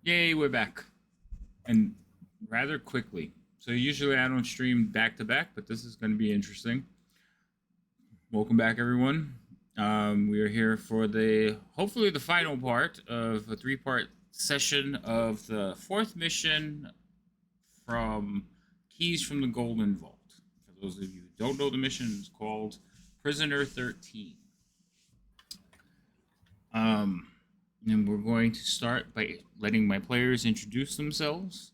Yay, we're back. And rather quickly. So usually I don't stream back to back, but this is going to be interesting. Welcome back, everyone. We are here for the hopefully the final part of a three-part session of the fourth mission from Keys from the Golden Vault. For those of you who don't know, the mission is called Prisoner 13. Um, and we're going to start by letting my players introduce themselves.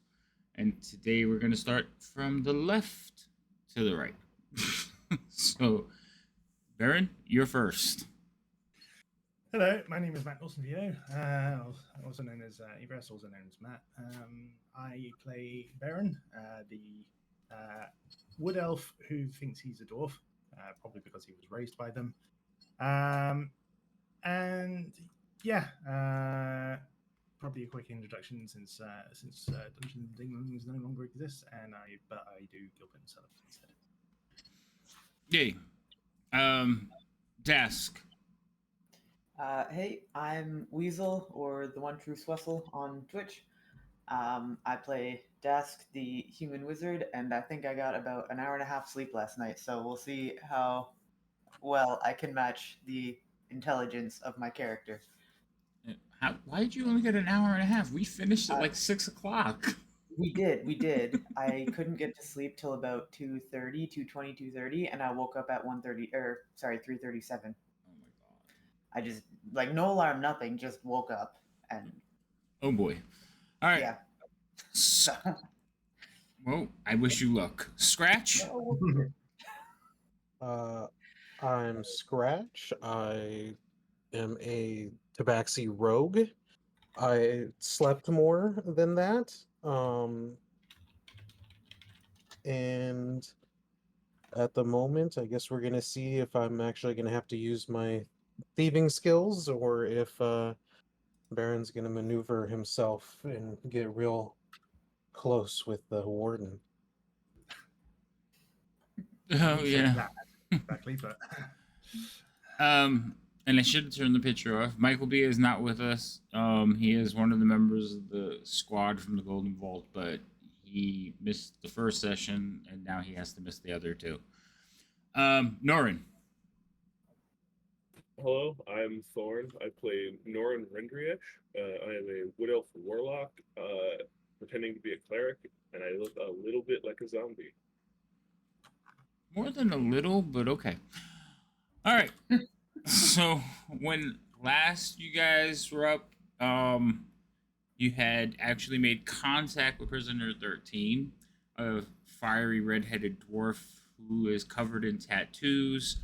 And today we're going to start from the left to the right. So, Baron, you're first. Hello, my name is Matt Wilson Vio, also known as Evres, also known as Matt. I play Baron, the wood elf who thinks he's a dwarf, probably because he was raised by them. And yeah, probably a quick introduction since Dungeons and Dragons no longer exists, but I do Gilbert and Sullivan instead. Yay. Dask. Hey, I'm Weasel, or the One True Swessel on Twitch. I play Dask, the human wizard, and I think I got about an hour and a half sleep last night, so we'll see how well I can match the intelligence of my character. Why did you only get an hour and a half? We finished at like 6 o'clock. We did. I couldn't get to sleep till about 2:30, 2:20, 2:30, and I woke up at 1:30, 3:37. Oh my god. I just, no alarm, nothing, just woke up, and... Oh boy. All right. Yeah. So, well, I wish you luck. Scratch? I'm Scratch. I am a Tabaxi rogue. I slept more than that. And at the moment, I guess we're gonna see if I'm actually gonna have to use my thieving skills or if Baron's gonna maneuver himself and get real close with the warden. Oh yeah. Exactly, but and I should turn the picture off. Michael B is not with us. He is one of the members of the squad from the Golden Vault, but he missed the first session, and now he has to miss the other two. Norin. Hello, I'm Thorn. I play Norin Rendriesh. I am a Wood Elf Warlock, pretending to be a cleric, and I look a little bit like a zombie. More than a little, but okay. All right. So when last you guys were up, you had actually made contact with Prisoner 13, a fiery red-headed dwarf who is covered in tattoos,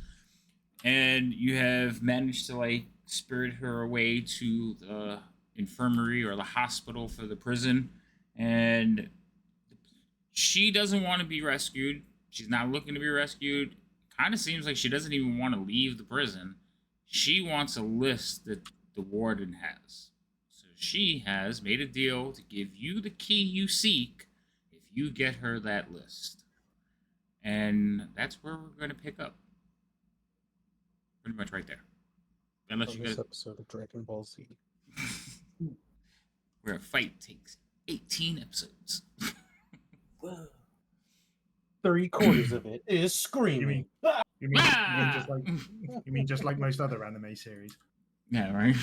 and you have managed to like spirit her away to the infirmary or the hospital for the prison, and she doesn't want to be rescued. She's not looking to be rescued. Kind of seems like she doesn't even want to leave the prison. She wants a list that the warden has. So she has made a deal to give you the key you seek if you get her that list. And that's where we're going to pick up. Pretty much right there. Unless you this guys... episode of Dragon Ball Z. Where a fight takes 18 episodes. Whoa. 3/4 of it is screaming. You mean just like most other anime series? Yeah, right.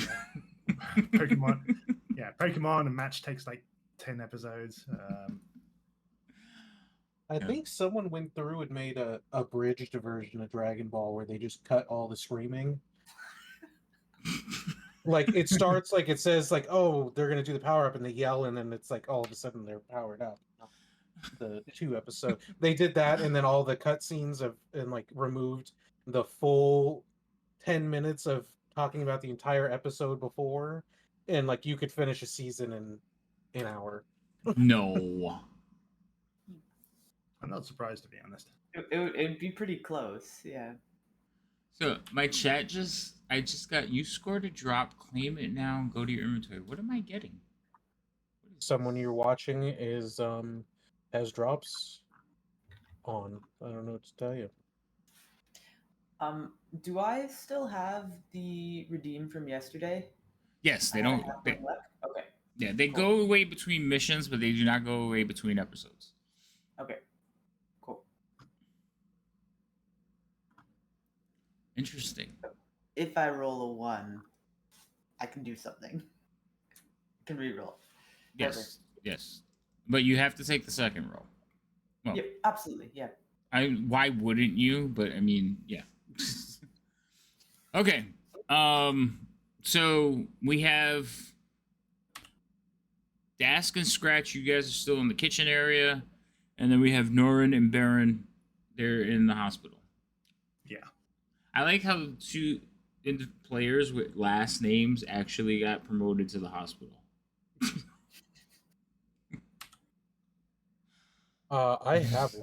Pokemon and Match takes like 10 episodes. I think someone went through and made a abridged version of Dragon Ball where they just cut all the screaming. Like it starts like it says like, oh, they're gonna do the power up, and they yell, and then it's like all of a sudden they're powered up. The 2 episodes they did that, and then all the cutscenes and like removed the full 10 minutes of talking about the entire episode before, and like you could finish a season in an hour. No. I'm not surprised, to be honest. It'd be pretty close, yeah. So my chat I just got, you scored a drop, claim it now, and go to your inventory. What am I getting? Someone you're watching is has drops on. I don't know what to tell you. Do I still have the redeem from yesterday? Yes, they don't. Okay. Yeah, they Cool. go away between missions, but they do not go away between episodes. Okay. Cool. Interesting. If I roll a 1, I can do something. I can reroll. Perfect. Yes. But you have to take the second roll. Well, Yep, absolutely. Yeah. why wouldn't you? But I mean, yeah. Okay. So we have Dask and Scratch. You guys are still in the kitchen area, and then we have Norin and Baron. They're in the hospital. Yeah. I like how two players with last names actually got promoted to the hospital. I have last.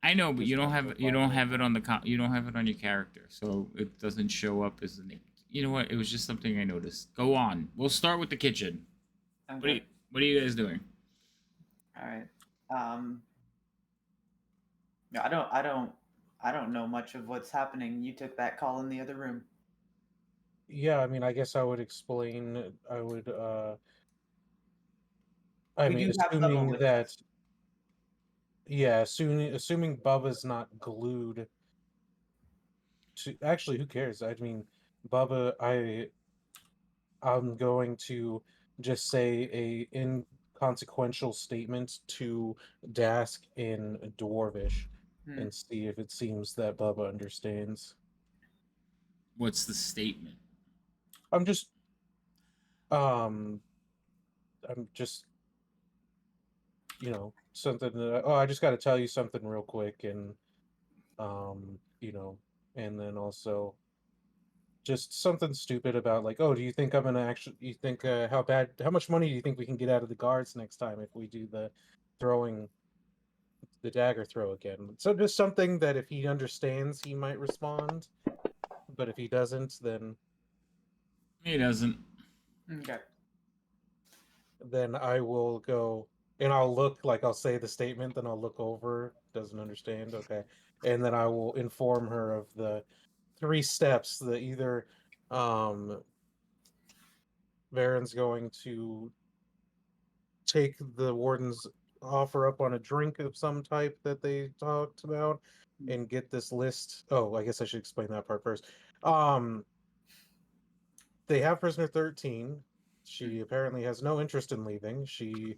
I know, but Just you don't not have the you don't final. have it on the you don't have it on your character, so it doesn't show up as the name. You know what? It was just something I noticed. Go on. We'll start with the kitchen. Okay. What are you guys doing? All right. No, I don't know much of what's happening. You took that call in the other room. Yeah, I mean, I guess I would explain. I We mean, do have Bubba assuming with that, us. yeah, assuming Bubba's not glued to. Actually, who cares? I mean, Bubba, I'm going to just say a inconsequential statement to Dask in Dwarvish Hmm. and see if it seems that Bubba understands. What's the statement? I'm just, um, I'm just, something that, oh, I just got to tell you something real quick, and you know, and then also just something stupid about like, oh, do you think I'm gonna actually? You think how much money do you think we can get out of the guards next time if we do throwing the dagger throw again? So just something that if he understands, he might respond, but if he doesn't, He doesn't. Okay. then I will go and I'll look like I'll say the statement, then I'll look over, doesn't understand, okay, and then I will inform her of the 3 steps that either um Varen's going to take the warden's offer up on a drink of some type that they talked about and get this list. Oh, I guess I should explain that part first. Um, they have prisoner 13. She apparently has no interest in leaving. She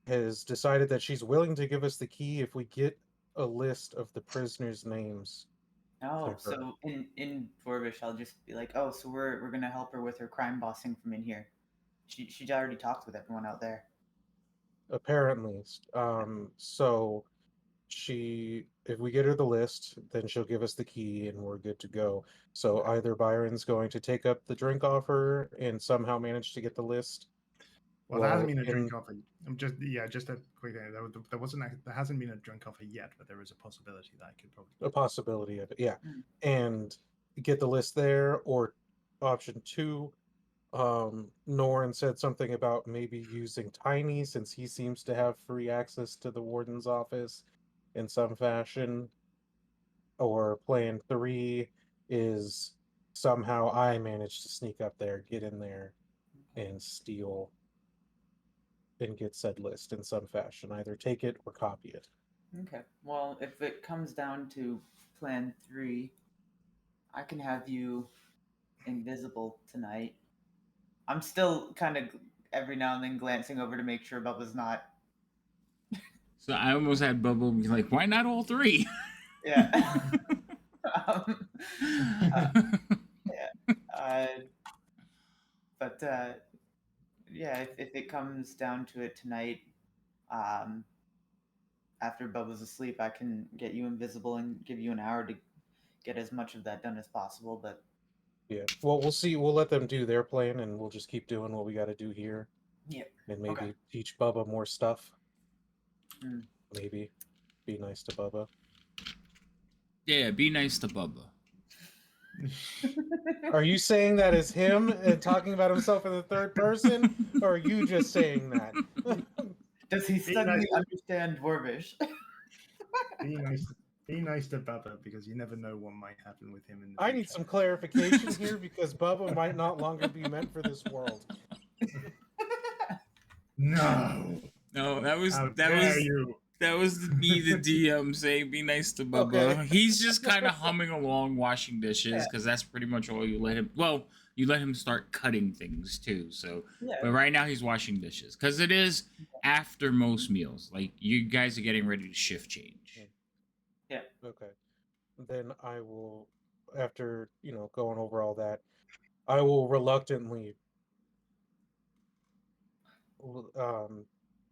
has decided that she's willing to give us the key if we get a list of the prisoners' names to Oh, her. so in Dwarvish, I'll just be like, oh, so we're gonna help her with her crime bossing from in here. She already talked with everyone out there. Apparently. So if we get her the list, then she'll give us the key and we're good to go. So either Byron's going to take up the drink offer and somehow manage to get the list. Well, there hasn't Well, been a drink offer. I'm just a quick thing. There wasn't. There hasn't been a drink offer yet, but there is a possibility that I could probably. a possibility of it, yeah. Mm. And get the list there, or option 2, Norin said something about maybe using Tiny since he seems to have free access to the warden's office in some fashion. Or plan 3 is somehow I manage to sneak up there, get in there, and steal and get said list in some fashion. Either take it or copy it. Okay. Well, if it comes down to plan 3, I can have you invisible tonight. I'm still kind of every now and then glancing over to make sure Bubba's not. So I almost had Bubble be like, why not all 3? Yeah. um, uh, yeah. But yeah, if it comes down to it tonight, um, after Bubba's asleep, I can get you invisible and give you an hour to get as much of that done as possible. But Yeah. Well, we'll see. We'll let them do their plan, and we'll just keep doing what we got to do here, yeah, and okay. maybe teach Bubba more stuff. Mm. Maybe be nice to Bubba. Yeah, be nice to Bubba. Are you saying that as him and talking about himself in the third person, or are you just saying that? Does he Be suddenly nice. understand Dwarvish? Be nice. Be nice to Bubba because you never know what might happen with him in the I future. need some clarification here because Bubba might not longer be meant for this world. No. No, that was How that dare was you? that was me, the DM, saying be nice to Bubba. Okay. He's just kind of humming along, washing dishes, Yeah. because that's pretty much all you let him. Well, you let him start cutting things too. So, Yeah. but right now he's washing dishes because it is after most meals. Like you guys are getting ready to shift change. Okay. Then I will, after going over all that, I will reluctantly, um,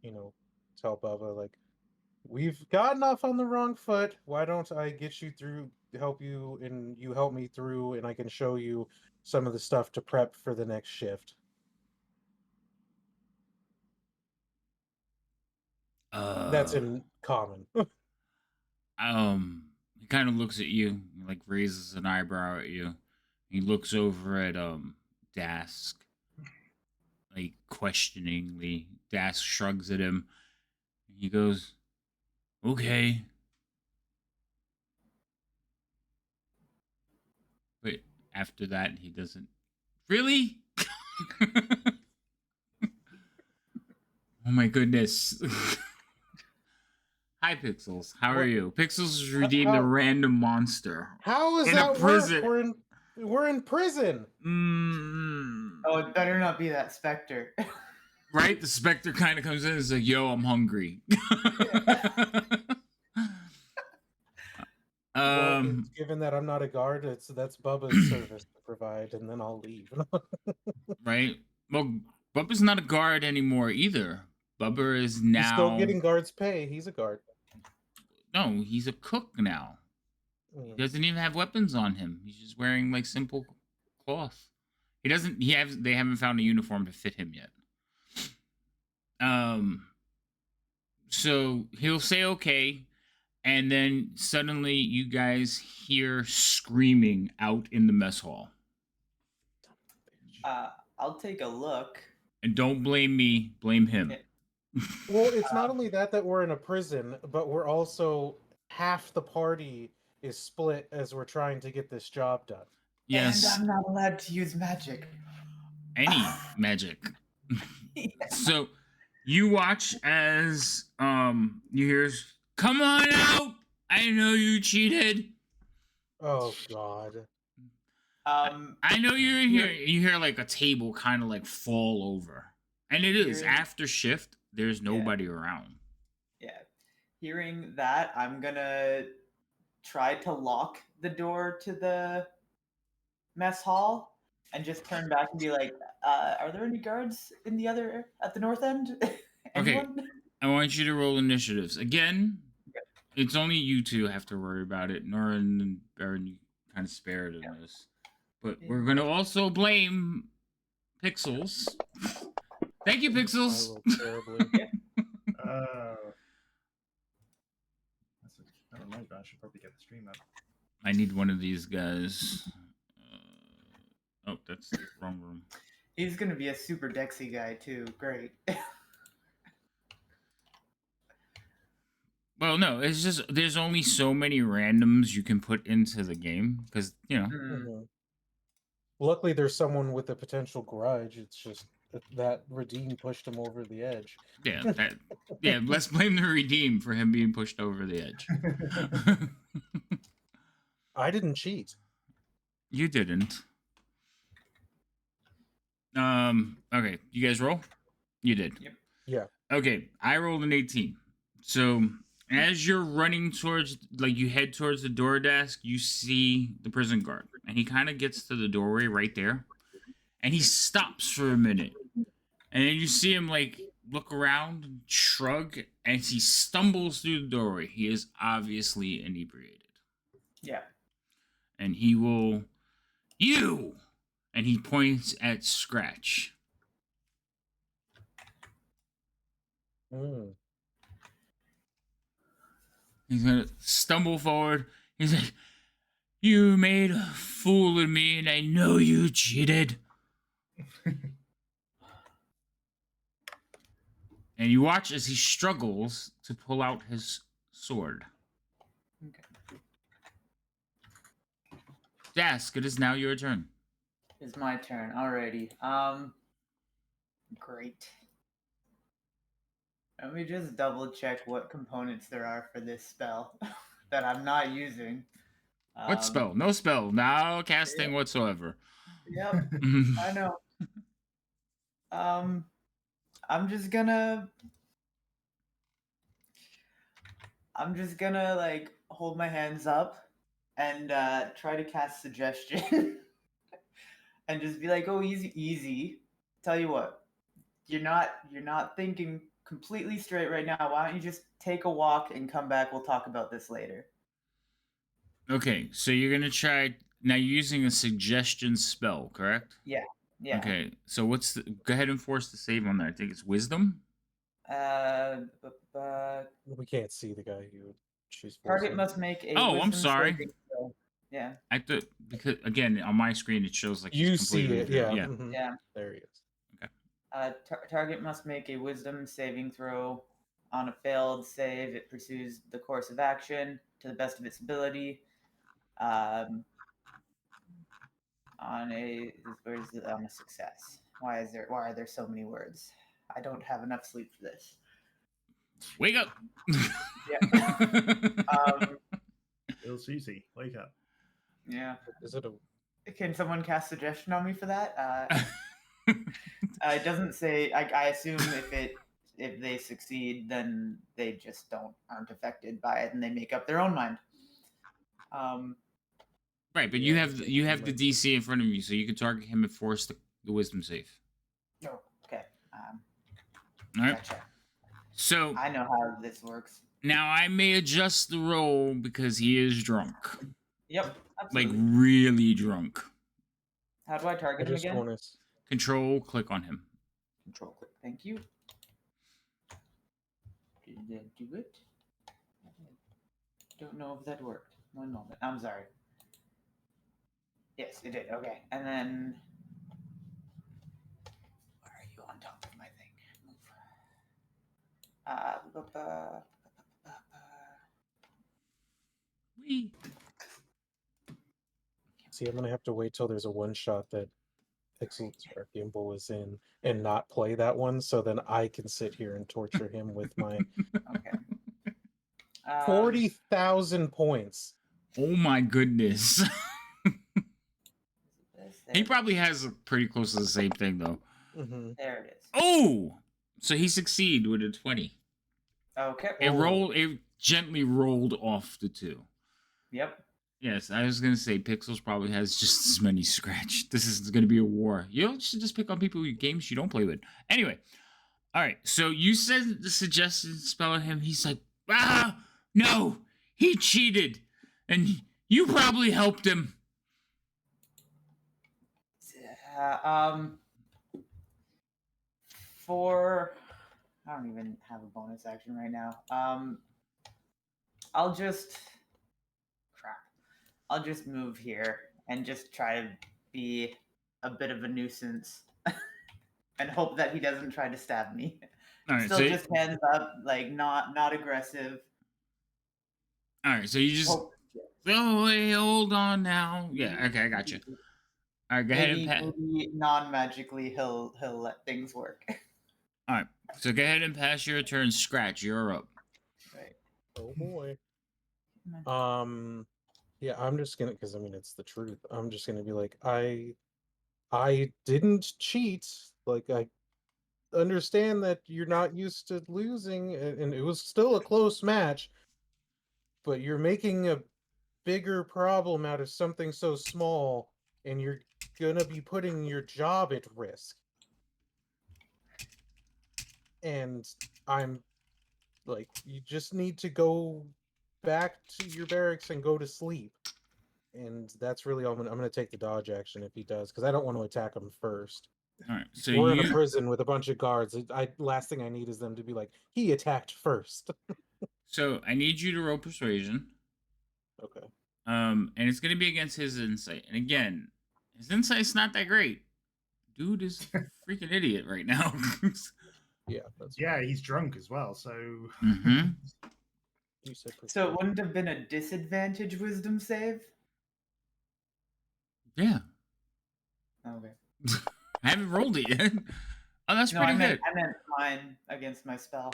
you know, tell Bubba like, we've gotten off on the wrong foot. Why don't I get you through, help you, and you help me through, and I can show you some of the stuff to prep for the next shift. That's in common. He kind of looks at you, like raises an eyebrow at you. He looks over at Dask, like questioningly. Dask shrugs at him. He goes, "Okay." But after that, he doesn't. Really? Oh my goodness. Hi, Pixels. How are What? you? Pixels has redeemed a random monster How does in a that prison. work? We're in prison. Oh, it better not be that specter. Right? The Spectre kind of comes in and is like, yo, I'm hungry. Well, given that I'm not a guard, that's Bubba's service to provide, and then I'll leave. Right? Well, Bubba's not a guard anymore either. Bubba is He's still now. getting guards' pay. He's a guard. No, he's a cook now. He doesn't even have weapons on him. He's just wearing like simple cloth. He doesn't. He has. They haven't found a uniform to fit him yet. So he'll say okay, and then suddenly you guys hear screaming out in the mess hall. I'll take a look. And don't blame me. Blame him. Well, it's not only that we're in a prison, but we're also half the party is split as we're trying to get this job done. Yes. And I'm not allowed to use magic. Any magic. So you watch as you hear, "Come on out! I know you cheated." Oh God. I know you're here. You hear like a table kind of like fall over, and it is after shift. There's nobody around. Yeah. Hearing that, I'm gonna try to lock the door to the mess hall and just turn back and be like, "Are there any guards in the other at the north end? Anyone?" Okay, I want you to roll initiatives again. It's only you two have to worry about it. Nora and Baron, you kind of spared in this, but we're gonna also blame Pixels. Thank you, Pixels. I rolled terribly. That reminds me, I should probably get the stream up. I need one of these guys. Oh, that's the wrong room. He's gonna be a super Dexy guy too. Great. Well, no, it's just there's only so many randoms you can put into the game because Mhm. Luckily, there's someone with a potential grudge. It's just that Redeem pushed him over the edge. Yeah. Let's blame the Redeem for him being pushed over the edge. I didn't cheat. You didn't. Okay, you guys roll. You did. Yep. Yeah. Okay, I rolled an 18. So as you're running towards, like you head towards the door desk, you see the prison guard, and he kind of gets to the doorway right there, and he stops for a minute, and then you see him like look around, shrug, and he stumbles through the doorway. He is obviously inebriated. Yeah. And he will, you, and he points at Scratch. He's gonna stumble forward. He's like, "You made a fool of me, and I know you cheated." And you watch as he struggles to pull out his sword. Okay. Dask, it is now your turn. It's my turn. Alrighty. Great. Let me just double check what components there are for this spell that I'm not using. What spell? No spell. No casting Yep. whatsoever. Yep, I know. Um, I'm just gonna like hold my hands up and try to cast suggestion and just be like, "Oh, easy, easy." Tell you what, you're not thinking completely straight right now. Why don't you just take a walk and come back? We'll talk about this later. Okay, so you're gonna try now. You're using a suggestion spell, correct? Yeah. Yeah. Okay, so what's the? Go ahead and force the save on that. I think it's wisdom. We can't see the guy who she's Target forcing. must make a Oh, I'm wisdom sorry. saving throw. Yeah. I thought because again on my screen it shows like You he's see completely it, through. yeah. Yeah. Mhm. Yeah. There he is. Target must make a wisdom saving throw. On a failed save, it pursues the course of action to the best of its ability. On a on a success. Why are there so many words? I don't have enough sleep for this. Wake up. Yeah. Little Susie, wake up. Yeah. Is it a Can someone cast suggestion on me for that? It doesn't say. I assume if they succeed, then they just aren't affected by it, and they make up their own mind. Right, but Yeah, you have the might- DC in front of you, so you can target him and force the wisdom save. Oh, okay. All right. Gotcha. So I know how this works. now I may adjust the roll because he is drunk, Yep, like absolutely. really drunk. How do I I target him just again? want to. Control, click on him. Control click. Thank you. Did that do it? Don't know if that worked. One moment. I'm sorry. Yes, it did. Okay, and then where are you on top of my thing? Move. Whee. See, I'm gonna have to wait till there's a one shot that Gimbal is in and not play that one, so then I can sit here and torture him with my Okay. 40,000 points. Oh my goodness. He There, probably has pretty close to the same thing though. Mm-hmm. there it is. Oh, so he succeeded with a 20. Okay. It gently rolled off the 2. Yep. Yes, I was gonna say Pixels probably has just as many scratch. This is gonna be a war. You should just pick on people with games you don't play with. Anyway, all right. So you said the suggested spell at him. He's like, no, he cheated, and you probably helped him. For I don't even have a bonus action right now. I'll just move here and just try to be a bit of a nuisance and hope that he doesn't try to stab me. All right. Still So just hands up, like not aggressive. all right. So you just oh wait, hold on now. Yeah. Okay, I got you. All right. Go ahead and Maybe non-magically he'll let things work. All right. So go ahead and pass your turn. Scratch. You're up. Right. Oh boy. Yeah, I'm just gonna, because I mean it's the truth. I'm just gonna be like, I didn't cheat. Like, I understand that you're not used to losing, and it was still a close match, but you're making a bigger problem out of something so small, and you're gonna be putting your job at risk. And I'm like, you just need to go back to your barracks and go to sleep. And that's really all I'm gonna take the dodge action if he does, because I don't want to attack him first. All right. So We're in a prison with a bunch of guards. Last thing I need is them to be like, he attacked first. So I need you to roll persuasion. Okay. And it's gonna be against his insight. And again, his insight's not that great. Dude is a freaking idiot right now. Yeah, that's Yeah, he's drunk as well, so. Mm-hmm. You said So it wouldn't have been a disadvantage wisdom save? Yeah. Okay. I haven't rolled it yet. Oh, that's No, pretty I good. meant mine against my spell.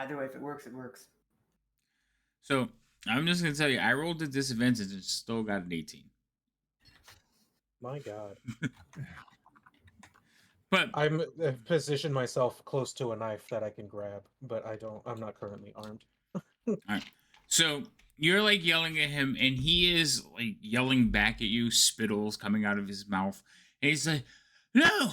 Either way, if it works, it works. So I'm just gonna tell you, I rolled a disadvantage and still got an 18. My God. But I'm positioned myself close to a knife that I can grab, but I'm not currently armed. all right, so you're like yelling at him, and he is like yelling back at you, spittles coming out of his mouth, and he's like, "No,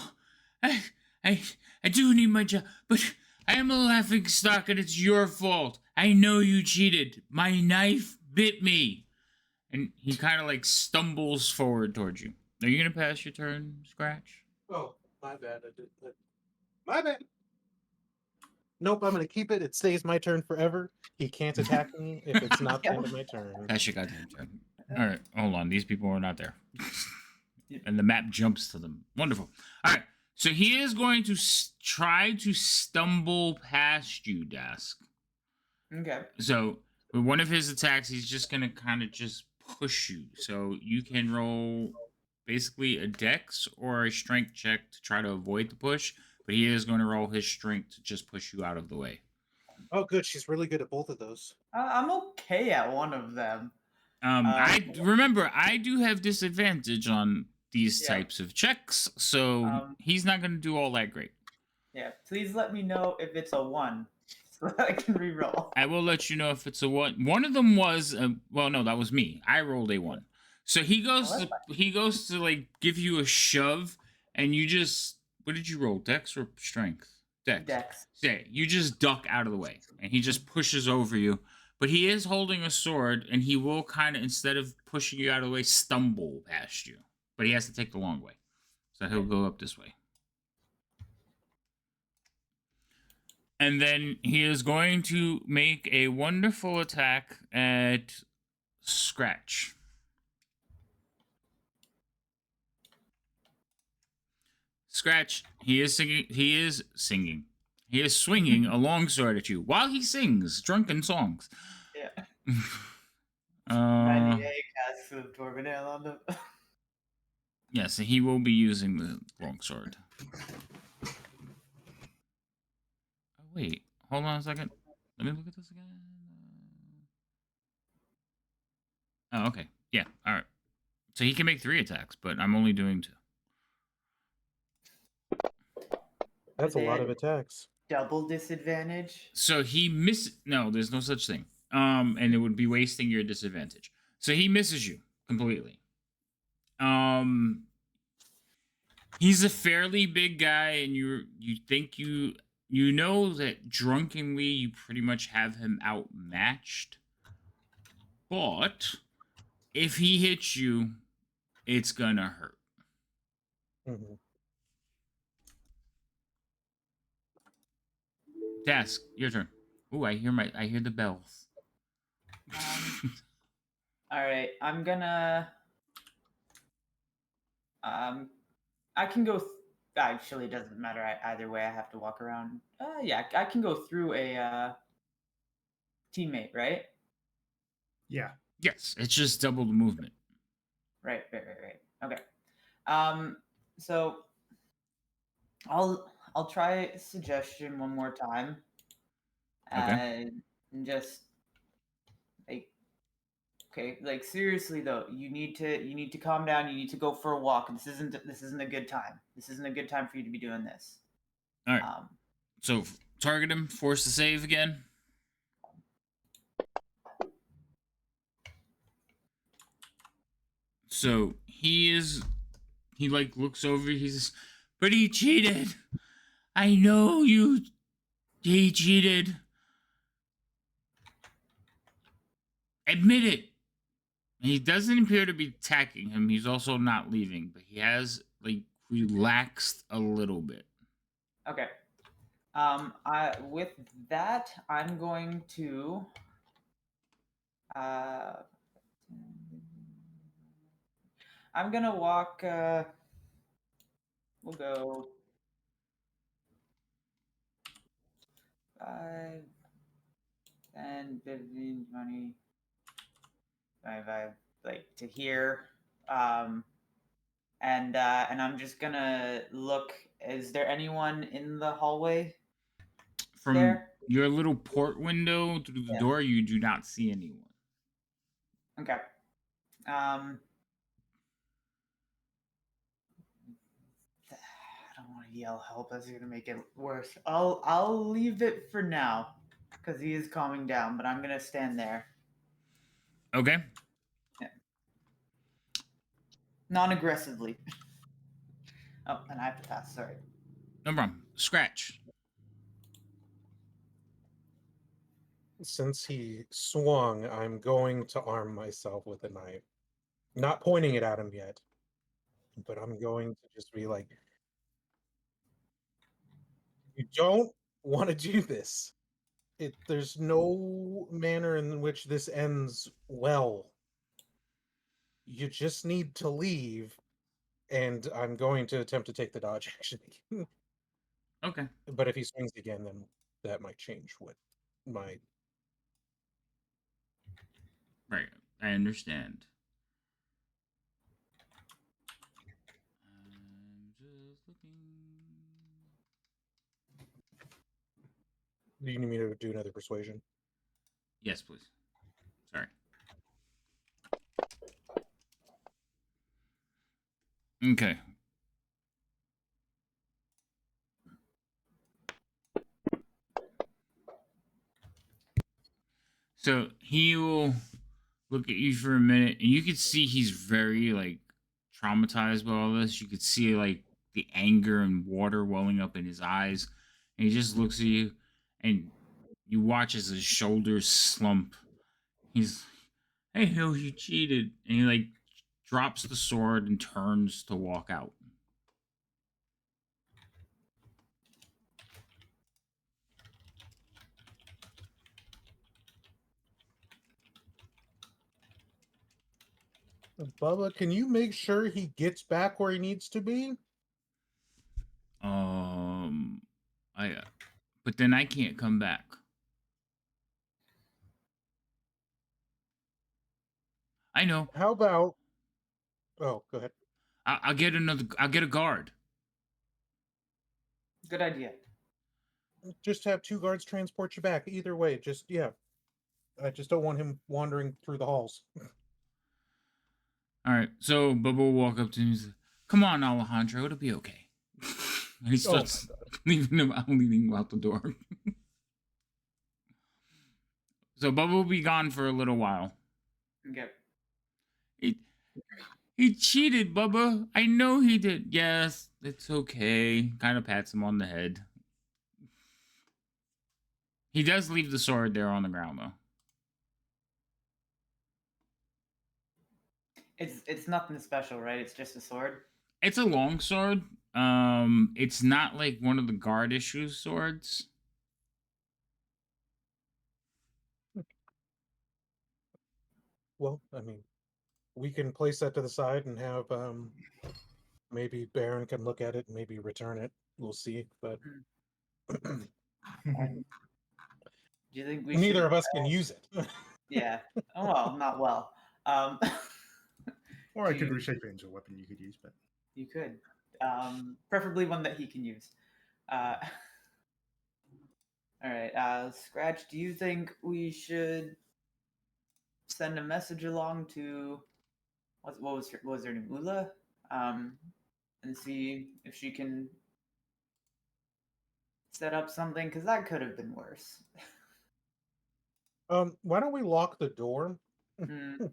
I, I, I do need my job, but I am a laughing stock, and it's your fault. I know you cheated. My knife bit me." And he kind of like stumbles forward towards you. Are you gonna pass your turn, Scratch? Oh, my bad. I did that. My bad. Nope, I'm gonna keep it. It stays my turn forever. He can't attack me if it's not the end of my turn. Pass your goddamn turn. All right, hold on. These people are not there. Yeah. And the map jumps to them. Wonderful. All right, so he is going to try to stumble past you, Desk. Okay. So with one of his attacks, he's just gonna kind of just push you. So you can roll basically a dex or a strength check to try to avoid the push, but he is going to roll his strength to just push you out of the way. Oh, good. She's really good at both of those. I'm okay at one of them. I remember I do have disadvantage on these Yeah. types of checks, so he's not going to do all that great. Yeah, please let me know if it's a 1 so that I can reroll. I will let you know if it's a 1. One of them was well, no, that was me. I rolled a 1. So he goes Oh, to like give you a shove, and you just, what did you roll? Dex or strength? Dex. Yeah, you just duck out of the way, and he just pushes over you. But he is holding a sword, and he will kind of, instead of pushing you out of the way, stumble past you. But he has to take the long way, so he'll go up this way. And then he is going to make a wonderful attack at Scratch. Scratch, he is singing. He is swinging a longsword at you while he sings drunken songs. Yeah. 98 casts of Torbanale on them. Yes, he will be using the longsword. Oh, wait, hold on a second. Let me look at this again. Oh, okay. Yeah, all right. So he can make 3 attacks, but I'm only doing 2. That's a lot of attacks. Double disadvantage. So he no, there's no such thing. And it would be wasting your disadvantage. So he misses you completely. He's a fairly big guy, and you think you know that drunkenly you pretty much have him outmatched. But if he hits you, it's gonna hurt. Mm-hmm. Task, your turn. Ooh, I hear the bells. All right, I'm gonna. I can go. Actually, it doesn't matter either way. I have to walk around. Yeah, I can go through a teammate, right? Yeah. Yes, it's just double the movement. Right. Okay. So I'll try suggestion one more time. Okay. And just like, okay, like seriously though, you need to calm down. You need to go for a walk. This isn't a good time. This isn't a good time for you to be doing this. All right. So target him. Force the save again. So he like looks over. He says, "But he cheated. I know you. He cheated. Admit it." He doesn't appear to be attacking him. He's also not leaving, but he has like relaxed a little bit. Okay. With that, I'm going to. I'm gonna walk. We'll go 5, 10, 15, 20, 25, like to here. And I'm just gonna look. Is there anyone in the hallway? From there? your little port window through the Yeah. door, you do not see anyone. Okay. I don't want to yell help. That's gonna make it worse. I'll leave it for now, because he is calming down. But I'm gonna stand there, Okay. non-aggressively. Oh, and I have to pass. Sorry. No problem. Scratch. Since he swung, I'm going to arm myself with a knife. Not pointing it at him yet, but I'm going to just be like, you don't want to do this. There's no manner in which this ends well. You just need to leave, and I'm going to attempt to take the dodge action again. Okay. But if he swings again, then that might change what my Right. I understand. I'm just looking. Do you need me to do another persuasion? Yes, please. Sorry. Okay. So he will look at you for a minute, and you can see he's very like traumatized by all this. You could see like the anger and water welling up in his eyes, and he just looks at you, and you watch as his shoulders slump. He's, "Hey, Hill, you cheated," and he like drops the sword and turns to walk out. Bubba, can you make sure he gets back where he needs to be? Um, I, but then I can't come back. I know. How about... Oh, go ahead. I'll get another. I'll get a guard. Good idea. Just have 2 guards transport you back. Either way, just, yeah. I just don't want him wandering through the halls. All right. So Bubba will walk up to him and say, "Come on, Alejandro. It'll be okay." And he starts leaving him. I'm leading him out the door. So Bubba will be gone for a little while. Okay. He he cheated, Bubba. I know he did. Yes, it's okay. Kind of pats him on the head. He does leave the sword there on the ground, though. It's nothing special, right? It's just a sword. It's a long sword. It's not like one of the guard issue swords. Well, I mean, we can place that to the side and have maybe Baron can look at it and maybe return it. We'll see. But Do you think we neither should? of us can use it. Yeah. Oh, well, not well. Um, Or I Do could you- reshape it into a weapon you could use, but you could, preferably one that he can use. Uh, all right. Scratch. Do you think we should send a message along to what was her name, Ula, and see if she can set up something? Because that could have been worse. Why don't we lock the door? Hmm.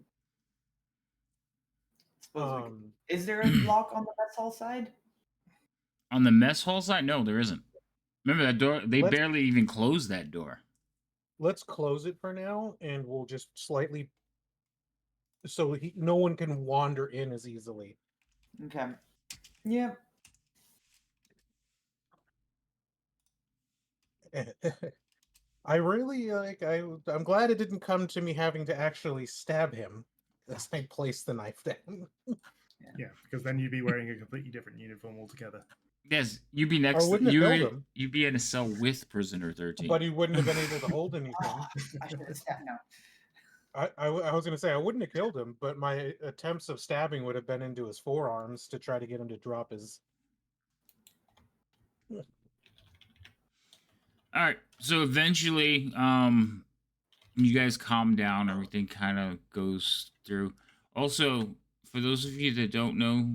Suppose we could. Um, Is there a lock on the mess hall side? On the mess hall side, no, there isn't. Remember that door? They Let's- barely even closed that door. let's close it for now, and we'll just slightly so no one can wander in as easily. Okay. Yeah. I really I'm glad it didn't come to me having to actually stab him as I place the knife down. yeah, because then you'd be wearing a completely different uniform altogether. Yes, you'd be I next. wouldn't have killed him, You'd be in a cell with prisoner 13. but he wouldn't have been able to hold anything. I should have stabbed now. I was going to say I wouldn't have killed him, but my attempts of stabbing would have been into his forearms to try to get him to drop his. All right. So eventually, you guys calm down. Everything kind of goes through. Also, for those of you that don't know,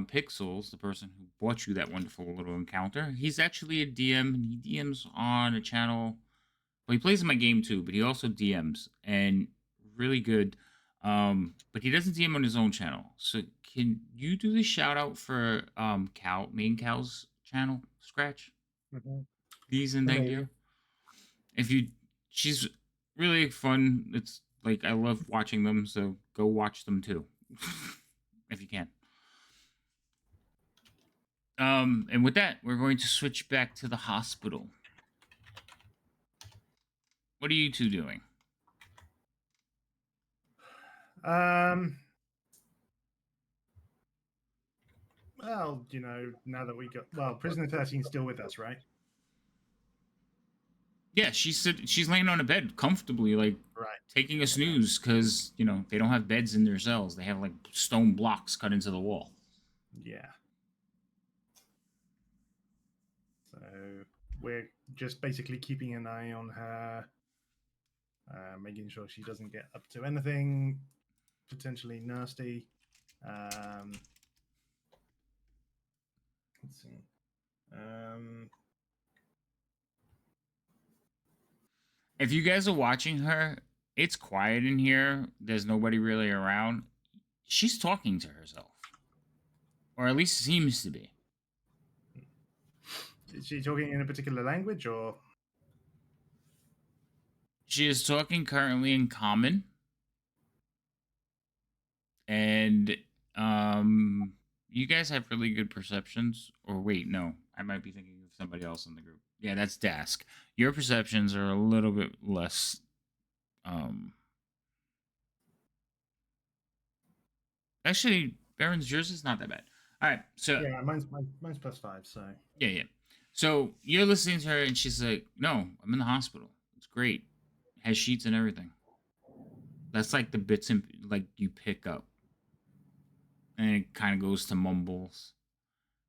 Pixels, the person who bought you that wonderful little encounter, he's actually a DM, and he DMs on a channel. Well, he plays in my game too, but he also DMs and really good. But he doesn't DM on his own channel. So can you do the shout out for main Cal's channel, Scratch? Mhm. Please and thank you. Maybe. If you, she's really fun. It's like I love watching them, so go watch them too, if you can. And with that, we're going to switch back to the hospital. What are you two doing? Well, now that we got prisoner 13 still with us, right? Yeah, she's laying on a bed comfortably, like Right. taking a snooze because they don't have beds in their cells. They have like stone blocks cut into the wall. Yeah. So we're just basically keeping an eye on her, making sure she doesn't get up to anything potentially nasty. Let's see. If you guys are watching her, it's quiet in here. There's nobody really around. She's talking to herself, or at least seems to be. Is she talking in a particular language or? She is talking currently in common, and you guys have really good perceptions. Or wait, no, I might be thinking of somebody else in the group. Yeah, that's Dask. Your perceptions are a little bit less. Actually, Baron's, yours is not that bad. All right, so Yeah, mine's +5. So yeah. So you're listening to her, and she's like, "No, I'm in the hospital. It's great. Has sheets and everything." That's like the bits and like you pick up, and it kind of goes to mumbles.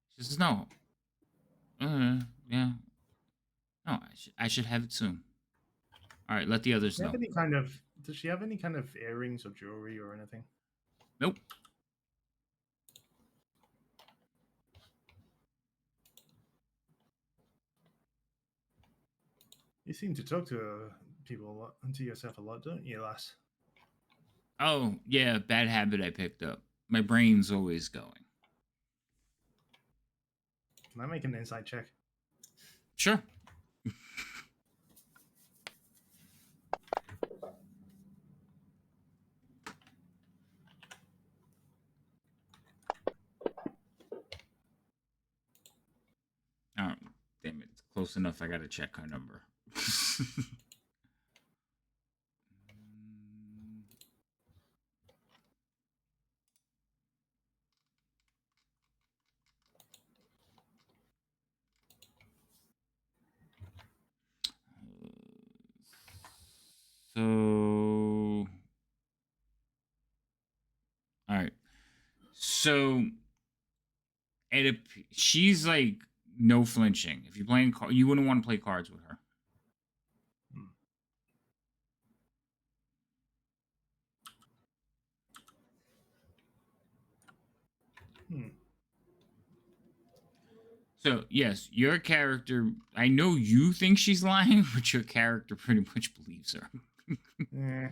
She says, "No, yeah, no, I should have it soon. All right, let the others know." does she have any kind of earrings or jewelry or anything? Nope. You seem to talk to people a lot, and to yourself a lot, don't you, lass? Oh yeah, bad habit I picked up. My brain's always going. Can I make an insight check? Sure. Oh, damn it. It's close enough. I got to check her number. So, all right. So, she's like no flinching. If you're playing, you wouldn't want to play cards with her. Hmm. So, yes, your character, I know you think she's lying, but your character pretty much believes her. Yeah.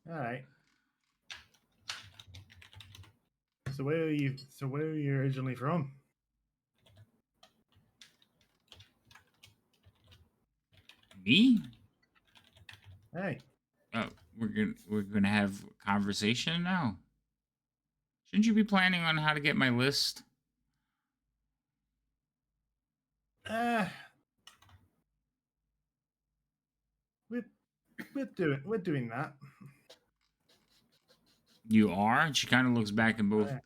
All right. So where are you? So where are you originally from? Me? Hey. Oh, we're gonna have a conversation now. Shouldn't you be planning on how to get my list? Uh, we're we're doing that. You are? And she kind of looks back and both. Yeah.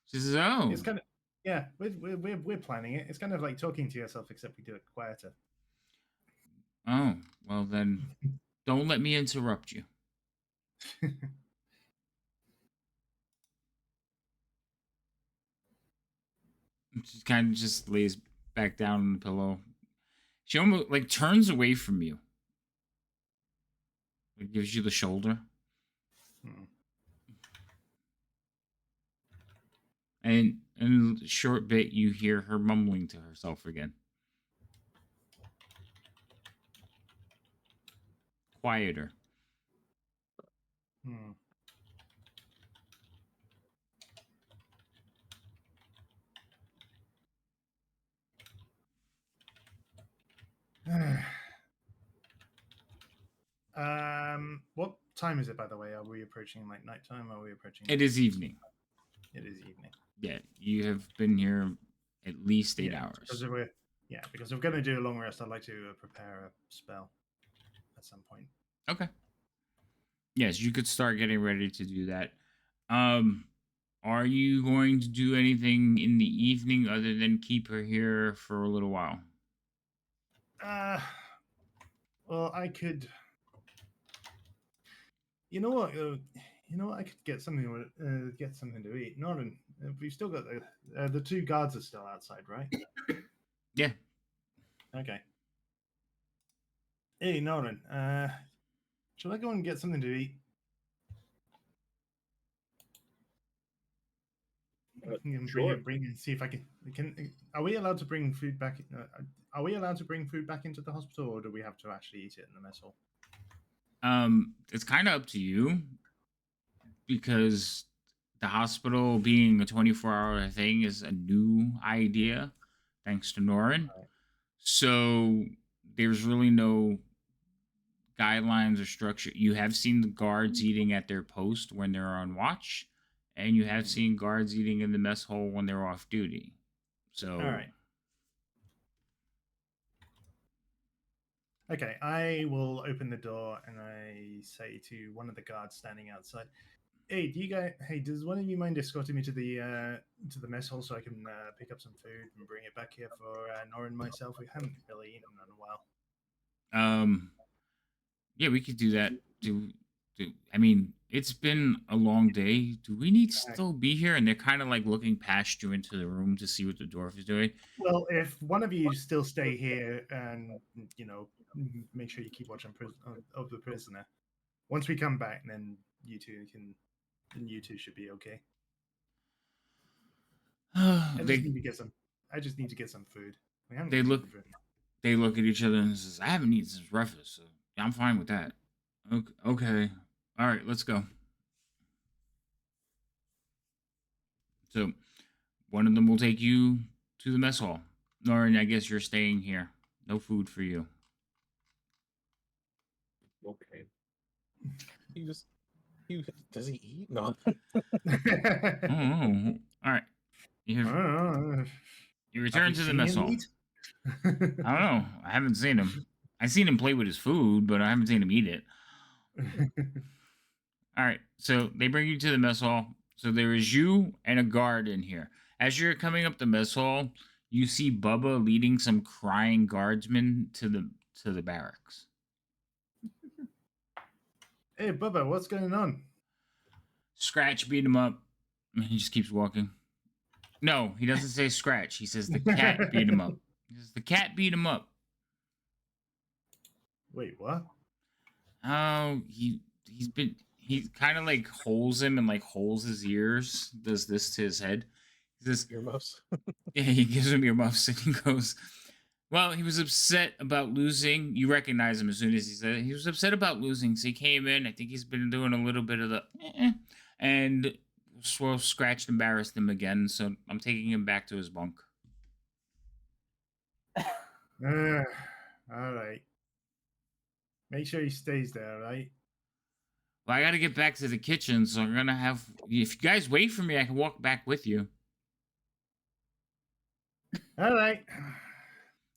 She says, "Oh, It's kind of yeah. We're planning it. It's kind of like talking to yourself, except we do it quieter. oh, well then, don't let me interrupt you." She kind of just lays back down on the pillow. She almost like turns away from you. It gives you the shoulder. Hmm. And in a short bit, you hear her mumbling to herself again. Quieter. Hmm. What time is it, by the way? Are we approaching like nighttime? Or are we approaching? It is evening. It is evening. Yeah, you have been here at least 8 hours. Because if we're going to do a long rest, I'd like to prepare a spell at some point. Okay. Yes, you could start getting ready to do that. Are you going to do anything in the evening other than keep her here for a little while? Well, I could. You know what? I could get something to eat. Norton, we've still got the two guards are still outside, right? Yeah. Okay. Hey, Norton. Should I go and get something to eat? Sure. See if I can. Are we allowed to bring food back? Are we allowed to bring food back into the hospital, or do we have to actually eat it in the mess hall? It's kind of up to you because the hospital being a 24-hour thing is a new idea, thanks to Norin. Right. So there's really no guidelines or structure. You have seen the guards eating at their post when they're on watch, and you have seen guards eating in the mess hall when they're off duty. So, All right. Okay, I will open the door and I say to one of the guards standing outside, "Hey, does one of you mind escorting me to the mess hall so I can pick up some food and bring it back here for Nora and myself? We haven't really eaten in a while." yeah, we could do that. I mean, it's been a long day. Do we need to still be here? And they're kind of like looking past you into the room to see what the dwarf is doing. Well, if one of you still stay here and make sure you keep watch of the prisoner. Once we come back, then you two should be okay. I just need to get some food. We haven't They really look eaten food. they look at each other and says, "I haven't eaten since breakfast, so I'm fine with that." Okay. All right, let's go. So, one of them will take you to the mess hall. Norin, I guess you're staying here. No food for you. Okay. Does he eat? No. Oh, all right. You return to the mess hall. I don't know. I haven't seen him. I've seen him play with his food, but I haven't seen him eat it. All right. So they bring you to the mess hall. So there is you and a guard in here. As you're coming up the mess hall, you see Bubba leading some crying guardsmen to the barracks. Hey, Bubba, what's going on? Scratch beat him up. He just keeps walking. No, he doesn't say Scratch. He says the cat beat him up. He says the cat beat him up. Wait, what? Oh, he kind of like holds him and like holds his ears. Does this to his head. He says Earmuffs. Yeah, he gives him earmuffs and he goes, "Well, he was upset about losing." You recognize him as soon as he said it. He was upset about losing, so he came in. I think he's been doing a little bit of the and Swirl scratched, embarrassed him again. So I'm taking him back to his bunk. All right. Make sure he stays there, right? Well, I got to get back to the kitchen, so I'm gonna have. If you guys wait for me, I can walk back with you. All right.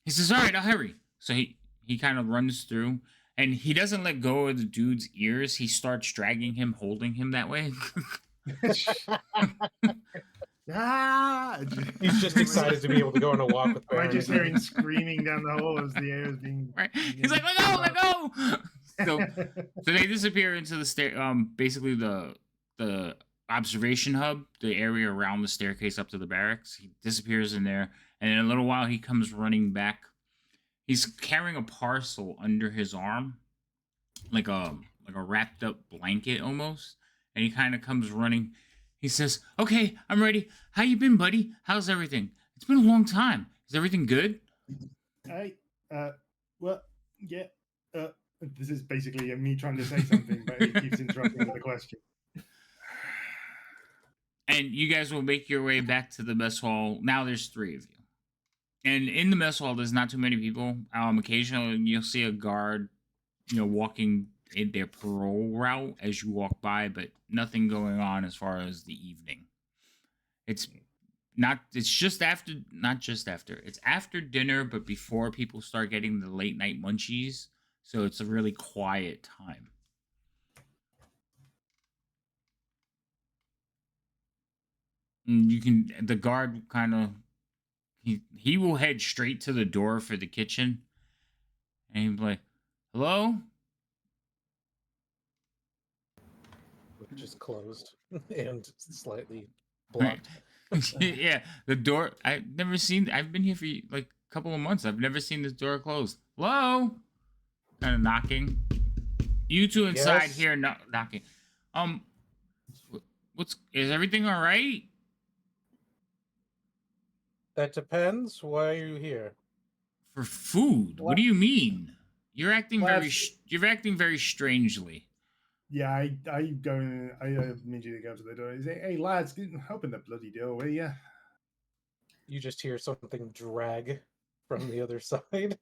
He says, "All right, I'll hurry." So he kind of runs through, and he doesn't let go of the dude's ears. He starts dragging him, holding him that way. Ah! He's just excited to be able to go on a walk with Am I Baron. just hearing screaming down the hall as the air is being? Right? He's like, "Let go, let go!" So they disappear into the stair. Basically the observation hub, the area around the staircase up to the barracks. He disappears in there, and in a little while he comes running back. He's carrying a parcel under his arm, like a wrapped up blanket almost, and he kind of comes running. He says, "Okay, I'm ready. How you been, buddy? How's everything? It's been a long time. Is everything good?" Hey, well, yeah. This is basically me trying to say something, but he keeps interrupting with a question. And you guys will make your way back to the mess hall. Now there's three of you. And in the mess hall, there's not too many people. Occasionally, you'll see a guard, walking in their parole route as you walk by, but nothing going on as far as the evening. It's not. It's just after, not just after. It's after dinner, but before people start getting the late night munchies. So it's a really quiet time. And the guard kind of, he will head straight to the door for the kitchen, and he'll be like, "Hello." Which is closed and slightly Right. blocked. Yeah, the door. I've been here for like a couple of months. I've never seen this door closed. Hello, kind of knocking. You two inside Yes? here knocking. Is everything all right? That depends. Why are you here? For food? What do you mean? You're acting Well, you're acting very strangely. Yeah, I go. I immediately go to the door. I say, "Hey lads, open the bloody door, will you?" You just hear something drag from the other side.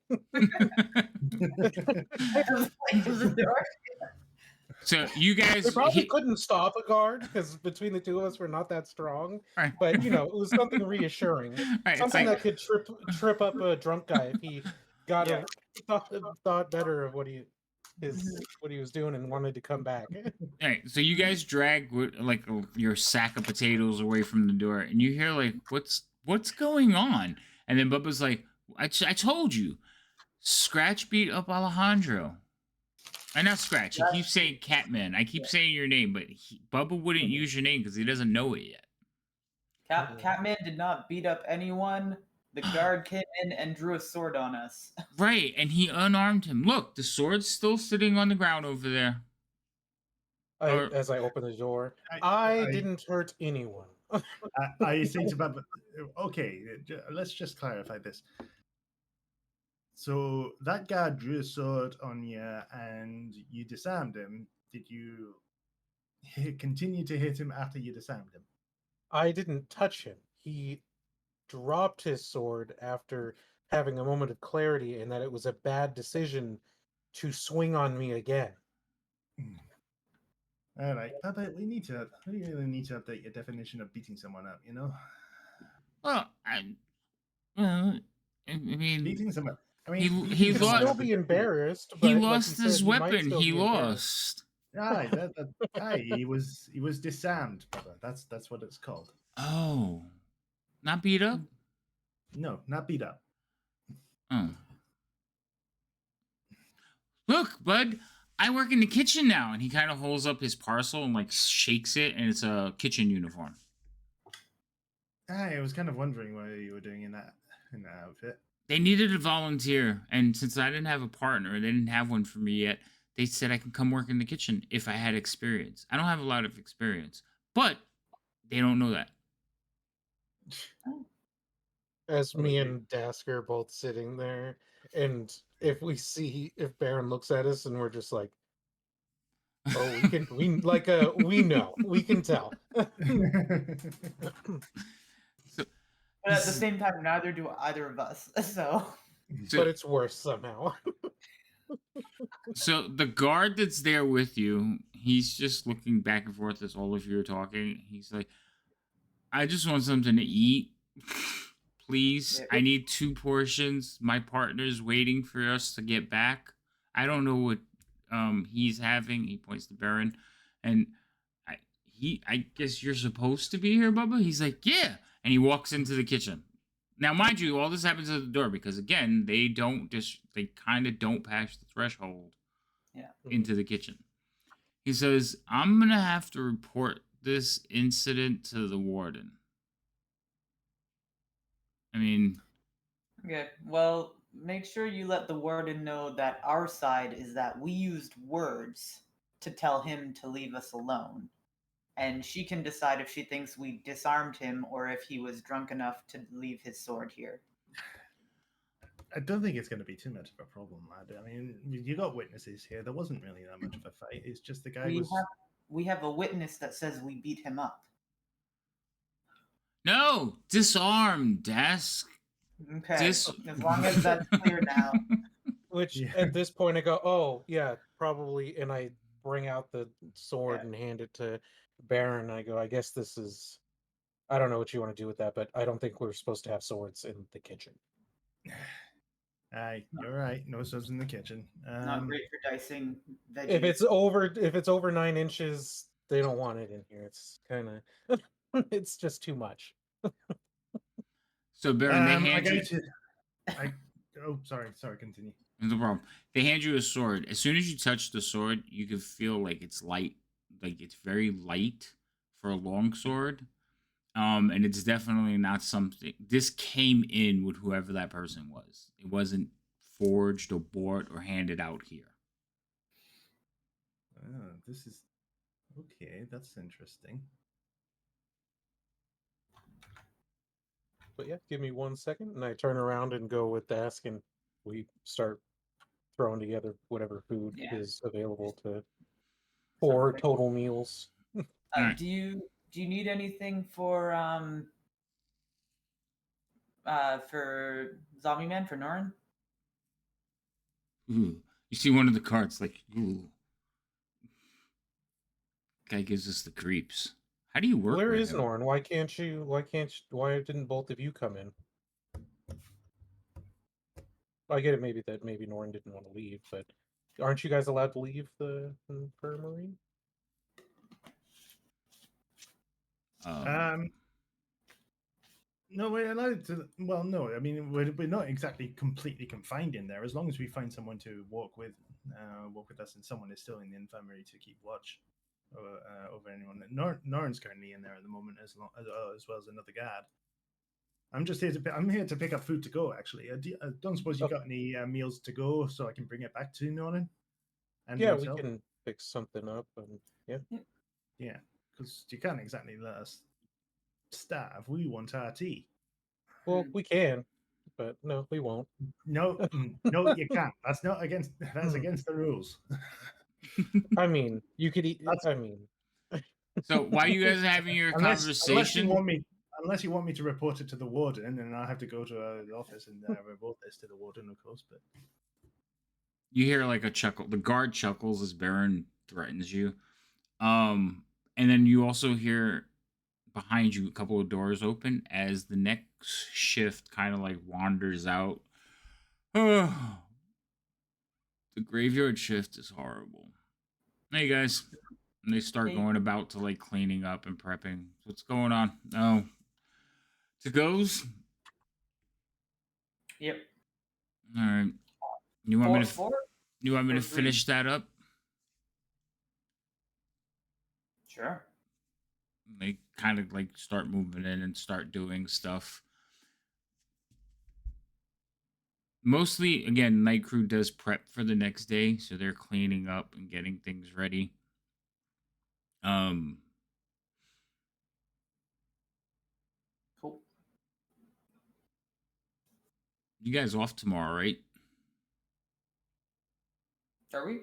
So you guys, We probably couldn't stop a guard because between the two of us, we're not that strong. Right. But it was something reassuring, Right, something that could trip up a drunk guy if he got Yeah. thought better of what he was doing and wanted to come back. All right, so you guys drag like your sack of potatoes away from the door, and you hear like, "What's going on?" And then Bubba's like, "I told you, Scratch beat up Alejandro." I not Scratch. He keeps saying Catman. I keep saying your name, but Bubba wouldn't use your name because he doesn't know it yet. Catman did not beat up anyone. The guard came in and drew a sword on us. Right, and he unarmed him. Look, the sword's still sitting on the ground over there. As I open the door, I didn't hurt anyone. I say to Bubba, "Okay, let's just clarify this. So that guy drew a sword on you, and you disarmed him. Did you continue to hit him after you disarmed him?" I didn't touch him. He dropped his sword after having a moment of clarity and that it was a bad decision to swing on me again. All right, Bubba, we really need to update your definition of beating someone up. Well, I mean, beating someone. I mean, he beating You could someone still up. be embarrassed, he but lost like you his said, you might weapon. still He be embarrassed. lost. He was disarmed, Bubba. That's what it's called. Oh, not beat up. No, not beat up. Oh. Look, bud, I work in the kitchen now. And he kind of holds up his parcel and like shakes it, and it's a kitchen uniform. I was kind of wondering what you were doing in that outfit. They needed a volunteer, and since I didn't have a partner, they didn't have one for me yet. They said I can come work in the kitchen if I had experience. I don't have a lot of experience, but they don't know that. As me and Dask are both sitting there, and if Baron looks at us and we're just like, "Oh, we know, we can tell." So, But at the same time, neither do either of us. But it's worse somehow. So the guard that's there with you, he's just looking back and forth as all of you are talking. He's like, "I just want something to eat. Please, I need 2 portions. My partner's waiting for us to get back. I don't know what he's having." He points to Baron, and I guess you're supposed to be here, Bubba. He's like, "Yeah," and he walks into the kitchen. Now, mind you, all this happens at the door because again, they kind of don't pass the threshold into the kitchen. He says, "I'm gonna have to report this incident to the warden." I mean, okay. Well, make sure you let the warden know that our side is that we used words to tell him to leave us alone. And she can decide if she thinks we disarmed him or if he was drunk enough to leave his sword here. I don't think it's going to be too much of a problem, lad. I mean, you got witnesses here. There wasn't really that much of a fight. It's just the guy We was. have we have a witness that says we beat him up. No, disarm, desk. Okay, as long as that's clear now. Which Yeah. at this point I go, oh yeah, probably, and I bring out the sword Yeah. and hand it to Baron. I go, I guess this is. I don't know what you want to do with that, but I don't think we're supposed to have swords in the kitchen. Aye, you're right. No swords in the kitchen. Not great for dicing veggies. If it's over 9 inches, they don't want it in here. It's kind of, it's just too much. So Baron, they hand you. Oh, sorry. Continue. No problem. They hand you a sword. As soon as you touch the sword, you can feel like it's light, like it's very light for a long sword. And it's definitely not something. This came in with whoever that person was. It wasn't forged or bought or handed out here. Oh, this is okay. That's interesting. But yeah, give me 1 second, and I turn around and go with Dask, and we start throwing together whatever food is available to 4 total meals. Alright. Do you need anything for Zombie Man for Norin? Ooh. You see one of the carts, like, ooh. Guy gives us the creeps. How do you work Where with is him? Norn? Why why didn't both of you come in? I get it, maybe Norn didn't want to leave, but aren't you guys allowed to leave the infirmary? No, we're allowed to. Well, no, I mean we're not exactly completely confined in there. As long as we find someone to walk with us, and someone is still in the infirmary to keep watch over anyone. Norin's currently in there at the moment, as well as another guard. I'm just here I'm here to pick up food to go. Actually, I don't suppose you got any meals to go, so I can bring it back to Norin. And yeah, yourself? we can fix something up, and yeah, because you can't exactly let us starve. We want our tea. Well, we can, but no, we won't. No, no, you can't. That's not against. That's against the rules. I mean, you could eat. I mean, So while you guys are having your conversation, unless you want me to report it to the warden, and I have to go to the office and report this to the warden, of course. But you hear like a chuckle. The guard chuckles as Baron threatens you. And then you also hear behind you a couple of doors open as the next shift kind of like wanders out. The graveyard shift is horrible. Hey guys. And they start going about to like cleaning up and prepping. What's going on? Oh. To goes? Yep. Alright. You want me to finish that up? Sure. They kind of like start moving in and start doing stuff. Mostly, again, night crew does prep for the next day, so they're cleaning up and getting things ready. Cool. You guys off tomorrow, right? Are we?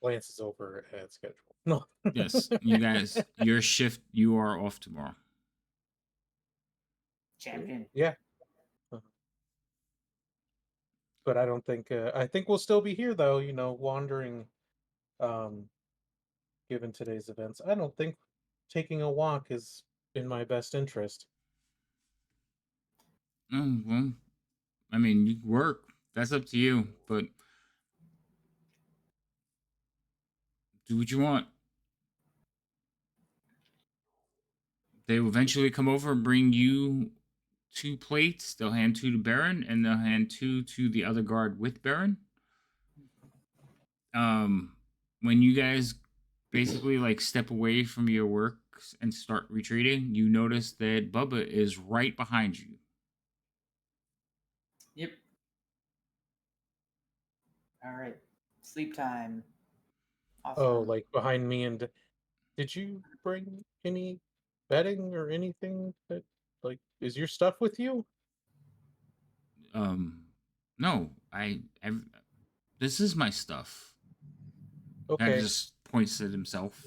Lance is over at schedule. No. Yes, you guys, your shift, you are off tomorrow. Champion. Yeah. But I don't think. I think we'll still be here, though. You know, wandering. Given today's events, I don't think taking a walk is in my best interest. Oh, well, I mean, you work. That's up to you, but do what you want. They will eventually come over and bring you 2 plates. They'll hand 2 to Baron, and they'll hand 2 to the other guard with Baron. When you guys basically like step away from your work and start retreating, you notice that Bubba is right behind you. Yep. All right. Sleep time. Awesome. Oh, like behind me. And did you bring any bedding or anything that, like, is your stuff with you? No, this is my stuff. Kind of Okay. just points at himself.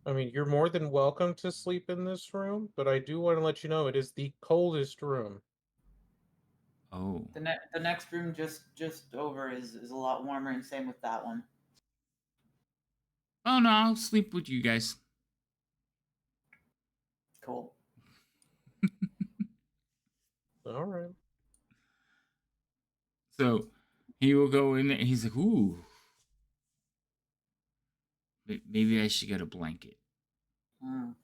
I mean, you're more than welcome to sleep in this room, but I do want to let you know it is the coldest room. Oh. The next room just over is a lot warmer, and same with that one. Oh no, I'll sleep with you guys. Cool. All right. So he will go in there. He's like, ooh, maybe I should get a blanket. Mm.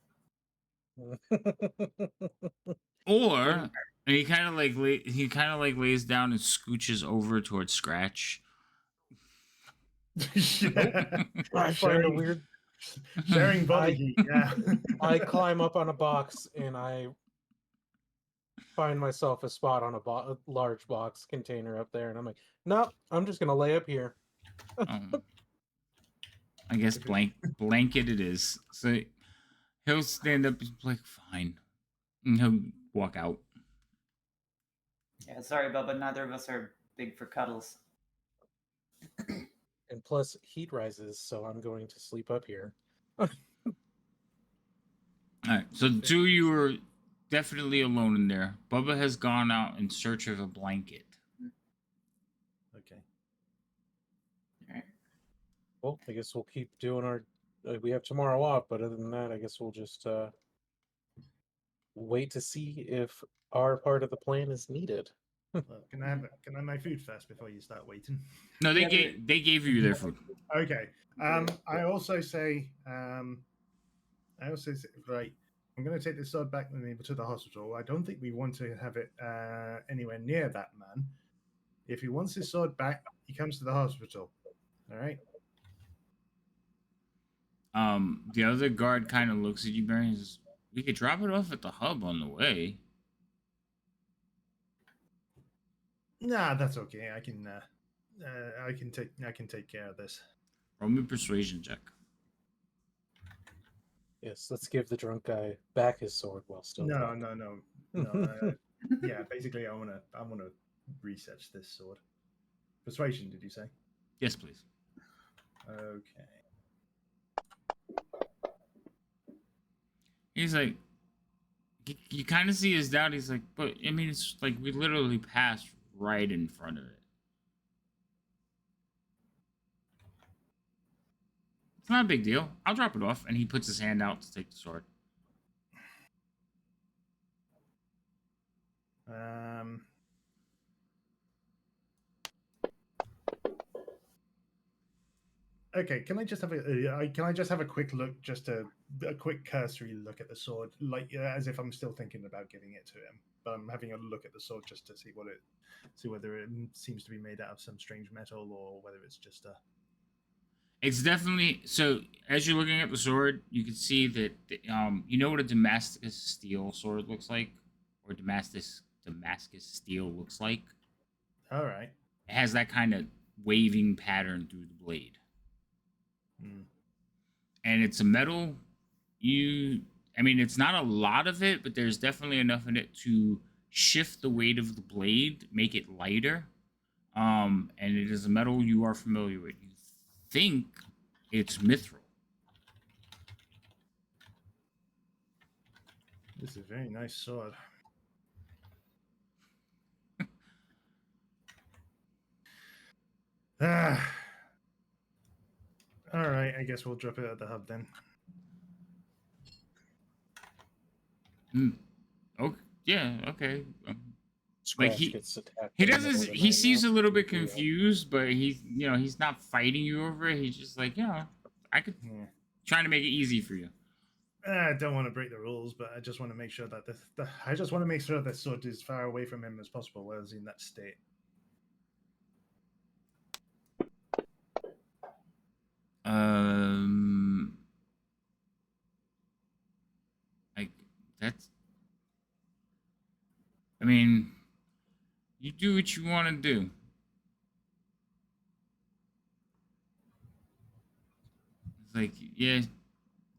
Or and he kind of like lays down and scooches over towards Scratch. Yeah. I find a weird. Sharing body I- heat. Yeah. I climb up on a box and I find myself a spot on a large box container up there, and I'm like, no, I'm just gonna lay up here. I guess blanket it is. So he'll stand up and be like, fine. And he'll walk out. Yeah, sorry, Bubba. Neither of us are big for cuddles. And plus, heat rises, so I'm going to sleep up here. Alright, so the two of you are definitely alone in there. Bubba has gone out in search of a blanket. Okay. All right. Well, I guess we'll keep doing our. We have tomorrow off, but other than that, I guess we'll just wait to see if our part of the plan is needed. Well, can I have my food first before you start waiting? No, they Yeah, they gave you their food. Okay. I also say right. I'm going to take this sword back with me to the hospital. I don't think we want to have it anywhere near that man. If he wants his sword back, he comes to the hospital. All right. The other guard kind of looks at you, Barry, and says, we could drop it off at the hub on the way. Nah, that's okay. I can take care of this. Roll me a persuasion check. Yes, let's give the drunk guy back his sword while still No. drunk. Yeah, basically, I wanna research this sword. Persuasion, did you say? Yes, please. Okay. He's like, you kind of see his doubt. He's like, but I mean, it's like we literally passed right in front of it. It's not a big deal. I'll drop it off. And he puts his hand out to take the sword. Okay, can I just have a quick look, just a quick cursory look at the sword, like as if I'm still thinking about giving it to him, but I'm having a look at the sword just to see whether it seems to be made out of some strange metal or whether it's just a. It's definitely so. As you're looking at the sword, you can see that you know what a Damascus steel sword looks like, or Damascus steel looks like. All right. It has that kind of waving pattern through the blade. And it's a metal. I mean, it's not a lot of it, but there's definitely enough in it to shift the weight of the blade, make it lighter. And it is a metal you are familiar with. You think it's mithril. This is a very nice sword. Ah. All right, I guess we'll drop it at the hub then. Oh, yeah, okay. Scratch he gets attacked. he in the middle doesn't. of the He night seems now. a little bit Yeah. confused, but he's not fighting you over it. He's just like, I could trying to make it easy for you. I don't want to break the rules, but I just want to make sure that I just want to make sure this sword is as far away from him as possible while he's in that state. Like that's. I mean, you do what you want to do. It's like, yeah,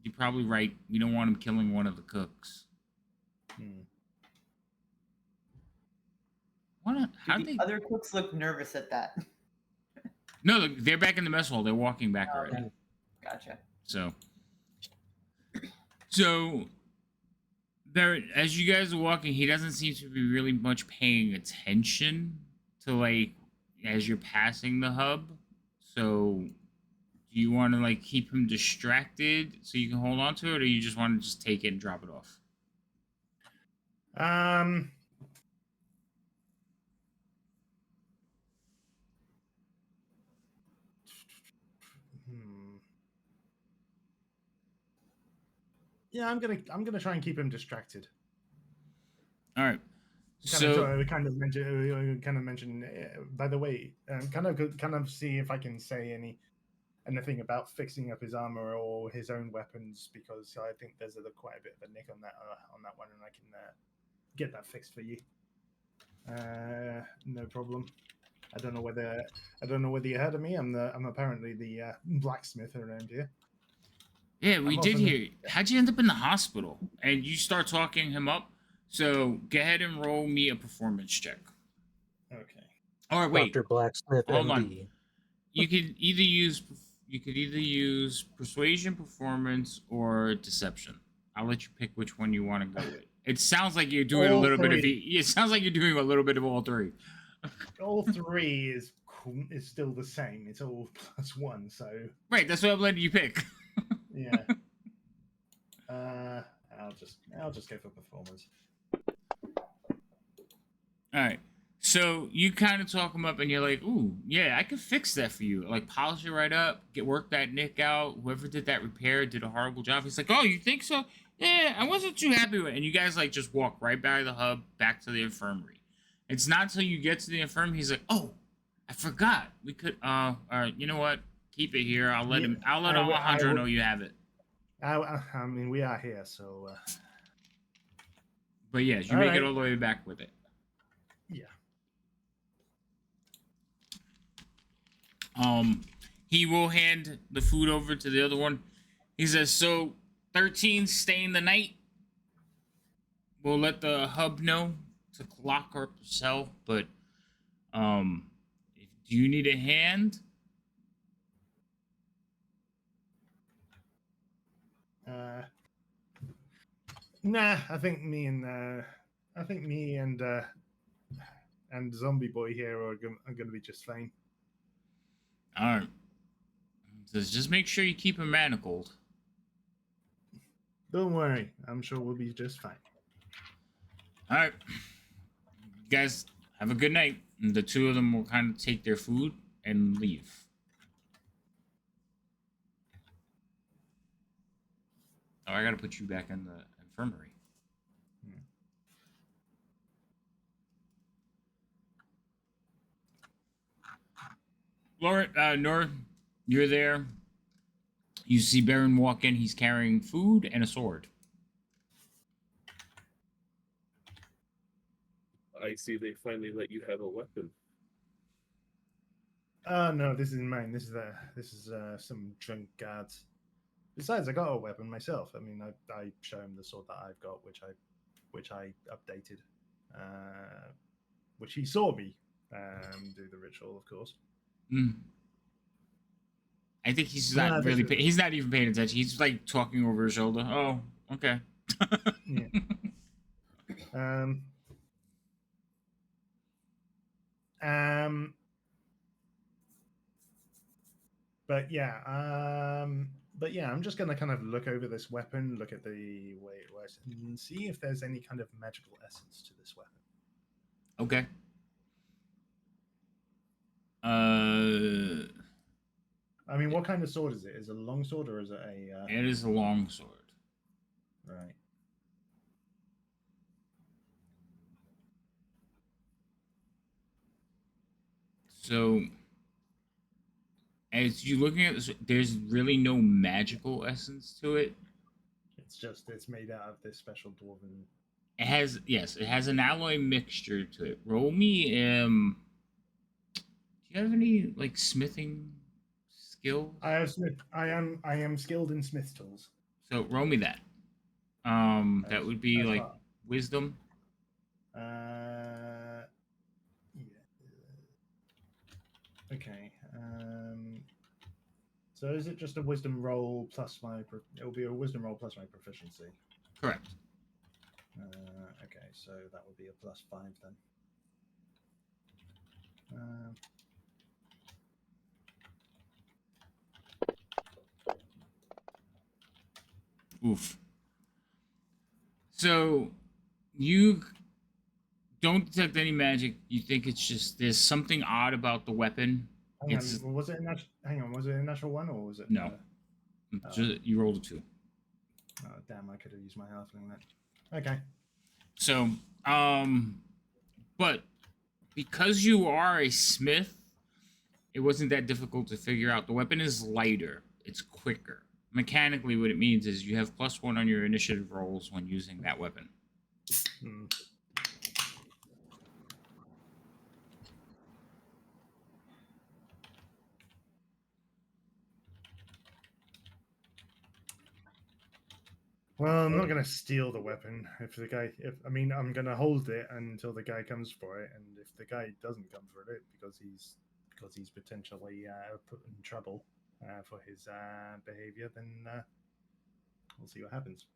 you're probably right. We don't want him killing one of the cooks. Hmm. What? How Do the they? other cooks look nervous at that? No, they're back in the mess hall. They're walking back already. Okay. Gotcha. So there, as you guys are walking, he doesn't seem to be really much paying attention to like as you're passing the hub. So do you want to like keep him distracted so you can hold on to it, or you just want to just take it and drop it off? Um. Hmm. Yeah, I'm gonna try and keep him distracted. All right. Kind of mention. By the way, kind of see if I can say anything about fixing up his armor or his own weapons, because I think there's quite a bit of a nick on that one, and I can get that fixed for you. No problem. I don't know whether you heard of me. I'm apparently the blacksmith around here. Yeah, we I'm did often- hear. How'd you end up in the hospital? And you start talking him up. So go ahead and roll me a performance check. Okay. Or wait, Dr. Blacksmith, hold on. MD. You could either use persuasion, performance, or deception. I'll let you pick which one you want to go with. It sounds like you're doing a All little bit of three. it sounds like you're doing a little bit of all three. All three is still the same. It's all +1, so Right, that's what I'm letting you pick. yeah. I'll just go for performance. All right. So you kind of talk him up, and you're like, "Ooh, yeah, I could fix that for you. Like polish it right up, work that nick out. Whoever did that repair did a horrible job." He's like, "Oh, you think so? Yeah, I wasn't too happy with it." And you guys like just walk right by the hub back to the infirmary. It's not until you get to the infirmary he's like, "Oh, I forgot. We could. All right. You know what? Keep it here. I'll let Yeah, him. I'll let I w- I Alejandro would- know you have it." I mean, we are here, so But yes, you All make it right. all the way back with it. yeah. He will hand the food over to the other one. He says, "So 13 staying the night. We'll let the hub know to lock her cell, but do you need a hand?" Nah, I think me and Zombie Boy here are going to be just fine. All right. Says, "Just make sure you keep him manacled." Don't worry, I'm sure we'll be just fine. All right. You guys have a good night. And the two of them will kind of take their food and leave. Oh, I gotta put you back in the infirmary. Laura, Nora, you're there. You see Baron walk in. He's carrying food and a sword. I see they finally let you have a weapon. No, this isn't mine. This is some drunk guards. Besides, I got a weapon myself. I mean, I show him the sword that I've got, which I updated, which he saw me do the ritual, of course. Mm. I think he's Yeah, not this really. is- He's not even paying attention. He's like talking over his shoulder. Oh, okay. Yeah. Um. But yeah. But yeah, I'm just gonna kind of look over this weapon, look at the way it works, and see if there's any kind of magical essence to this weapon. Okay. I mean, what kind of sword is it? Is it a long sword or is it a? It is a long sword. Right. So, as you looking at this, there's really no magical essence to it. It's made out of this special dwarven. It has it has an alloy mixture to it. Roll me do you have any like smithing skills? I have Smith. I am skilled in Smith's tools. So roll me that. That would be As like far- wisdom. Yeah. Okay. So is it just a wisdom roll plus my? It will be a wisdom roll plus my proficiency. Correct. Okay, so that would be a +5 then. Oof. So you don't detect any magic. You think it's just there's something odd about the weapon. Hang on, was it a hang on, was it a natural one or was it? No. You rolled a 2. Oh damn! I could have used my halfling then. Okay. So, but because you are a smith, it wasn't that difficult to figure out. The weapon is lighter. It's quicker. Mechanically, what it means is you have +1 on your initiative rolls when using that weapon. Hmm. Well, I'm not going to steal the weapon if the guy. I'm going to hold it until the guy comes for it, and if the guy doesn't come for it because he's potentially put in trouble for his behavior, then we'll see what happens.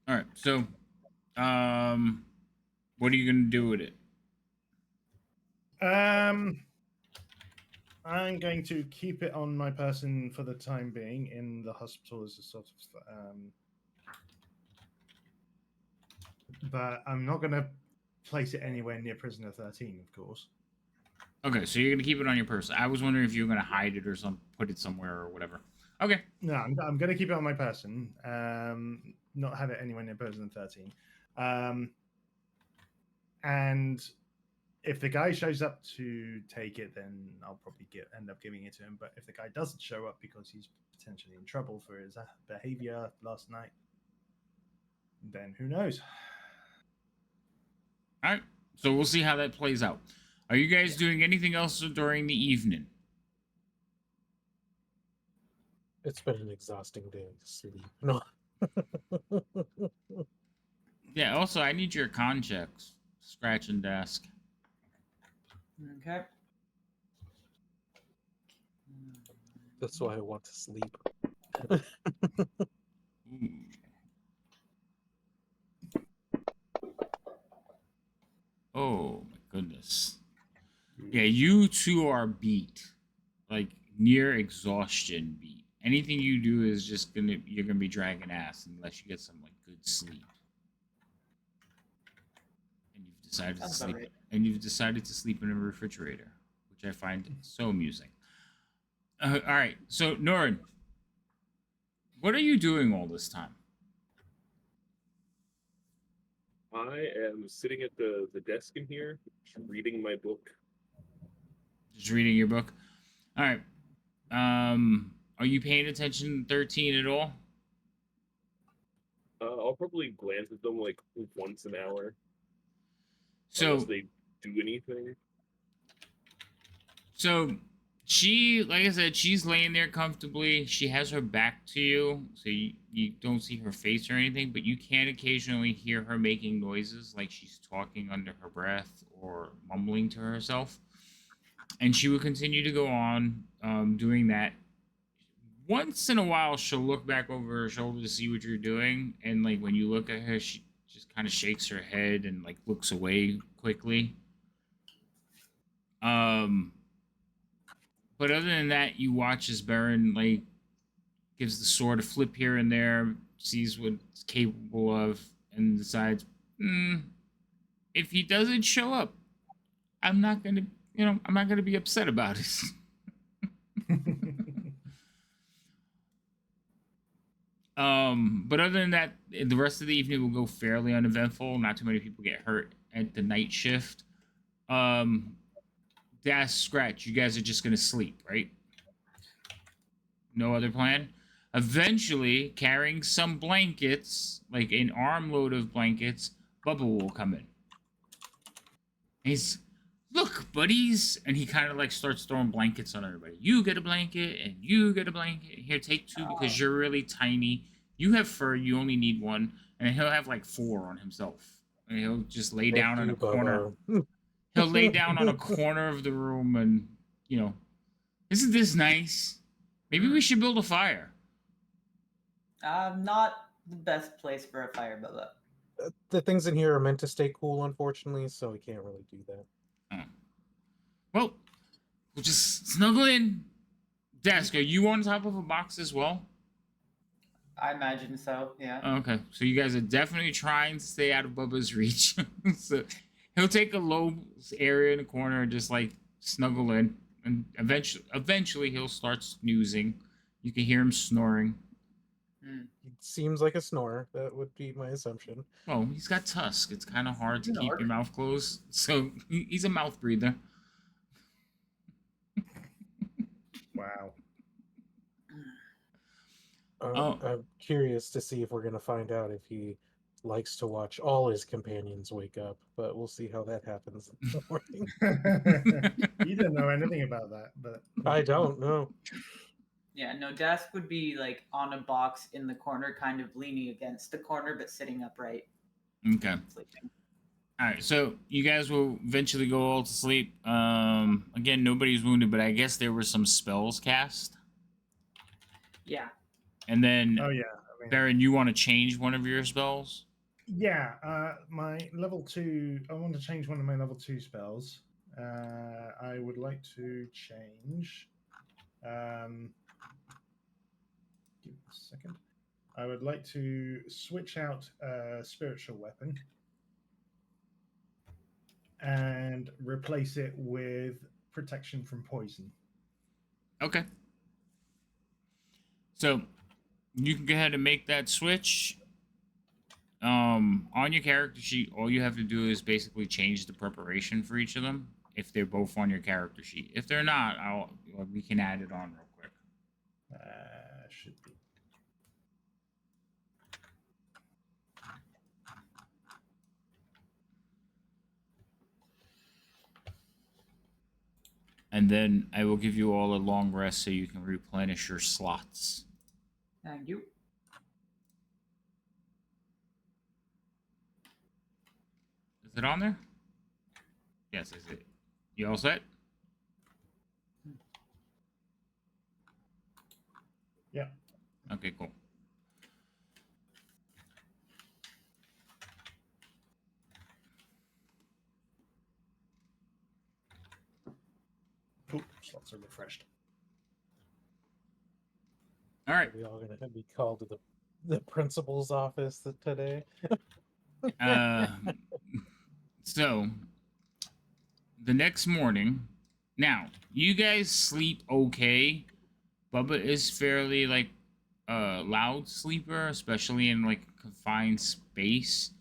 All right. So, what are you gonna do with it? I'm going to keep it on my person for the time being in the hospital as a sort of. But I'm not going to place it anywhere near Prisoner 13, of course. Okay, so you're gonna keep it on your person. I was wondering if you were gonna hide it or put it somewhere or whatever. Okay. No, I'm going to keep it on my person. Not have it anywhere near Prisoner 13. And if the guy shows up to take it, then I'll probably end up giving it to him. But if the guy doesn't show up because he's potentially in trouble for his behavior last night, then who knows? All right. So we'll see how that plays out. Are you guys doing anything else during the evening? It's been an exhausting day to sleep. No. Yeah. Also, I need your con checks. Scratch and desk. Okay. That's why I want to sleep. Ooh. Oh my goodness. Yeah, you two are beat, like near exhaustion beat. Anything you do is just you're gonna be dragging ass unless you get some like good sleep. And you've decided to Sounds about sleep. right. And you've decided to sleep in a refrigerator, which I find so amusing. All right, so Norin, what are you doing all this time? I am sitting at the desk in here, reading my book. Just reading your book. All right. Are you paying attention to 13 at all? I'll probably glance at them like once an hour, So unless they do anything. So she, like I said, she's laying there comfortably. She has her back to you, so you don't see her face or anything, but you can occasionally hear her making noises like she's talking under her breath or mumbling to herself. And she will continue to go on doing that. Once in a while, she'll look back over her shoulder to see what you're doing. And like when you look at her, she just kind of shakes her head and like looks away quickly. But other than that, you watch as Baron like gives the sword a flip here and there, sees what it's capable of, and decides, if he doesn't show up, I'm not gonna be upset about it. But other than that, the rest of the evening will go fairly uneventful. Not too many people get hurt at the night shift. Dash Scratch, you guys are just gonna sleep, right? No other plan? Eventually, carrying some blankets, like an armload of blankets, Bubba will come in. He's, look, buddies, and he kind of like starts throwing blankets on everybody. You get a blanket, and you get a blanket. Here, take two because you're really tiny. You have fur, you only need one, and he'll have like 4 on himself. And he'll just lay Thank down in a you, corner. Bobo. He'll lay down on a corner of the room, and isn't this nice? Maybe we should build a fire. Not the best place for a fire, but The things in here are meant to stay cool, unfortunately, so we can't really do that. Well, we'll just snuggle in. Desk, are you on top of a box as well? I imagine so. Yeah. Okay, so you guys are definitely trying to stay out of Bubba's reach. So he'll take a low area in the corner and just like snuggle in, and eventually he'll start snoozing. You can hear him snoring. He seems like a snorer. That would be my assumption. Oh, he's got tusk. It's kind of hard to He's an keep orc. your mouth closed. So he's a mouth breather. Wow. Oh. I'm curious to see if we're going to find out if he likes to watch all his companions wake up, but we'll see how that happens in the morning. You don't know anything about that, but I don't know. Yeah, no, Desk would be like on a box in the corner, kind of leaning against the corner, but sitting upright, Okay. sleeping. All right, so you guys will eventually go all to sleep. Again, nobody's wounded, but I guess there were some spells cast. Yeah. And then, oh yeah, I mean, Baron, you want to change one of your spells? yeah. My level 2. I want to change one of my level 2 spells. I would like to change. Give me a second. I would like to switch out spiritual weapon and replace it with protection from poison. Okay. So you can go ahead and make that switch. On your character sheet, all you have to do is basically change the preparation for each of them. If they're both on your character sheet, if they're not, we can add it on real quick. Should be. And then I will give you all a long rest so you can replenish your slots. Thank you. Is it on there? Yes, is it? You all set? Yeah. Okay, cool. Cool. Slots are refreshed. All right. Are we all going to be called to the principal's office today? So the next morning, now you guys sleep okay. Bubba is fairly like loud sleeper, especially in like confined space.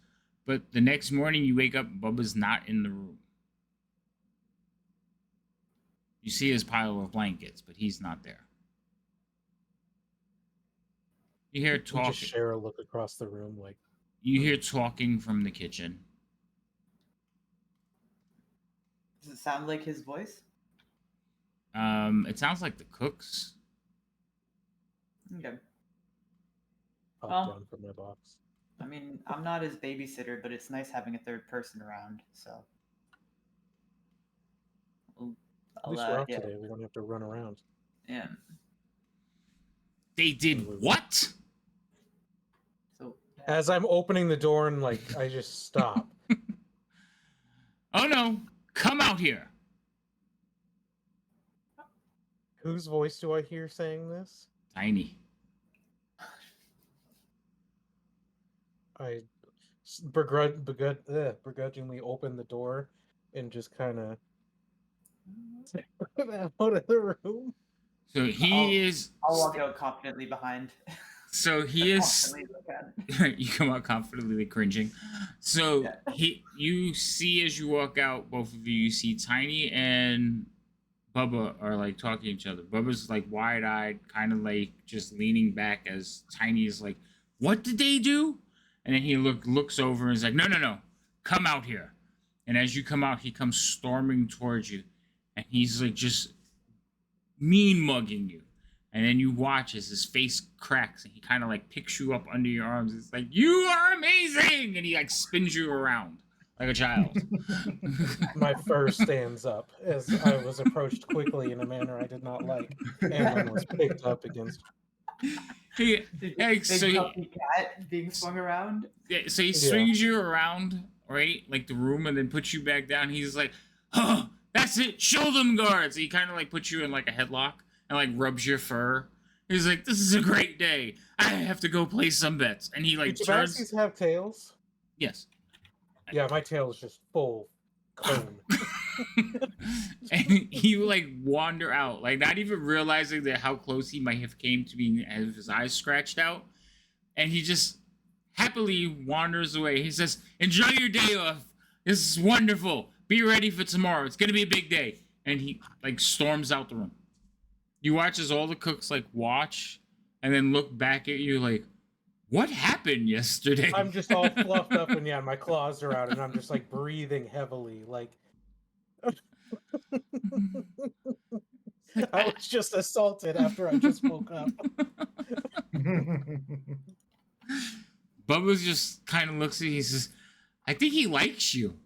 But the next morning you wake up, Bubba's not in the room. You see his pile of blankets, but he's not there. You hear We talking. just share a look across the room, like You hear talking from the kitchen. Does it sound like his voice? It sounds like the cooks. Okay. pop Well- down from my box. I mean, I'm not his babysitter, but it's nice having a third person around. So. At least we're off yeah. today. We don't have to run around. Yeah. They did what? So. As I'm opening the door and like I just stop. Oh no! Come out here! Whose voice do I hear saying this? Tiny. I begrudgingly open the door and just kind of out of the room. So he is. I'll walk out confidently behind. So he is. Confidently as I can. You come out confidently cringing. So Yeah. you see as you walk out, both of you see Tiny and Bubba are like talking to each other. Bubba's like wide eyed, kind of like just leaning back as Tiny is like, "What did they do?" And then he looks over and is like, "No, no, no, come out here." And as you come out, he comes storming towards you, and he's like just mean mugging you. And then you watch as his face cracks, and he kind of like picks you up under your arms. It's like, "You are amazing!" And he like spins you around like a child. My fur stands up as I was approached quickly in a manner I did not like, and then was picked up against. He, Big yeah, so puppy cat being swung around. so he swings you around, right, like the room, and then puts you back down. He's like, "Oh, that's it, show them guards." He kind of like puts you in like a headlock and like rubs your fur. He's like, "This is a great day. I have to go play some bets." And he Do like turns. tabaxis have tails? Yes. Yeah, my tail is just full cone. And you like wander out, like not even realizing that how close he might have came to being have his eyes scratched out, and he just happily wanders away. He says, "Enjoy your day off. This is wonderful. Be ready for tomorrow. It's gonna be a big day." And he like storms out the room. You watch as all the cooks like watch and then look back at you like, "What happened yesterday?" I'm just all fluffed up and yeah, my claws are out and I'm just like breathing heavily. Like I was just assaulted after I just woke up. Bubba's just kind of looks at you. He says, "I think he likes you."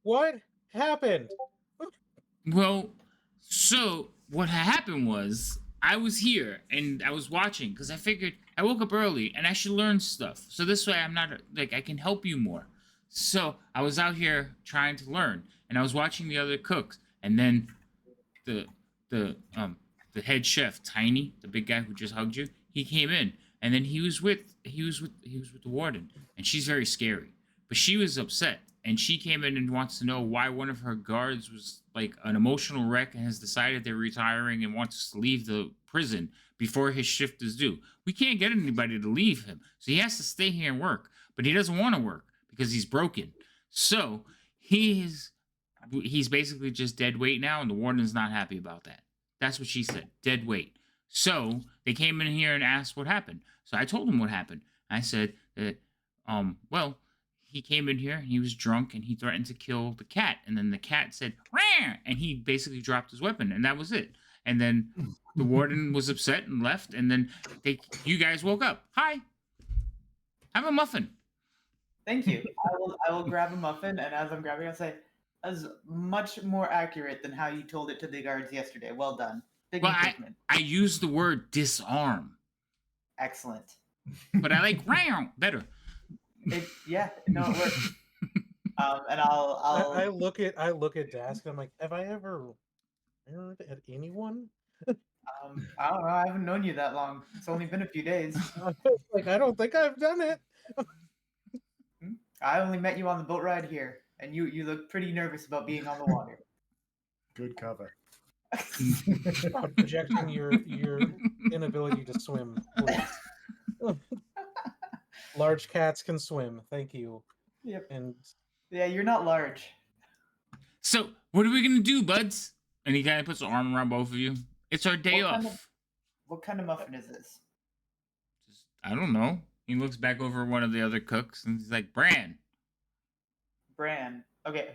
What happened? Well, so what happened was I was here and I was watching because I figured I woke up early and I should learn stuff. So this way I'm not like I can help you more. So I was out here trying to learn and I was watching the other cooks and then the the um the head chef Tiny, the big guy who just hugged you, he came in and then he was with the warden and she's very scary. But she was upset and she came in and wants to know why one of her guards was like an emotional wreck and has decided they're retiring and wants us to leave the prison before his shift is due. We can't get anybody to leave him, so he has to stay here and work. But he doesn't want to work because he's broken. So he's basically just dead weight now, and the warden's not happy about that. That's what she said, dead weight. So they came in here and asked what happened. So I told them what happened. I said that, well, he came in here and he was drunk and he threatened to kill the cat. And then the cat said, "Rah!" And he basically dropped his weapon, and that was it. And then the warden was upset and left. And then you guys woke up. Hi, have a muffin. Thank you. I will grab a muffin, and as I'm grabbing, I'll say, "That's much more accurate than how you told it to the guards yesterday. Well done. Big Well, improvement. I used the word disarm, Excellent." but I like "Rah!" better. Yeah, no, it works. And I look at Dask and I'm like, have I ever fired at anyone? I don't know. I haven't known you that long. It's only been a few days. Like I don't think I've done it. I only met you on the boat ride here, and you look pretty nervous about being on the water. Good cover. Stop projecting your inability to swim, please. Large cats can swim. Thank you. Yep. And Yeah, you're not large. So what are we gonna do, buds? And he kind of puts an arm around both of you. It's our day off. What kind of muffin is this? I don't know. He looks back over one of the other cooks and he's like, "Bran." Bran. Okay,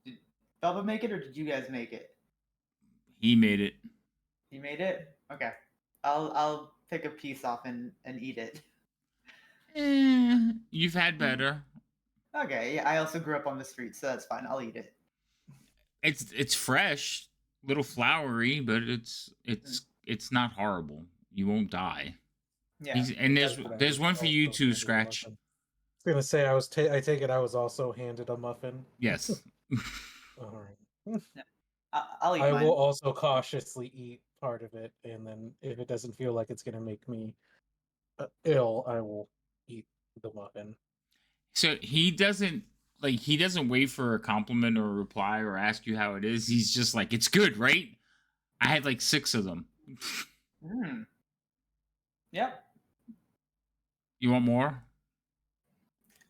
did Bubba make it or did you guys make it? He made it. You made it? Okay. I'll pick a piece off and eat it. You've had better. Okay, yeah, I also grew up on the street, so that's fine. I'll eat it. It's fresh, little floury, but it's not horrible. You won't die. Yeah. And there's one for you too, Scratch. I was gonna say I take it I was also handed a muffin. Yes. All right. I'll eat I mine. will also cautiously eat part of it, and then if it doesn't feel like it's gonna make me ill, I will eat the muffin. So he doesn't wait for a compliment or a reply or ask you how it is. He's just like, "It's good, right? I had like 6 of them." Yep. You want more?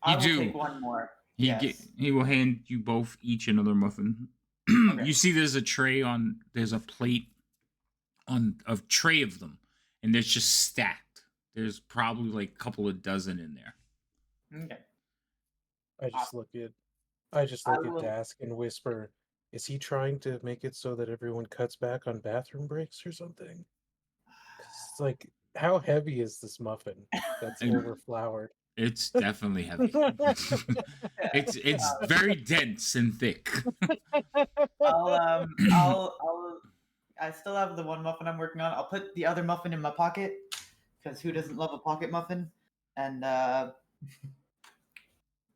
I will do. take one more. Yes. He will hand you both each another muffin. Okay. You see, there's a plate on a tray of them, and there's just stacked. There's probably like a couple of dozen in there. Okay. I just Awesome. look at I just I look at will. Dask and whisper, "Is he trying to make it so that everyone cuts back on bathroom breaks or something?" 'Cause it's like, how heavy is this muffin that's And overfloured? it's definitely heavy. It's very dense and thick. I still have the one muffin I'm working on. I'll put the other muffin in my pocket because who doesn't love a pocket muffin? And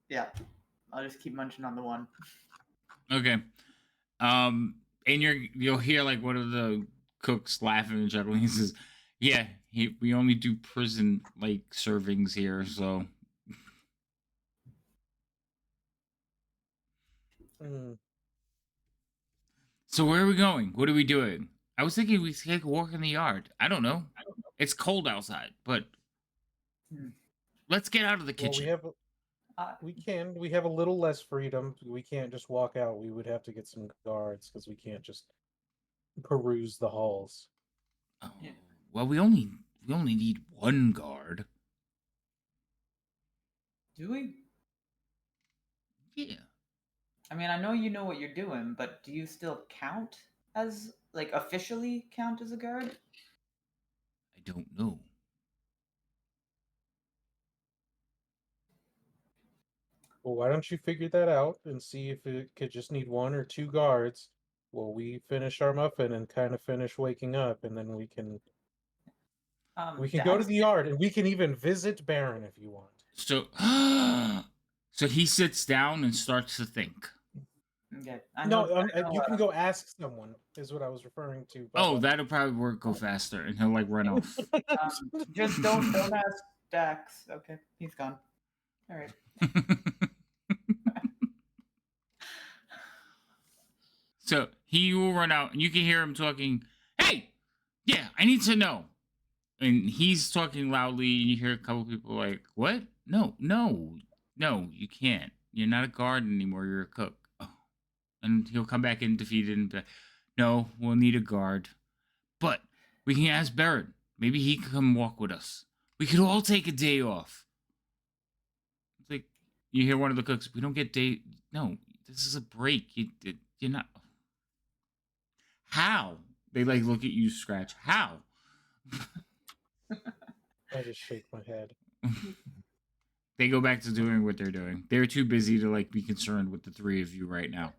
yeah, I'll just keep munching on the one. Okay. And you'll hear like one of the cooks laughing and chuckling. He says, "Yeah, we only do prison like servings here, so." Mm. So where are we going? What are we doing? I was thinking we take a walk in the yard. I don't know. It's cold outside, but Hmm. let's get out of the Well, kitchen. we have a little less freedom. We can't just walk out. We would have to get some guards because we can't just peruse the halls. Oh, Yeah. well, we only need one guard. Do we? Yeah. I mean, I know you know what you're doing, but do you still count as like officially count as a guard? I don't know. Well, why don't you figure that out and see if it could just need one or two guards while we finish our muffin and kind of finish waking up, and then we can go to Dax. the yard and we can even visit Baron if you want. So, so he sits down and starts to think. Okay, I No, know. I know. you can go ask someone, is what I was referring to, Oh, Bubba. that'll probably go faster, and he'll like run off. Just don't ask Dax. Okay, he's gone. All right. So he will run out, and you can hear him talking. Hey, yeah, I need to know. And he's talking loudly, and you hear a couple people like, "What? No, no, no, you can't. You're not a guard anymore. You're a cook." Oh. And he'll come back in defeated and be like, "No, we'll need a guard, but we can ask Barrett. Maybe he can come walk with us. We could all take a day off." It's like you hear one of the cooks. We don't get day. No, this is a break. You're not. How? They like look at you, scratch. How? I just shake my head. They go back to doing what they're doing. They're too busy to like be concerned with the three of you right now.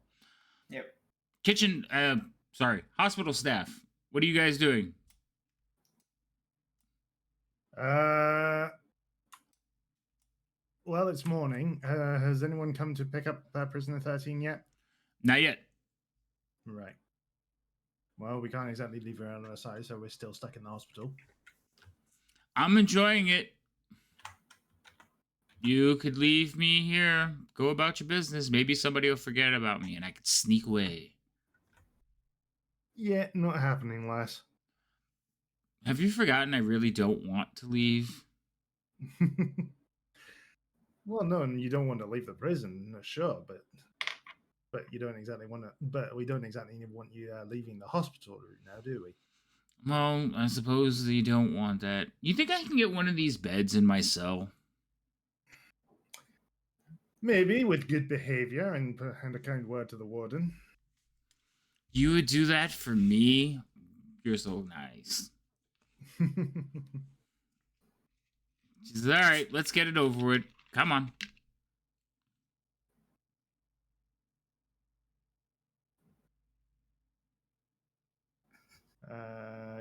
Yep. Kitchen, hospital staff. What are you guys doing? Well, it's morning. Has anyone come to pick up prisoner 13 yet? Not yet. Right. Well, we can't exactly leave her on our side, so we're still stuck in the hospital. I'm enjoying it. You could leave me here, go about your business. Maybe somebody will forget about me and I could sneak away. Yeah, not happening, lass. Have you forgotten I really don't want to leave? Well, no, and you don't want to leave the prison, sure, but you don't exactly want to. But we don't exactly want you leaving the hospital route now, do we? Well, I suppose you don't want that. You think I can get one of these beds in my cell? Maybe with good behavior and a kind word to the warden. You would do that for me? You're so nice. She says, all right, let's get it over with. Come on.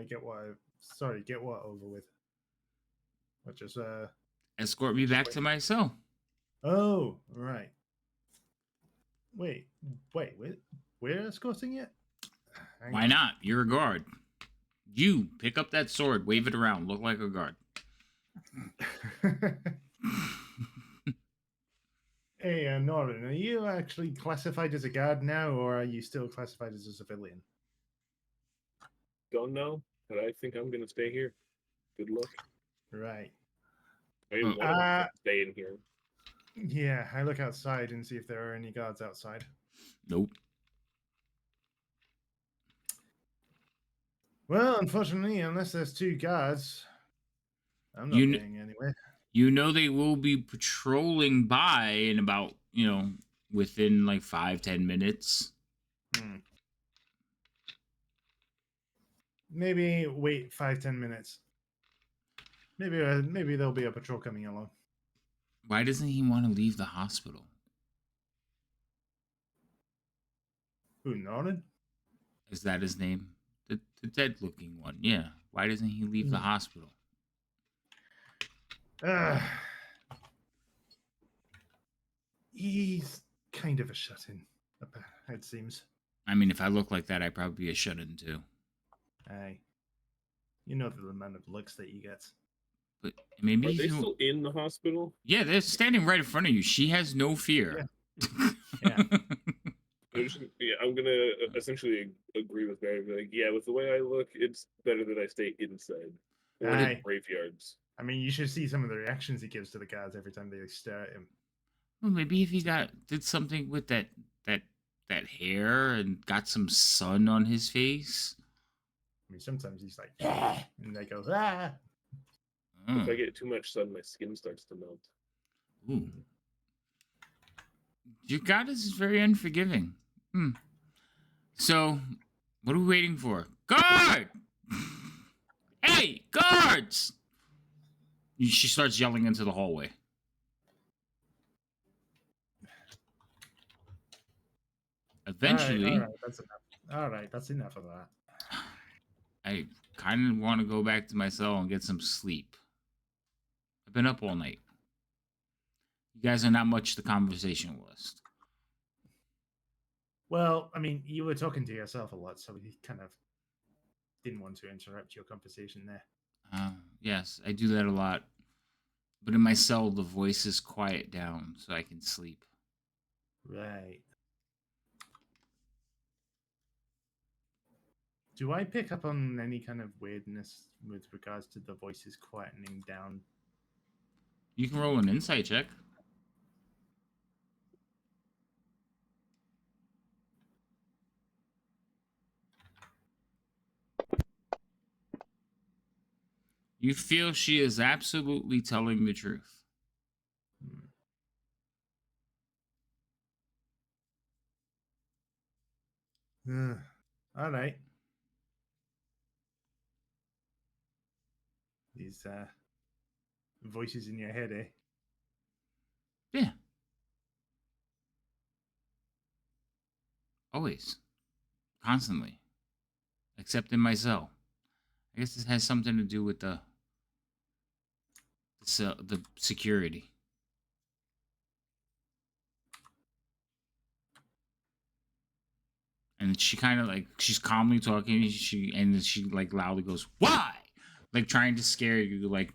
Get what? Sorry, get what over with? What just Escort me back to my cell. Oh, right. Wait, we're escorting it? Hang Why on. not? You're a guard. You pick up that sword, wave it around, look like a guard. Hey, Norrin, are you actually classified as a guard now, or are you still classified as a civilian? Don't know, but I think I'm gonna stay here. Good luck. Right. I mean, Oh. one of us stay in here. Yeah, I look outside and see if there are any guards outside. Nope. Well, unfortunately, unless there's 2 guards, I'm not You getting anywhere. you know they will be patrolling by in about, within like 5-10 minutes. Hmm. Maybe wait 5-10 minutes. Maybe there'll be a patrol coming along. Why doesn't he want to leave the hospital? Who, Norman? Is that his name? The dead looking one. Yeah. Why doesn't he leave the hospital? He's kind of a shut-in, it seems. I mean, if I look like that, I'd probably be a shut-in too. Aye. You know the amount of looks that he gets. But maybe Are if they you... still in the hospital? Yeah, they're standing right in front of you. She has no fear. Yeah. I'm gonna essentially agree with Barry. Like, yeah, with the way I look, it's better that I stay inside or in Aye. graveyards. I mean, you should see some of the reactions he gives to the guards every time they stare at him. Well, maybe if he did something with that hair and got some sun on his face. I mean, sometimes he's like, "Ah," and they go, ah. If I get too much sun, my skin starts to melt. Ooh. Your goddess is very unforgiving. So, what are we waiting for? Guard! Hey, guards! She starts yelling into the hallway. Eventually, All right, that's enough. All right, that's enough of that. I kind of want to go back to my cell and get some sleep. I've been up all night. You guys are not much the conversationalist. Well, I mean, you were talking to yourself a lot, so we kind of didn't want to interrupt your conversation there. Yes, I do that a lot. But in my cell, the voices quiet down so I can sleep. Right. Do I pick up on any kind of weirdness with regards to the voices quietening down? You can roll an insight check. You feel she is absolutely telling the truth. All right. These voices in your head, eh? Yeah. Always. Constantly. Except in my cell. I guess this has something to do with the security. And she kind of like, she's calmly talking. And she like loudly goes, "Why?" Like trying to scare you, like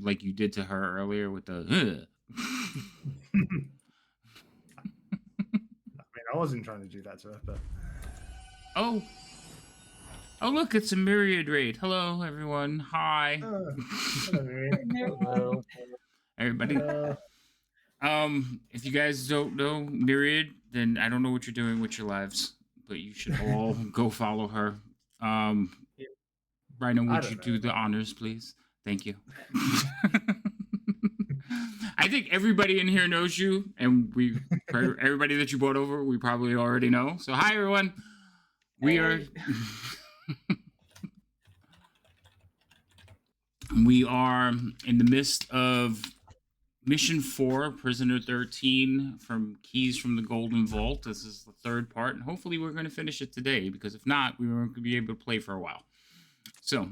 like you did to her earlier with the. I mean, I wasn't trying to do that to her, but Oh, look, it's a Myriad raid. Hello, everyone. Hi. hello. Everybody. If you guys don't know Myriad, then I don't know what you're doing with your lives, but you should all go follow her. Rhino, would you do the honors, please? Thank you. I think everybody in here knows you, and everybody that you brought over, we probably already know. So, hi everyone. We are in the midst of Mission 4, Prisoner 13 from Keys from the Golden Vault. This is the third part, and hopefully we're going to finish it today, because if not, we weren't going to be able to play for a while. So,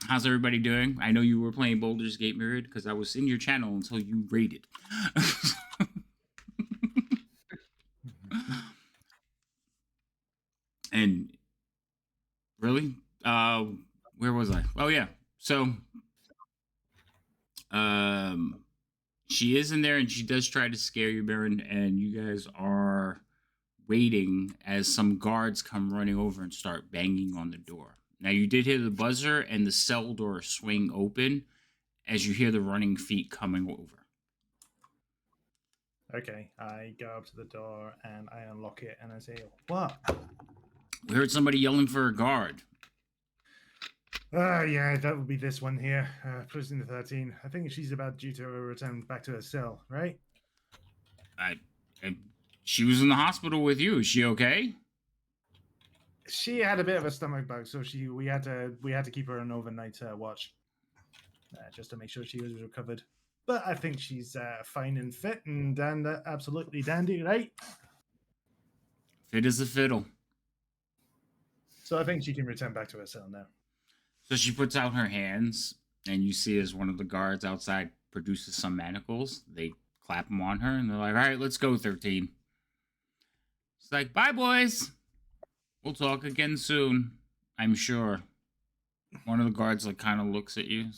how's everybody doing? I know you were playing Baldur's Gate Myriad, because I was in your channel until you raided. And, really? Where was I? Oh, yeah. So, she is in there, and she does try to scare you, Baron, and you guys are waiting as some guards come running over and start banging on the door. Now, you did hear the buzzer and the cell door swing open as you hear the running feet coming over. Okay, I go up to the door and I unlock it and I say, "What?" We heard somebody yelling for a guard. Yeah, that would be this one here, Prisoner 13. I think she's about due to return back to her cell, right? I, she was in the hospital with you. Is she okay? She had a bit of a stomach bug, so we had to keep her on overnight watch, just to make sure she was recovered. But I think she's fine and fit and absolutely dandy, right? Fit as a fiddle. So I think she can return back to her cell now. So she puts out her hands, and you see as one of the guards outside produces some manacles. They clap them on her, and they're like, "All right, let's go, 13." She's like, "Bye, boys. We'll talk again soon, I'm sure." One of the guards like kind of looks at you.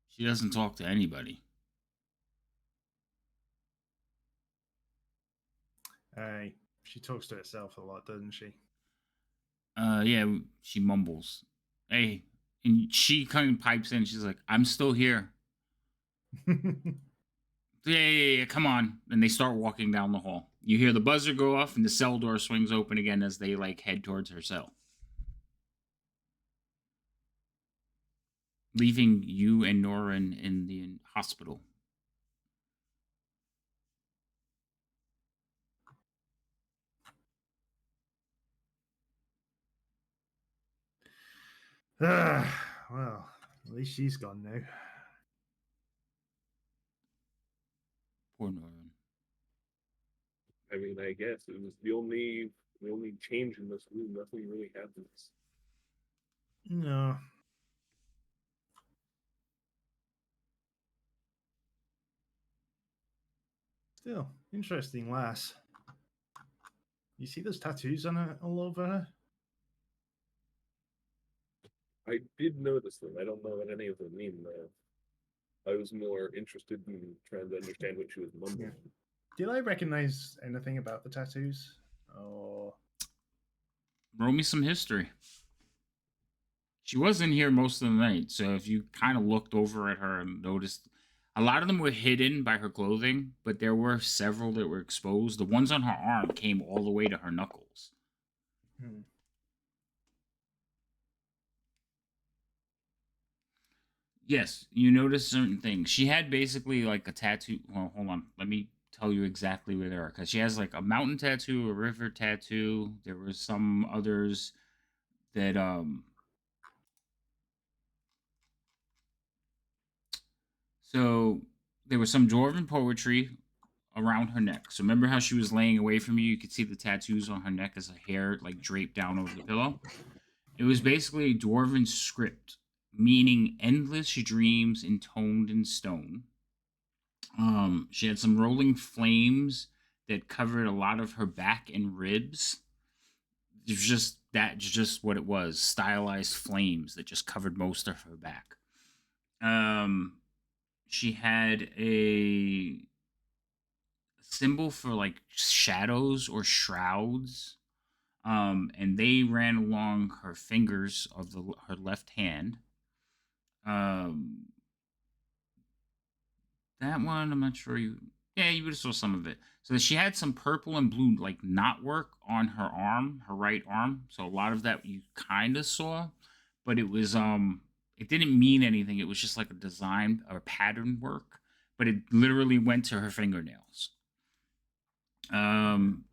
She doesn't talk to anybody. She talks to herself a lot, doesn't she? Yeah, she mumbles. Hey, and she kind of pipes in. She's like, "I'm still here." Yeah, come on. And they start walking down the hall. You hear the buzzer go off, and the cell door swings open again as they like head towards her cell, leaving you and Norin in the hospital. Well, at least she's gone now. Poor Norin. I mean, I guess it was the only change in this room. Nothing really happens. No. Still, interesting lass. You see those tattoos on her all over her? I did notice them. I don't know what any of them mean, though. I was more interested in trying to understand what she was mumbling. Yeah. Did I recognize anything about the tattoos? Or Roll me some history. She was in here most of the night, so if you kind of looked over at her and noticed, a lot of them were hidden by her clothing, but there were several that were exposed. The ones on her arm came all the way to her knuckles. Yes, you notice certain things. She had basically like a tattoo. Well, hold on. Let me tell you exactly where they are. Because she has like a mountain tattoo, a river tattoo. There were some others that so there was some dwarven poetry around her neck. So remember how she was laying away from you? You could see the tattoos on her neck as a hair like draped down over the pillow. It was basically a dwarven script, meaning endless dreams intoned in stone. She had some rolling flames that covered a lot of her back and ribs. It was just what it was, stylized flames that just covered most of her back. She had a symbol for like shadows or shrouds, and they ran along her fingers of her left hand. Um, that one, I'm not sure you. Yeah, you would have saw some of it. So she had some purple and blue like knot work on her arm, her right arm. So a lot of that you kind of saw, but it didn't mean anything. It was just like a design or pattern work, but it literally went to her fingernails. Um,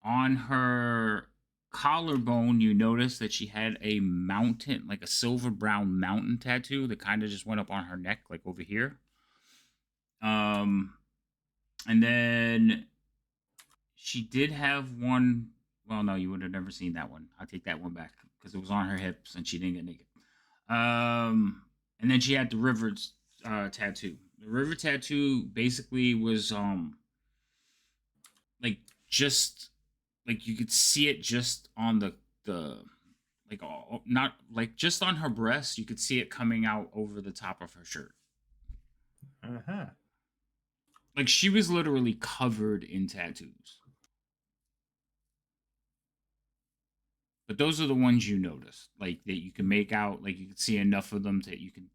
on her collarbone, you notice that she had a mountain, like a silver brown mountain tattoo that kind of just went up on her neck, like over here. And then she did have one. Well, no, you would have never seen that one. I'll take that one back because it was on her hips and she didn't get naked. And then she had the rivers tattoo. The river tattoo basically was like just like you could see it just on the like not like just on her breast. You could see it coming out over the top of her shirt. Uh-huh. Like she was literally covered in tattoos. But those are the ones you notice, like that you can make out, like you can see enough of them that you can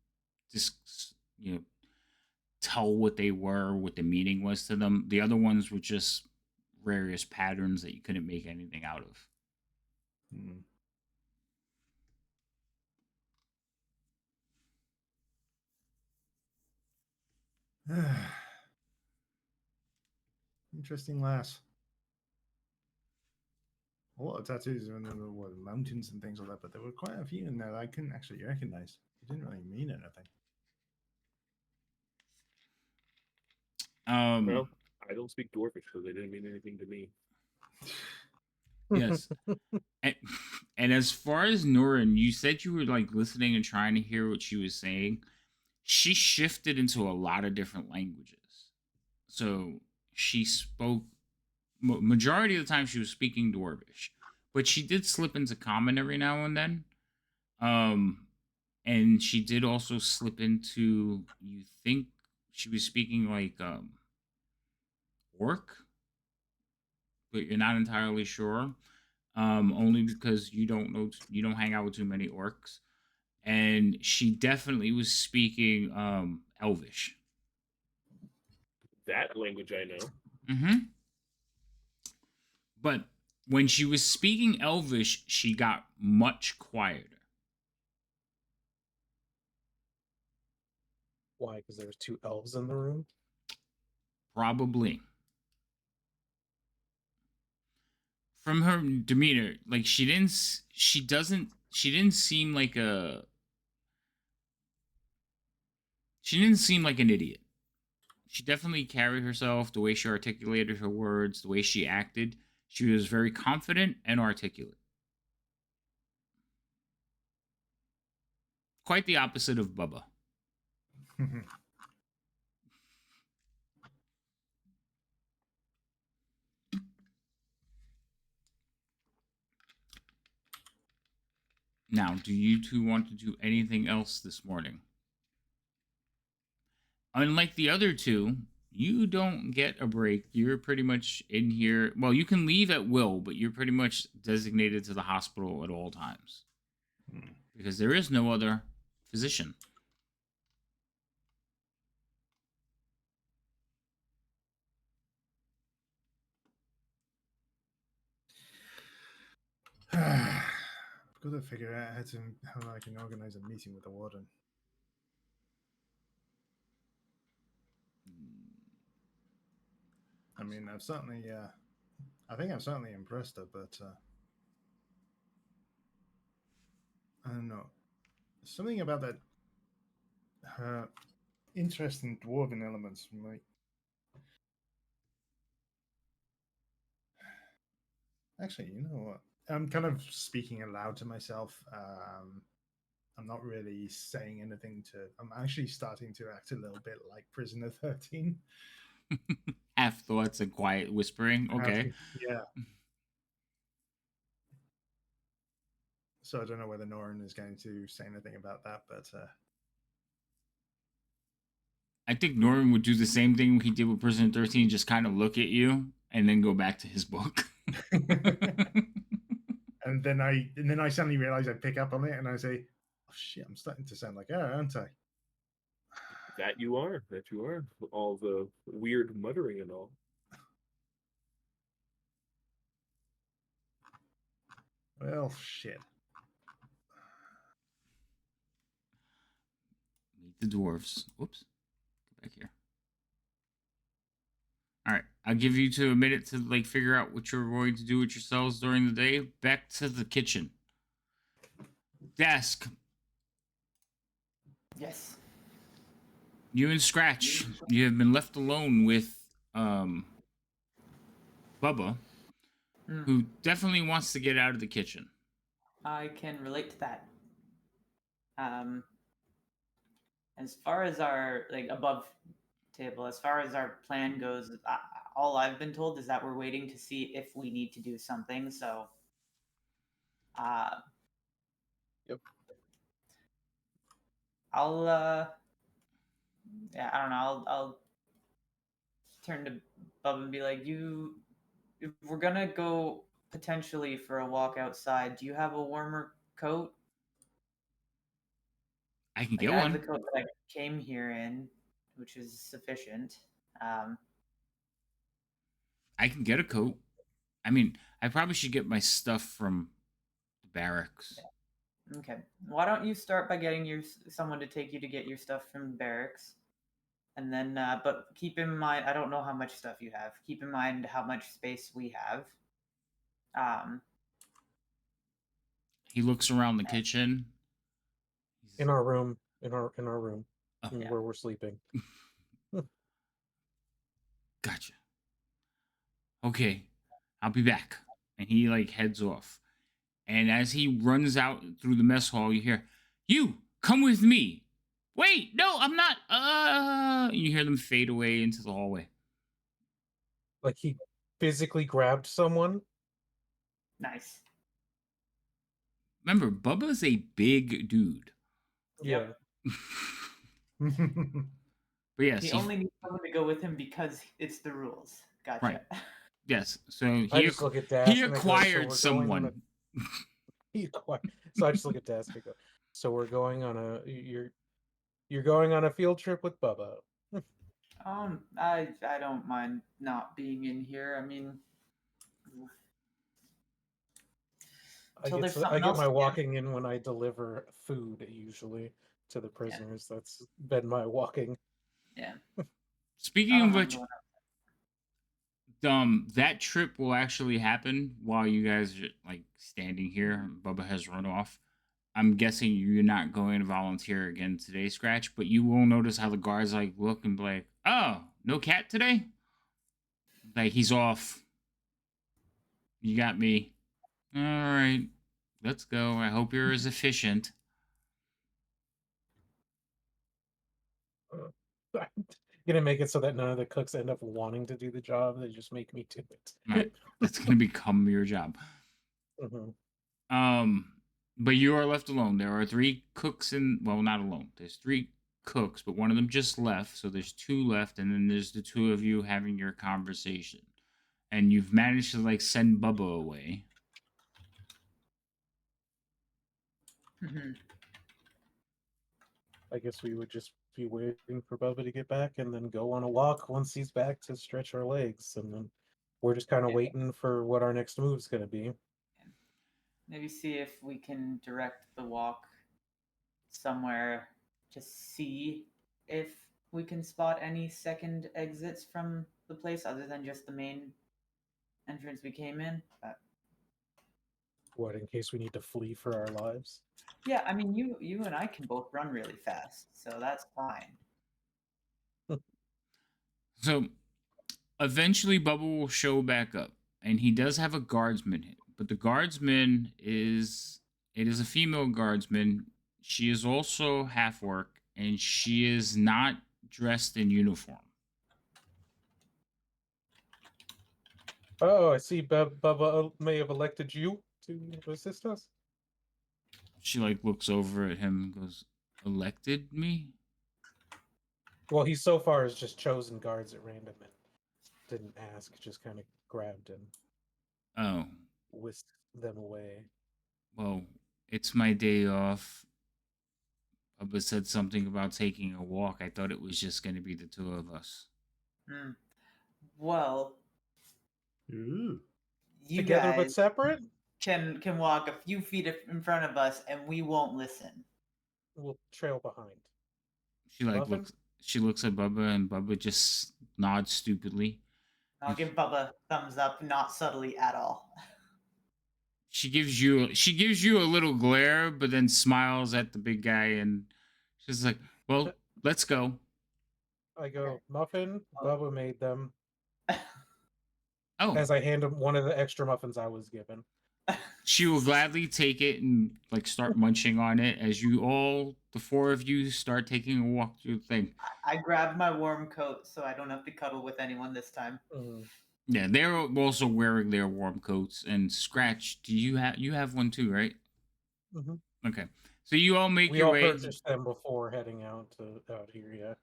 just, you know, tell what they were, what the meaning was to them. The other ones were just various patterns that you couldn't make anything out of. Hmm. Interesting lass. A lot of tattoos in the mountains and things like that, but there were quite a few in there that I couldn't actually recognize. It didn't really mean anything. Well, I don't speak Dwarvish, so they didn't mean anything to me. Yes. and, and as far as Norin, you said you were like listening and trying to hear what she was saying. She shifted into a lot of different languages. So she spoke majority of the time she was speaking Dwarvish, but she did slip into Common every now and then. Um, and she did also slip into, you think she was speaking like Orc, but you're not entirely sure. Only because you don't hang out with too many orcs. And she definitely was speaking Elvish. That language I know. Mm-hmm. But when she was speaking Elvish, she got much quieter. Why? Because there was two elves in the room. Probably. From her demeanor, like she didn't seem like an idiot. She definitely carried herself, the way she articulated her words, the way she acted. She was very confident and articulate. Quite the opposite of Bubba. Now, do you two want to do anything else this morning? Unlike the other two, you don't get a break. You're pretty much in here. Well, you can leave at will, but you're pretty much designated to the hospital at all times because there is no other physician. I've got to figure out how I can organize a meeting with the warden. I mean, I think I've certainly impressed her, but I don't know. Something about that her interest in dwarven elements might. Actually, you know what? I'm kind of speaking aloud to myself. I'm not really saying anything to. I'm actually starting to act a little bit like Prisoner 13. Half thoughts and quiet whispering. Okay. Yeah. So I don't know whether Norin is going to say anything about that, but I think Norman would do the same thing he did with Prisoner 13, just kind of look at you and then go back to his book. and then I suddenly realize I pick up on it and I say, "Oh shit, I'm starting to sound like her, aren't I?" That you are. All the weird muttering and all. Well, shit. Meet the dwarves. Whoops. Get back here. All right. I'll give you a minute to like figure out what you're going to do with yourselves during the day. Back to the kitchen. Desk. Yes. You and Scratch. You have been left alone with Bubba, who definitely wants to get out of the kitchen. I can relate to that. As far as our like above table, as far as our plan goes, all I've been told is that we're waiting to see if we need to do something. So, Yep. I'll yeah, I don't know. I'll turn to Bub and be like, "You, if we're gonna go potentially for a walk outside, do you have a warmer coat? I can Like get I have the one. coat that I came here in. which is sufficient. Um, I can get a coat. I mean, I probably should get my stuff from the barracks. okay. Why don't you start by getting someone to take you to get your stuff from barracks, and then but keep in mind, I don't know how much stuff you have. Keep in mind how much space we have. Um, He looks around the kitchen. He's, In our room, in our room, oh, Yeah. where we're sleeping. gotcha. Okay, I'll be back. And he like heads off. And as he runs out through the mess hall, you hear, "You come with me." Wait, no, I'm not. You hear them fade away into the hallway. Like he physically grabbed someone. nice. Remember, Bubba's a big dude. Yeah. But yes, He only needs someone to go with him because it's the rules. Gotcha. Right. yes. So I he just look at Dask he and I go, so acquired we're going on someone. So I just look at Dask and go, so we're going on you're going on a field trip with Bubba. I don't mind not being in here. I mean, until there's I something get else my to do. walking in when I deliver food usually to the prisoners. That's been my walking. Yeah. I Speaking don't of mind which, going that trip will actually happen while you guys are like standing here. Bubba has run off. I'm guessing you're not going to volunteer again today, Scratch, but you will notice how the guards like look and be like, "Oh, no cat today? Like he's off. You got me. All right, let's go. I hope you're as efficient." I'm gonna make it so that none of the cooks end up wanting to do the job. They just make me do it. Right, that's gonna become your job. Mhm. Um, but you are left alone. There are three cooks in. Well, not alone. There's three cooks, but one of them just left. So there's two left, and then there's the two of you having your conversation. And you've managed to like send Bubba away. Mhm. I guess we would just be waiting for Bubba to get back and then go on a walk once he's back to stretch our legs. And then we're just kind of Yeah. waiting for what our next move's going to be. Maybe see if we can direct the walk somewhere to see if we can spot any second exits from the place other than just the main entrance we came in. What, in case we need to flee for our lives? Yeah, I mean, you and I can both run really fast, so that's fine. So eventually, Bubba will show back up, and he does have a guardsman. But the guardsman is it is a female guardsman. She is also half work, and she is not dressed in uniform. Oh, I see. Bubba may have elected you to assist us. She like looks over at him and goes, "Elected me?" Well, he so far has just chosen guards at random and didn't ask, just kind of grabbed and Oh, whisked them away. well, it's my day off. Bubba said something about taking a walk. I thought it was just going to be the two of us. Hmm. Well, Ooh. you Together but guys separate? can walk a few feet in front of us, and we won't listen. We'll trail behind. She like Muffin? looks. She looks at Bubba, and Bubba just nods stupidly. I'll give Bubba thumbs up, not subtly at all. She gives you a little glare, but then smiles at the big guy, and she's like, "Well, let's go." I go, Okay. Muffin, Oh. Bubba made them. Oh, As I hand him one of the extra muffins I was given. she will gladly take it and like start munching on it as the four of you, start taking a walk through the thing. I grabbed my warm coat so I don't have to cuddle with anyone this time. Mm. Yeah, they're also wearing their warm coats. And Scratch, do you have one too, right? Mm-hmm. Okay, so you all make We your all way. purchased them before heading out here. Yeah.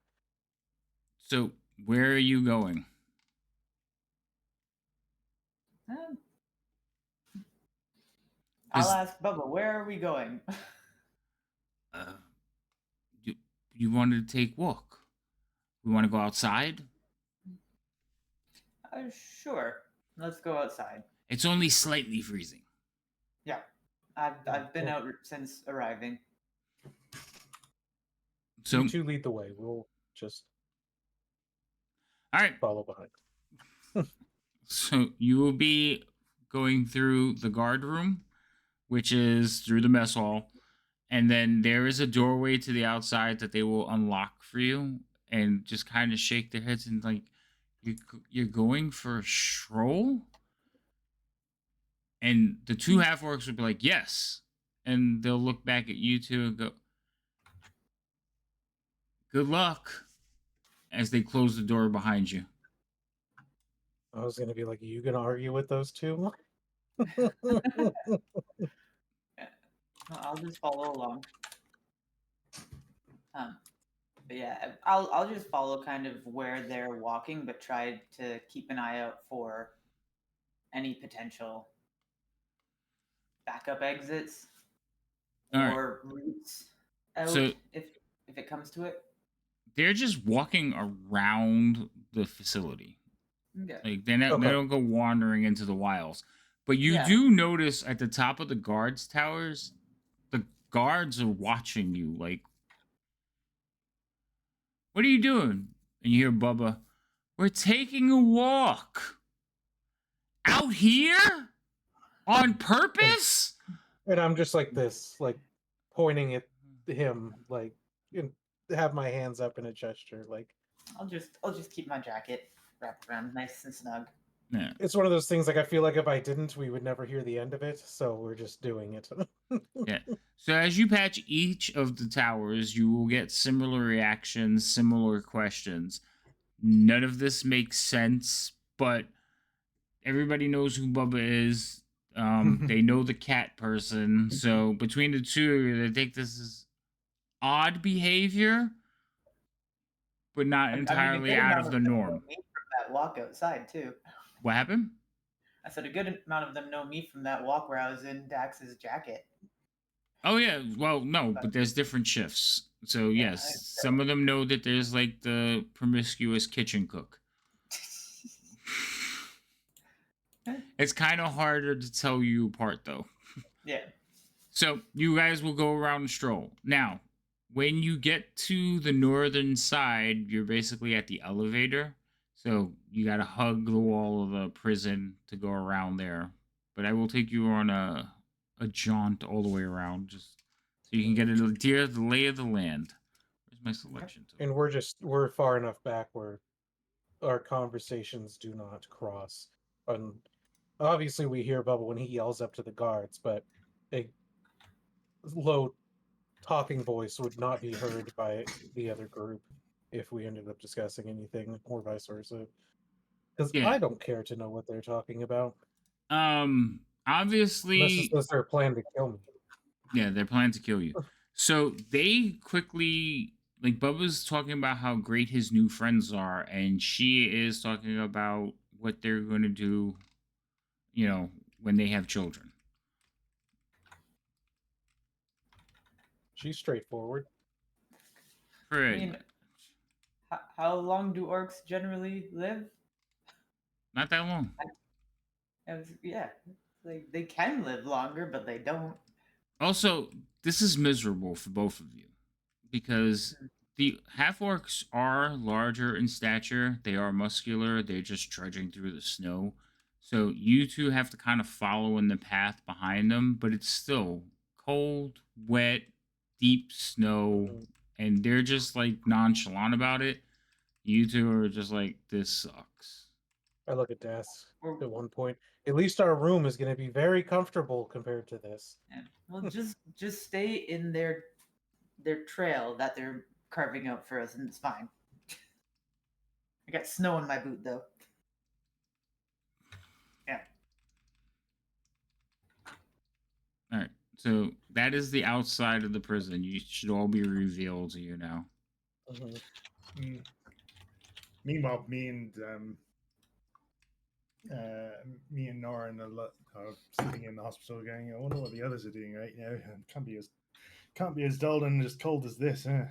So where are you going? Um, I'll 'Cause, ask Bubba, where are we going? uh, you wanted to take walk. We want to go outside. Sure. Let's go outside. It's only slightly freezing. Yeah. I've been out since arriving. So, You two lead the way. We'll just all right. follow behind. So you will be going through the guard room, which is through the mess hall, and then there is a doorway to the outside that they will unlock for you, and just kind of shake their heads and like, you're going for a stroll, and the two half orcs will be like, yes, and they'll look back at you two and go, good luck, as they close the door behind you. I was gonna be like, are you gonna argue with those two? I'll just follow along. But yeah, I'll just follow kind of where they're walking, but try to keep an eye out for any potential backup exits All right. or routes out So if it comes to it. they're just walking around the facility. Yeah. Like they Okay. don't go wandering into the wilds. But you Yeah. do notice at the top of the guards towers, the guards are watching you. Like, what are you doing? And you hear Bubba, we're taking a walk. Out here? On purpose? And I'm just like this, like pointing at him, like and have my hands up in a gesture. Like I'll just keep my jacket wrapped around nice and snug. Yeah. it's one of those things. Like I feel like if I didn't, we would never hear the end of it. So we're just doing it. Yeah. So as you patch each of the towers, you will get similar reactions, similar questions. None of this makes sense, but everybody knows who Bubba is. They know the cat person. So between the two of you, they think this is odd behavior, but not entirely good out amount of the them know norm. me from that walk outside too. What happened? I said a good amount of them know me from that walk where I was in Dax's jacket. Oh yeah, well no, but there's different shifts. So Yeah, yes, some of them know that there's like the promiscuous kitchen cook. It's kind of harder to tell you apart though. Yeah. So you guys will go around and stroll. Now, when you get to the northern side, you're basically at the elevator. So you got to hug the wall of the prison to go around there. But I will take you on a jaunt all the way around, just so you can get a dear the lay of the land. Where's my selection tool? And we're far enough back where our conversations do not cross. And obviously, we hear Bubba when he yells up to the guards, but a low talking voice would not be heard by the other group if we ended up discussing anything, or vice versa. Because Yeah. I don't care to know what they're talking about. Obviously, Unless it's just their plan to kill me. yeah, they're planning to kill you. So they quickly, like, Bubba's talking about how great his new friends are, and she is talking about what they're going to do, you know, when they have children. She's straightforward. Pretty mean, much. How long do orcs generally live? Not that long. Yeah, like they can live longer, but they don't. Also, this is miserable for both of you because the half orcs are larger in stature. They are muscular. They're just trudging through the snow. So you two have to kind of follow in the path behind them, but it's still cold, wet, deep snow, and they're just like nonchalant about it. You two are just like, this sucks. I look at Das at one point. At least our room is going to be very comfortable compared to this. Yeah. Well, just stay in their trail that they're carving out for us, and it's fine. I got snow in my boot though. Yeah. All right. So that is the outside of the prison. You should all be revealed to you now. Meanwhile, me and Nora are sitting in the hospital, going, "I wonder what the others are doing." Right? You know, it can't be as dull and as cold as this, huh?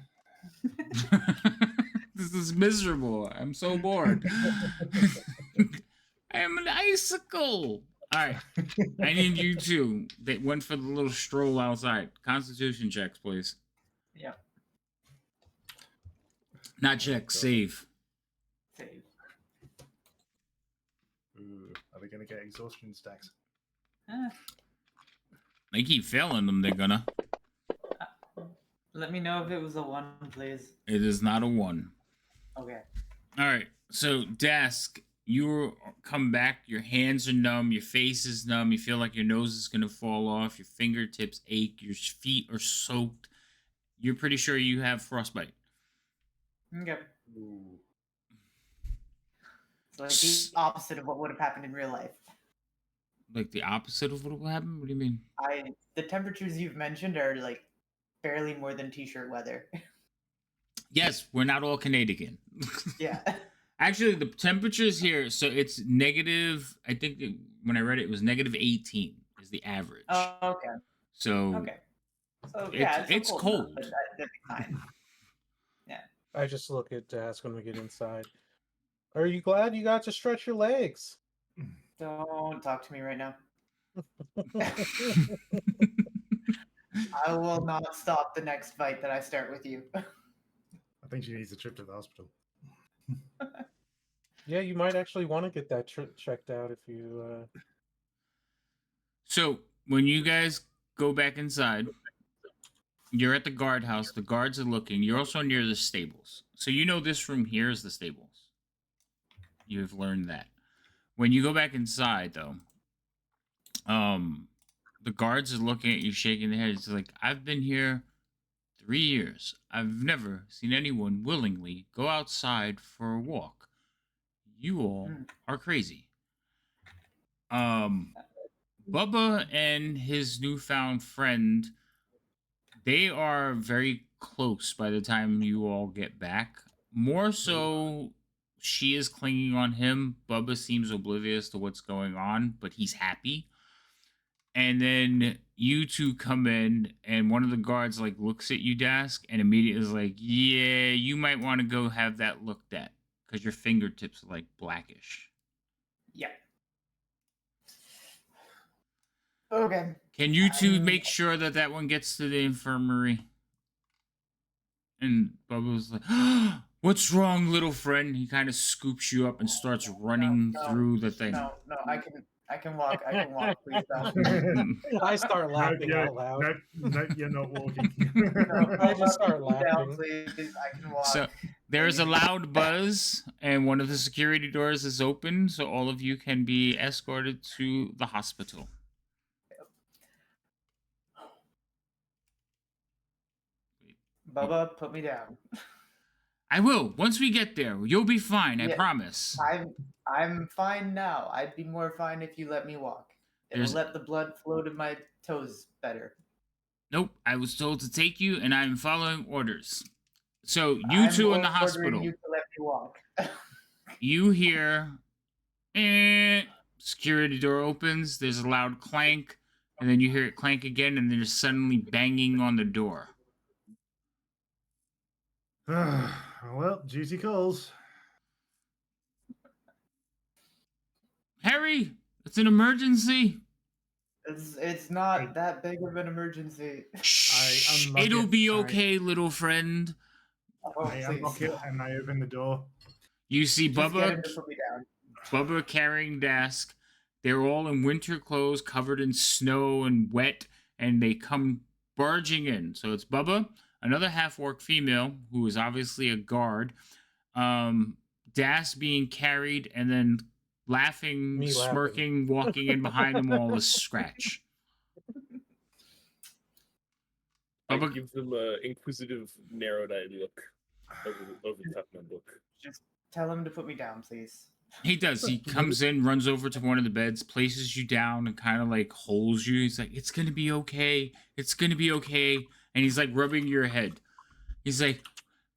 This is miserable. I'm so bored. I am an icicle. All right. I need you two that went for the little stroll outside. Constitution checks, please. Yep. Not check, save. Save. Ooh, are they going to get exhaustion stacks? They keep failing them, they're gonna. Let me know if it was a 1, please. It is not a 1. Okay. All right. So, Desk, you come back. Your hands are numb. Your face is numb. You feel like your nose is going to fall off. Your fingertips ache. Your feet are soaked. You're pretty sure you have frostbite. Okay. Ooh. So like the opposite of what would have happened in real life. Like the opposite of what will happen? What do you mean? The temperatures you've mentioned are like barely more than t-shirt weather. Yes, we're not all Canadian. Yeah. Actually, the temperatures here, so it's negative, I think when I read it, it was negative 18 is the average. Oh, okay. So, Okay. So yeah, it's cold. cold. Enough, but that'd be fine. Yeah. I just look at Dask when we get inside. Are you glad you got to stretch your legs? Don't talk to me right now. I will not stop the next fight that I start with you. I think she needs a trip to the hospital. Yeah, you might actually want to get that checked out if you. So, when you guys go back inside, you're at the guardhouse. The guards are looking. You're also near the stables. So, you know this room here is the stables. You have learned that. When you go back inside, though, the guards are looking at you, shaking their heads. It's like, I've been here 3 years. I've never seen anyone willingly go outside for a walk. You all are crazy. Bubba and his newfound friend, they are very close by the time you all get back. More so, she is clinging on him. Bubba seems oblivious to what's going on, but he's happy. And then you two come in, and one of the guards like looks at you, Dask, and immediately is like, "Yeah, you might want to go have that looked at because your fingertips are like blackish." Yeah. Okay. Can you two make sure that that one gets to the infirmary? And Bubba was like, "What's wrong, little friend?" He kind of scoops you up and starts running through the thing. No, I can walk. I can walk. Please don't. I start laughing out loud. No, you're not walking. No, I just start put me down, laughing. please. I can walk. So there's a loud buzz, and one of the security doors is open, so all of you can be escorted to the hospital. Bubba, put me down. I will. Once we get there, you'll be fine. I Yeah. promise. I'm fine now. I'd be more fine if you let me walk. It'll let the blood flow to my toes better. Nope. I was told to take you, and I'm following orders. So you I'm two in the ordering hospital. You to let me walk. You hear, security door opens. There's a loud clank, and then you hear it clank again, and there's suddenly banging on the door. Well, duty calls. Harry, it's an emergency. It's not that big of an emergency. Shh, unlock it'll it. be okay, little friend. Oh, I unlock please. it and I open the door. You see Just get him Bubba, to put me down. Bubba carrying Dask. They're all in winter clothes, covered in snow and wet, and they come barging in. So it's Bubba, another half-orc female who is obviously a guard, Dask being carried, and then laughing, Me laughing. smirking, walking in behind them all is Scratch. I Bubba, give them a inquisitive, narrowed-eyed look over the top of my book. Just tell him to put me down, please. he does. He comes in, runs over to one of the beds, places you down, and kind of like holds you. He's like, "It's gonna be okay. It's gonna be okay." And he's like rubbing your head. He's like,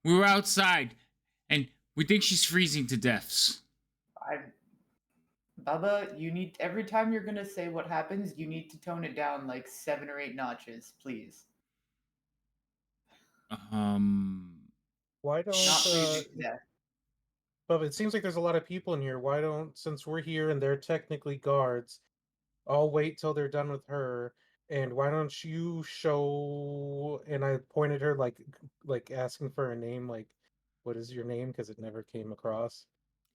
"We were outside, and we think she's freezing to deaths." Bubba, you need every time you're gonna say what happens, you need to tone it down like 7 or 8 notches, please. Why don't Not please. Yeah. But it seems like there's a lot of people in here. Why don't, since we're here and they're technically guards, I'll wait till they're done with her. And why don't you show? And I pointed her like asking for a name, like, what is your name? Because it never came across.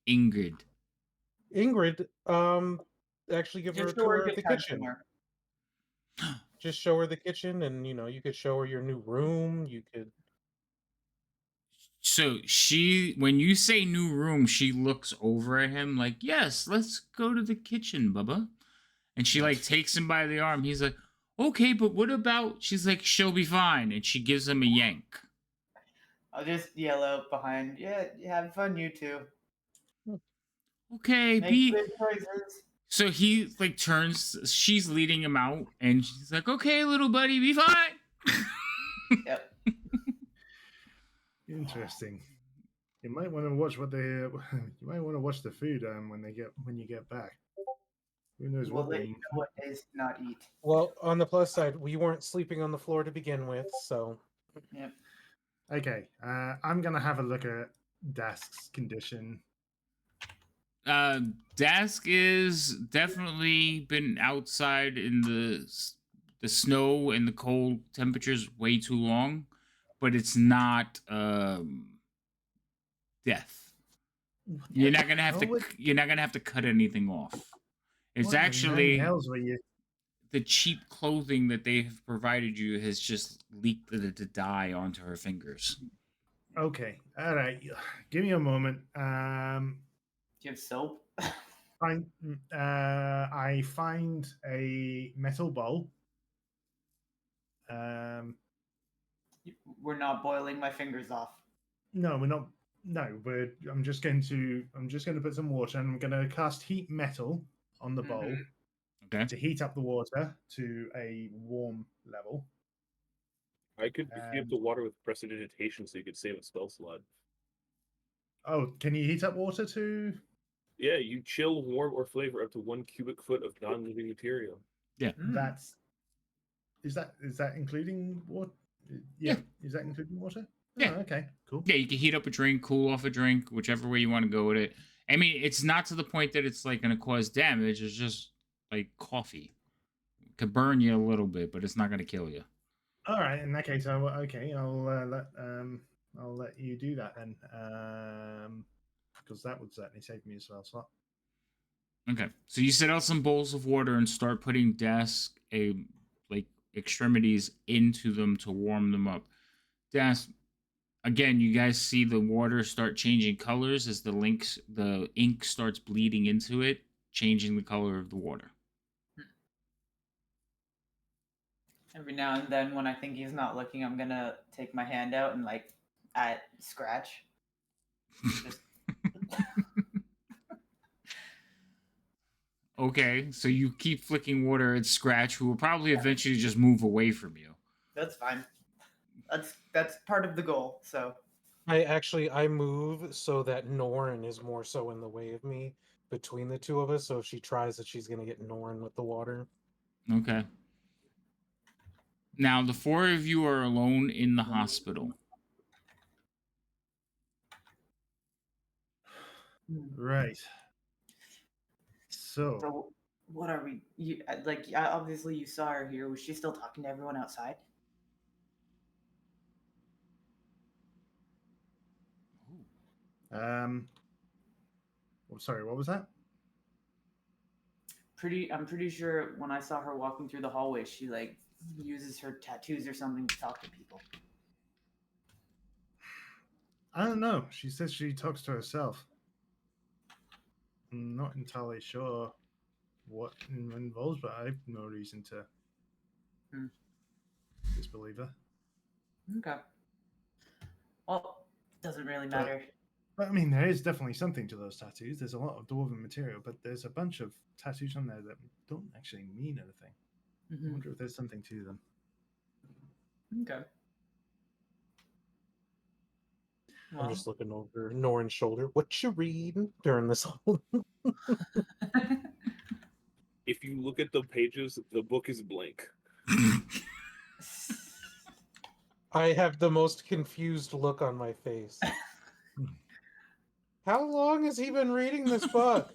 Ingrid. Ingrid, actually give her a Just show her tour a of good the time kitchen. somewhere. Just show her the kitchen, and you could show her your new room. You could. So when you say new room, she looks over at him like, yes, let's go to the kitchen, Bubba. And she like takes him by the arm. He's like, okay, but what about? She's like, she'll be fine. And she gives him a yank. I'll just yell out behind. Yeah, have fun, you two. Okay, Make good choices. So he like turns, she's leading him out, and she's like, okay, little buddy, be fine. Yep. Interesting. You might want to watch what they. You might want to watch the food when you get back. Who knows We'll what let they. you know what days to not eat. Well, on the plus side, we weren't sleeping on the floor to begin with, so. Yep. Okay, I'm gonna have a look at Dask's condition. Dask is definitely been outside in the snow and the cold temperatures way too long, but it's not death. You're not gonna have to. You're not gonna have to cut anything off. It's What in actually nine hells were you? the cheap clothing that they have provided you has just leaked the dye onto her fingers. Okay, all right. Give me a moment. Do you have soap? I find a metal bowl. We're not boiling my fingers off. No, we're not. No, I'm just going to put some water, and I'm going to cast heat metal on the bowl Okay. to heat up the water to a warm level. I could heat up the water with prestidigitation so you could save a spell slot. Oh, can you heat up water too? Yeah, you chill, warm, or flavor up to 1 cubic foot of non-living material. Yeah. Is that including water? Yeah. Is that including water? Yeah. Oh, okay. Cool. Yeah, you can heat up a drink, cool off a drink, whichever way you want to go with it. I mean, it's not to the point that it's like going to cause damage. It's just like coffee. It could burn you a little bit, but it's not going to kill you. All right. In that case, I'll let you do that then, because that would certainly save me a spell slot. Okay, so you set out some bowls of water and start putting extremities into them to warm them up. Dask, again, you guys see the water start changing colors as the ink starts bleeding into it, changing the color of the water. Every now and then, when I think he's not looking, I'm gonna take my hand out and like scratch. Just Okay, so you keep flicking water at Scratch, who will probably eventually just move away from you. that's fine. That's part of the goal. So I move so that Norin is more so in the way of me between the two of us. So if she tries it, she's gonna get Norin with the water. Okay. Now the four of you are alone in the hospital. Right. So what are we? You obviously you saw her here. Was she still talking to everyone outside? Sorry, what was that? I'm pretty sure when I saw her walking through the hallway, she like uses her tattoos or something to talk to people. I don't know. She says she talks to herself. I'm not entirely sure what it involves, but I have no reason to disbelieve her. Okay. Well, doesn't really matter. But I mean, there is definitely something to those tattoos. There's a lot of dwarven material, but there's a bunch of tattoos on there that don't actually mean anything. I wonder if there's something to them. Okay. I'm just looking over Norin's shoulder. What you reading during this whole? If you look at the pages, the book is blank. I have the most confused look on my face. How long has he been reading this book?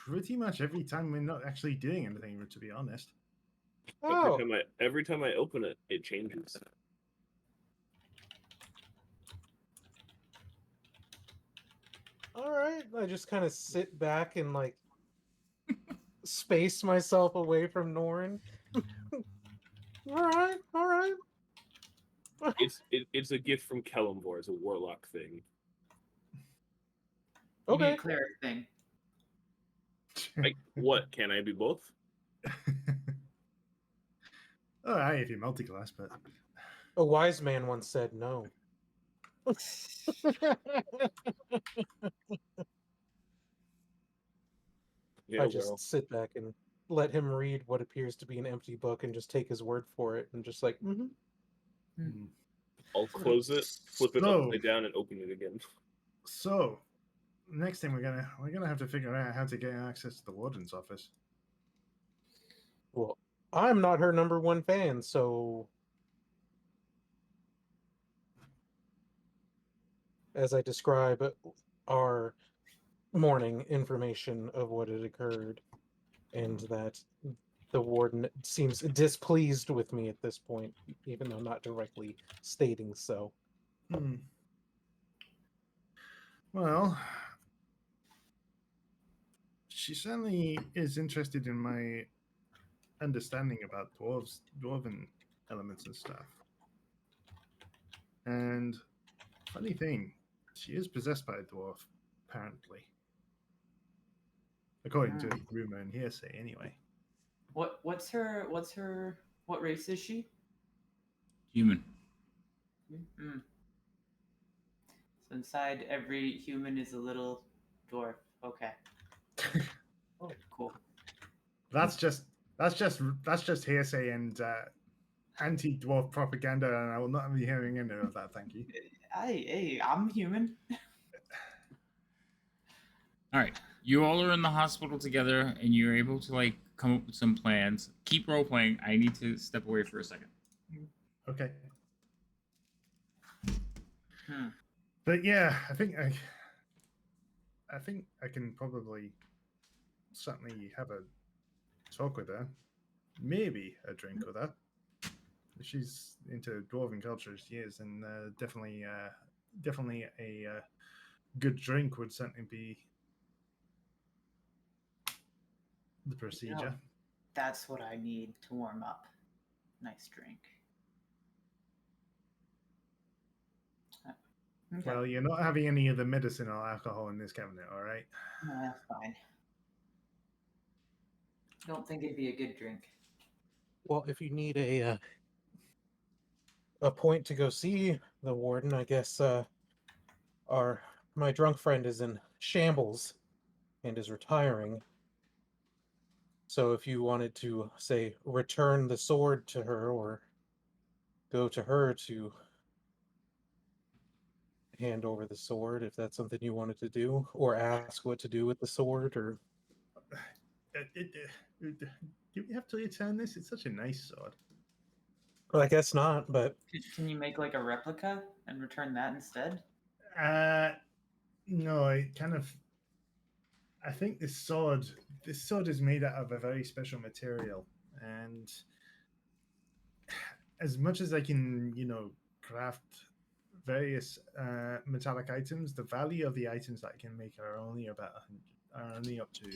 Pretty much every time we're not actually doing anything, to be honest. Oh, Every time I open it, it changes. all right. I just kind of sit back and like space myself away from Norin. All right, all right. It's a gift from Kellamvor. It's a warlock thing. You mean Okay. a cleric thing? Like what? Can I be both? Oh, aye, if you're multi-class, but A wise man once said no. Yeah, I just well, sit back and let him read what appears to be an empty book and just take his word for it and just like, I'll close it, flip it So- upside down, and open it again. so next thing we're gonna have to figure out how to get access to the warden's office. Well, I'm not her number one fan, so as I describe our morning information of what had occurred, and that the warden seems displeased with me at this point, even though not directly stating so. Well, she certainly is interested in my understanding about dwarven elements and stuff. And funny thing, she is possessed by a dwarf, apparently, according to rumor and hearsay. Anyway, What race is she? Human. Mm. So inside every human is a little dwarf. Okay. Oh, cool. that's just hearsay and anti-dwarf propaganda, and I will not be hearing any of that. Thank you. Hey, I'm human. All right, you all are in the hospital together, and you're able to like come up with some plans. Keep role playing. I need to step away for a second. Okay. Hmm. But yeah, I think I can probably certainly have a talk with her, maybe a drink with her. If she's into dwarven culture, she is, and definitely a good drink would certainly be the procedure. That's what I need to warm up. Nice drink. Okay. Well, you're not having any of the medicine or alcohol in this cabinet, all right? No, that's fine. Don't think it'd be a good drink. Well, if you need a point to go see the warden, I guess my drunk friend is in shambles and is retiring. So if you wanted to, say, return the sword to her or go to her to hand over the sword, if that's something you wanted to do, or ask what to do with the sword, or Do we have to return this? It's such a nice sword. well, I guess not, but Can you make like a replica and return that instead? No, I think this sword is made out of a very special material, and as much as I can, craft various metallic items, the value of the items that I can make are only up to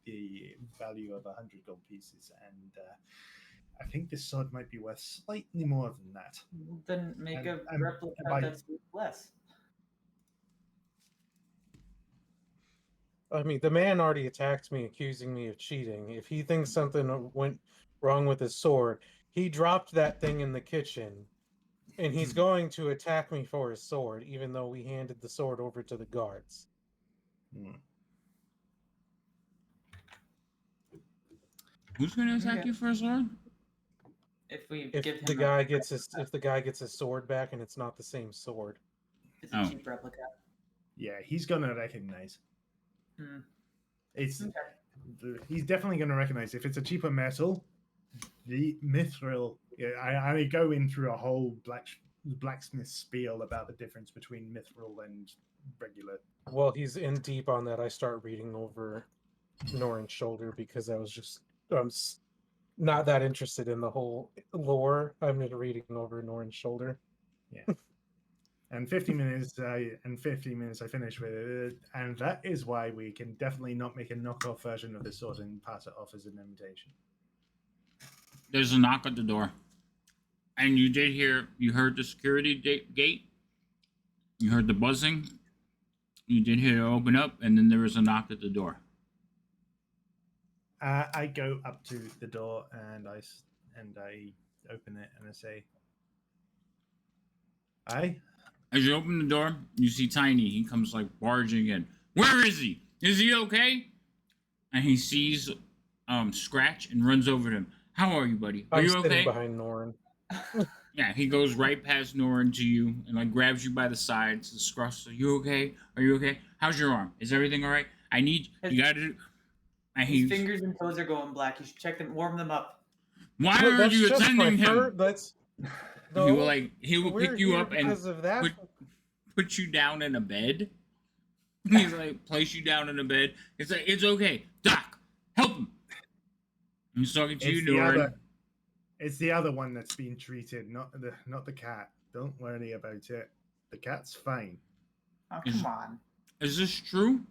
the value of 100 gold pieces, and I think this sword might be worth slightly more than that. Then make a And replica by- that's worth less. I mean, the man already attacked me, accusing me of cheating. If he thinks something went wrong with his sword, he dropped that thing in the kitchen, and he's going to attack me for his sword, even though we handed the sword over to the guards. Who's going to attack Okay. you for a sword? If we If give him the guy gets his sword back and it's not the same sword. it's a Oh. cheap replica. Yeah, he's gonna recognize. Hmm. It's Okay. he's definitely going to recognize if it's a cheaper metal, the mithril. Yeah, I go in through a whole blacksmith spiel about the difference between mithril and regular. While he's in deep on that, I start reading over Norin's shoulder because I was just not that interested in the whole lore. I'm just reading over Norin's shoulder. Yeah. And 50 minutes, I finish with it, and that is why we can definitely not make a knockoff version of this sword and pass it off as an imitation. There's a knock at the door, and you heard the security gate. You heard the buzzing. You did hear it open up, and then there was a knock at the door. I go up to the door and I open it and I say, "Aye." As you open the door, you see Tiny. He comes like barging in. Where is he? Is he okay? And he sees Scratch and runs over to him. How are you, buddy? Are I'm you sitting okay? behind Norin. Yeah, he goes right past Norin to you and like grabs you by the sides. The Scruff, are you okay? Are you okay? How's your arm? Is everything all right? I need you got to. And His fingers and toes are going black. You should check them, warm them up. Why Look, are that's you just my attending fur. him? That's He will we're pick you here up and because of that. put you down in a bed. He's like place you down in a bed. It's like it's okay, Doc. Help him. He's talking to you, Norin. It's the other one that's been treated, not the cat. Don't worry about it. The cat's fine. Oh, come on. Is this true?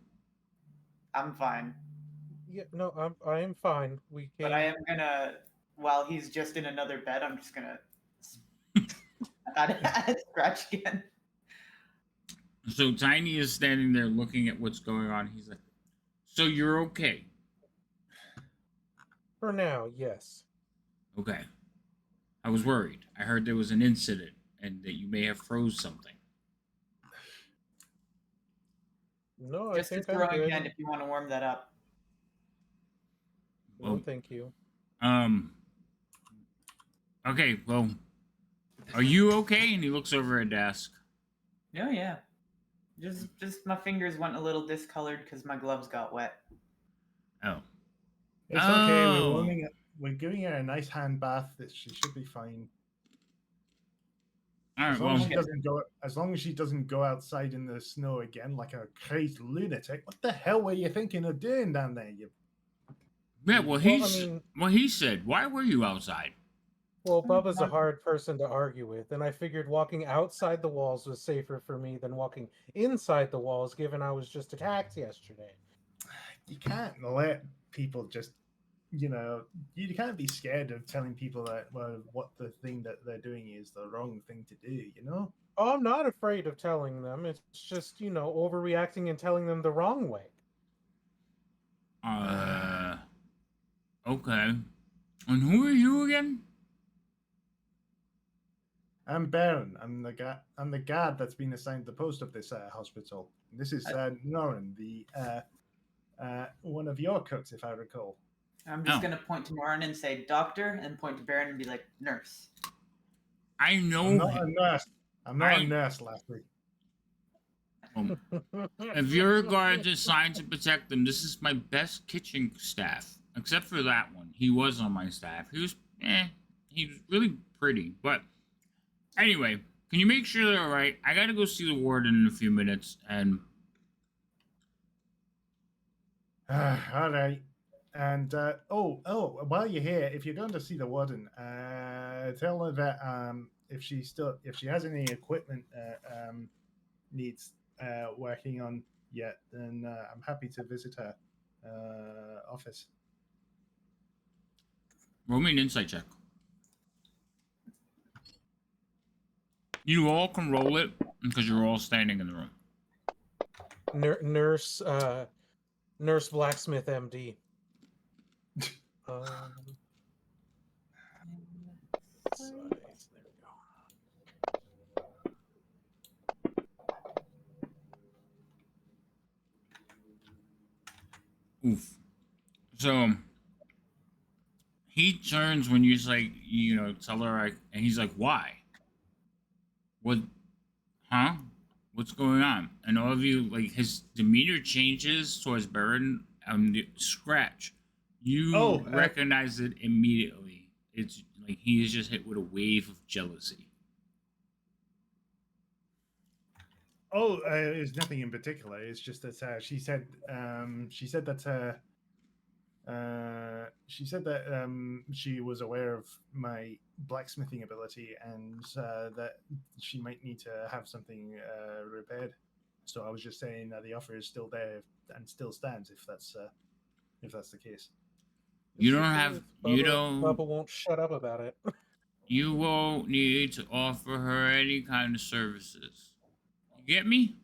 I'm fine. Yeah, no, I am fine. We can. But I am gonna, while he's just in another bed, I'm just gonna scratch again. So Tiny is standing there looking at what's going on. He's like, "So you're okay?" For now, yes. Okay. I was worried. I heard there was an incident and that you may have froze something. No, Just I a think I'm throwing good. hand if you want to warm that up. No, Well, thank you. Okay, well, are you okay? And he looks over at desk. No, yeah. Just my fingers went a little discolored because my gloves got wet. Oh. It's okay. Oh. We're giving her a nice hand bath. That she should be fine. All right, As long well, as she doesn't go outside in the snow again like a crazy lunatic. What the hell were you thinking of doing down there? yeah, Well, he said, why were you outside? Well, Bubba's a hard person to argue with, and I figured walking outside the walls was safer for me than walking inside the walls, given I was just attacked yesterday. You can't let people just, you can't be scared of telling people that what the thing that they're doing is the wrong thing to do. Oh, I'm not afraid of telling them. It's just, overreacting and telling them the wrong way. Okay. And who are you again? I'm Baron. I'm the guard that's been assigned the post of this hospital. This is Norin, the one of your cooks, if I recall. I'm just gonna point to Moran and say doctor, and point to Baron and be like nurse. I know. I'm not a nurse. I'm not a nurse, Lashley. If your guards assigned to protect them, this is my best kitchen staff. Except for that one. He was on my staff. He was really pretty. But anyway, can you make sure they're all right? I gotta go see the warden in a few minutes, and all right. And while you're here, if you're going to see the warden, tell her that if she has any equipment needs working on yet, then I'm happy to visit her office. roll me an insight check. You all can roll it because you're all standing in the room. Nurse Blacksmith MD. Size, there we go. Oof. So he turns when you like, tell her, and he's like, "Why? What? Huh? What's going on?" And all of you, like, his demeanor changes towards Baron the scratch. You Oh, recognize it immediately. It's like he is just hit with a wave of jealousy. Oh, it's nothing in particular. It's just that she said that she was aware of my blacksmithing ability and that she might need to have something repaired. So I was just saying that the offer is still there and still stands if that's the case. You Yes, don't it have is. you Bubba, don't Bubba won't shut up about it. you won't need to offer her any kind of services. You get me?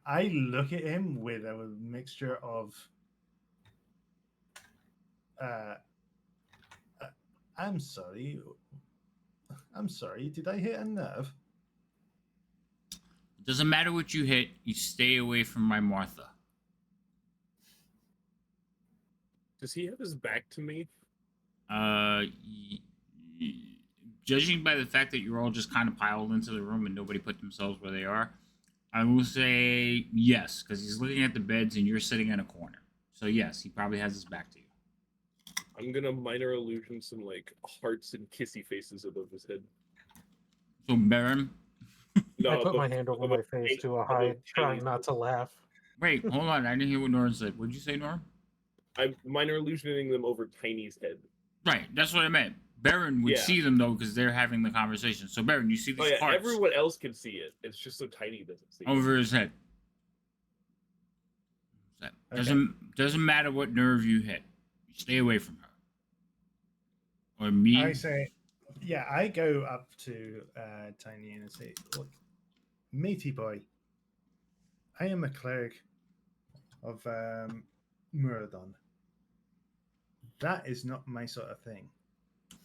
I look at him with a mixture of uh, uh, I'm sorry. I'm sorry. Did I hit a nerve? It doesn't matter what you hit, you stay away from my Martha. Does he have his back to me? Uh, y- y- Judging by the fact that you're all just kind of piled into the room and nobody put themselves where they are, I will say yes, because he's looking at the beds and you're sitting in a corner. So yes, he probably has his back to you. I'm gonna minor illusion some like hearts and kissy faces above his head. So Baron, No, I put above, my hand over above my face to a above hide, trying Tiny's not to laugh. wait, hold on, I didn't hear what Norm said. What'd you say, Norm? I'm minor illusioning them over Tiny's head. Right, that's what I meant. Baron would Yeah. see them though because they're having the conversation. So Baron, you see Oh these yeah, hearts everyone else can see it. It's just so Tiny doesn't see it. over his head. So, Okay. doesn't matter what nerve you hit. You stay away from her. Or me. I say, yeah, I go up to Tiny and I say, look, matey boy, I am a cleric of Muradon. That is not my sort of thing.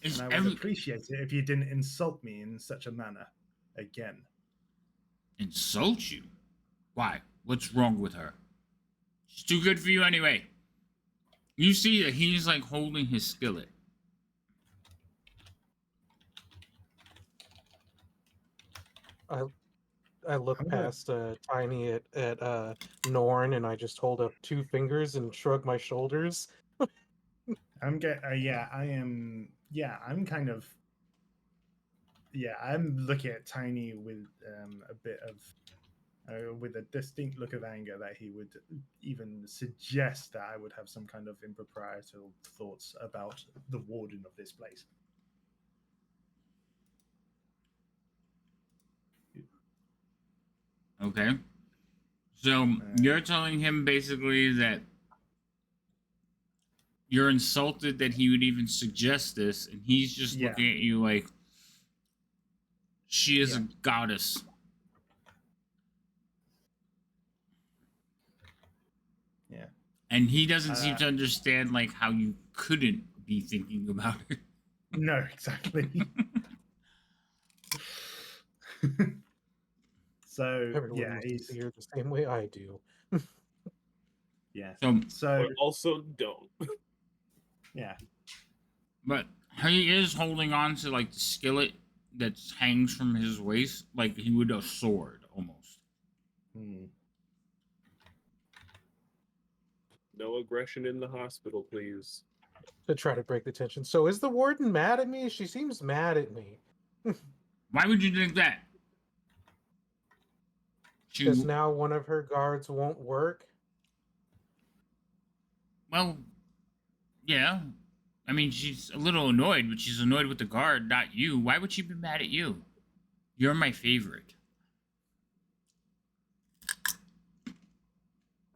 It's And I would appreciate it if you didn't insult me in such a manner again. insult you. Why? What's wrong with her? She's too good for you anyway. You see that he's like holding his skillet. I look I'm gonna- past Tiny at Norn, and I just hold up two fingers and shrug my shoulders. I am. Yeah, I'm kind of. Yeah, I'm looking at Tiny with a bit of. With a distinct look of anger that he would even suggest that I would have some kind of improprietorial thoughts about the warden of this place. Okay. So you're telling him basically that you're insulted that he would even suggest this, and he's just Yeah. looking at you like she is Yeah. a goddess. Yeah. And he doesn't seem to understand like how you couldn't be thinking about it. No, exactly. So Everyone yeah, needs to he's see her the same way I do. yeah. So, So But also don't. yeah. but he is holding on to like the skillet that hangs from his waist, like he would a sword almost. Hmm. No aggression in the hospital, please. To try to break the tension. So is the warden mad at me? She seems mad at me. Why would you think that? Because now one of her guards won't work. Well, yeah. I mean, she's a little annoyed, but she's annoyed with the guard, not you. Why would she be mad at you? You're my favorite.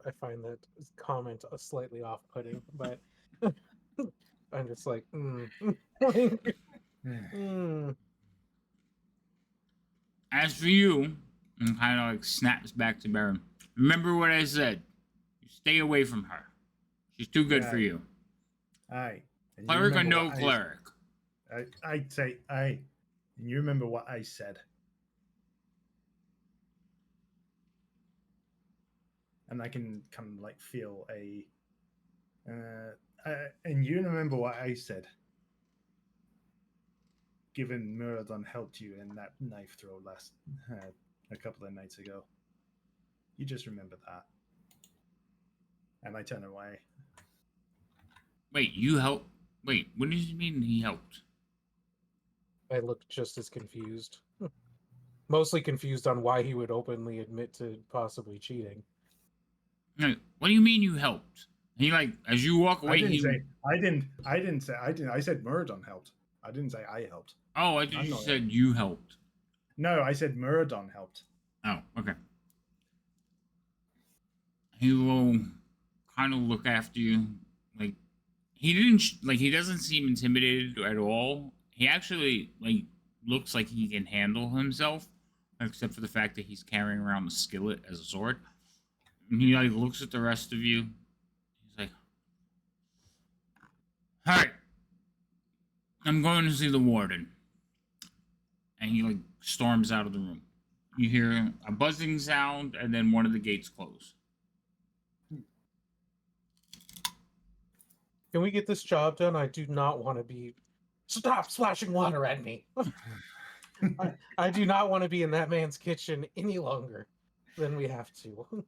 I find that comment slightly off-putting, but I'm just like, As for you, and kind of like snaps back to Baron. Remember what I said. You stay away from her. She's too good for Right. you. Aye. And you Cleric or remember no what cleric? I'd say aye. And you remember what I said. And I can kind of like feel and you remember what I said. given Muradon helped you in that knife throw last a couple of nights ago. You just remember that. And I turn away. Wait, you helped? Wait, what did you mean he helped? I look just as confused. Mostly confused on why he would openly admit to possibly cheating. Like, what do you mean you helped? He like as you walk away. I didn't he say I didn't. I said Muradon helped. I didn't say I helped. Oh, I thought I'm you not said you helped. No, I said Muradon helped. Oh, okay. He will kind of look after you. Like he didn't like he doesn't seem intimidated at all. He actually like looks like he can handle himself, except for the fact that he's carrying around the skillet as a sword. And he like looks at the rest of you. He's like, "All right, I'm going to see the warden." And he like storms out of the room. You hear a buzzing sound, and then one of the gates close. Can we get this job done? I do not want to be. Stop splashing water at me! I do not want to be in that man's kitchen any longer than we have to.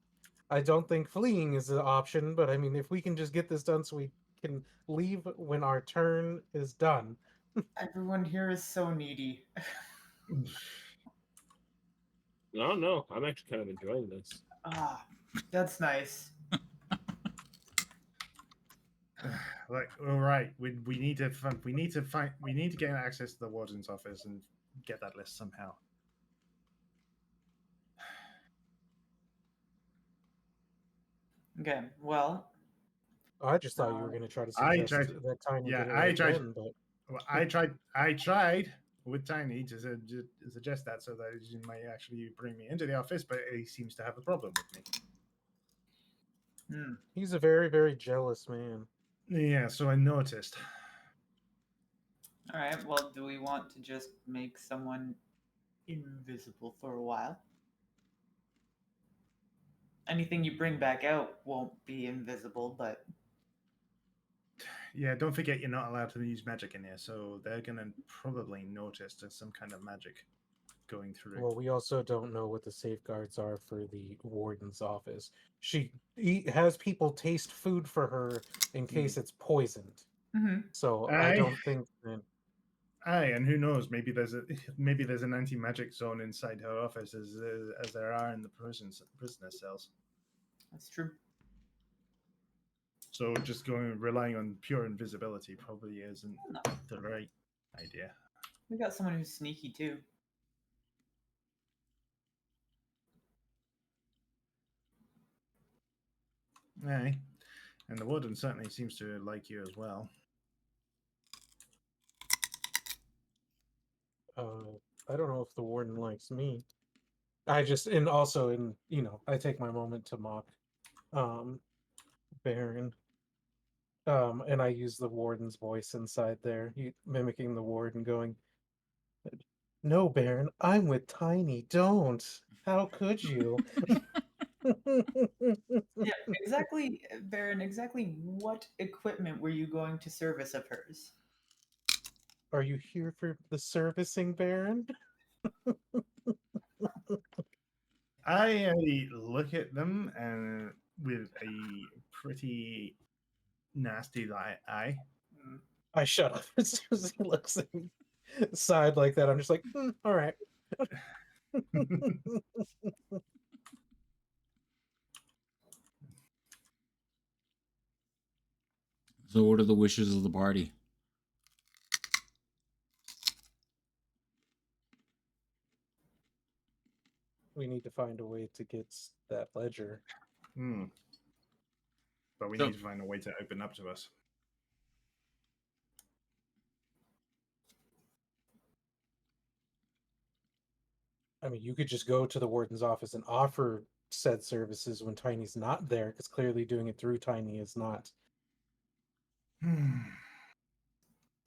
I don't think fleeing is an option, but I mean, if we can just get this done so we can leave when our turn is done. Everyone here is so needy. No, I'm actually kind of enjoying this. Ah, that's nice. Like, all right, we need to get access to the warden's office and get that list somehow. Okay, well, I just thought you were going to try to I suggest tried. that Tiny Yeah, did it I right tried. then, but Well, I tried with Tiny to suggest that so that he might actually bring me into the office, but he seems to have a problem with he's a very, very jealous man. me. Yeah, so I noticed. all right. Well, do we want to just make someone invisible for a while? Anything you bring back out won't be invisible, but Yeah, don't forget you're not allowed to use magic in here, so they're gonna probably notice there's some kind of magic going through. Well, we also don't know what the safeguards are for the warden's office. She has people taste food for her in case it's poisoned. So I Aye. don't think that. Aye, and who knows? Maybe there's an anti-magic zone inside her office as there are in the prisoner cells. that's true. So just relying on pure invisibility probably isn't the right idea. We got someone who's sneaky too. Aye, and the warden certainly seems to like you as well. I don't know if the warden likes me. And also I take my moment to mock Baron. And I use the warden's voice inside there, mimicking the warden going, "No, Baron, I'm with Tiny. Don't. How could you?" Yeah, exactly, Baron. Exactly what equipment were you going to service of hers? Are you here for the servicing, Baron? I look at them and with a pretty nasty eye. I shut up as soon as he looks side like that. I'm just like, all right. So, what are the wishes of the party? We need to find a way to get that ledger. But we So- need to find a way to open up to us. I mean, you could just go to the warden's office and offer said services when Tiny's not there, because clearly doing it through Tiny is not.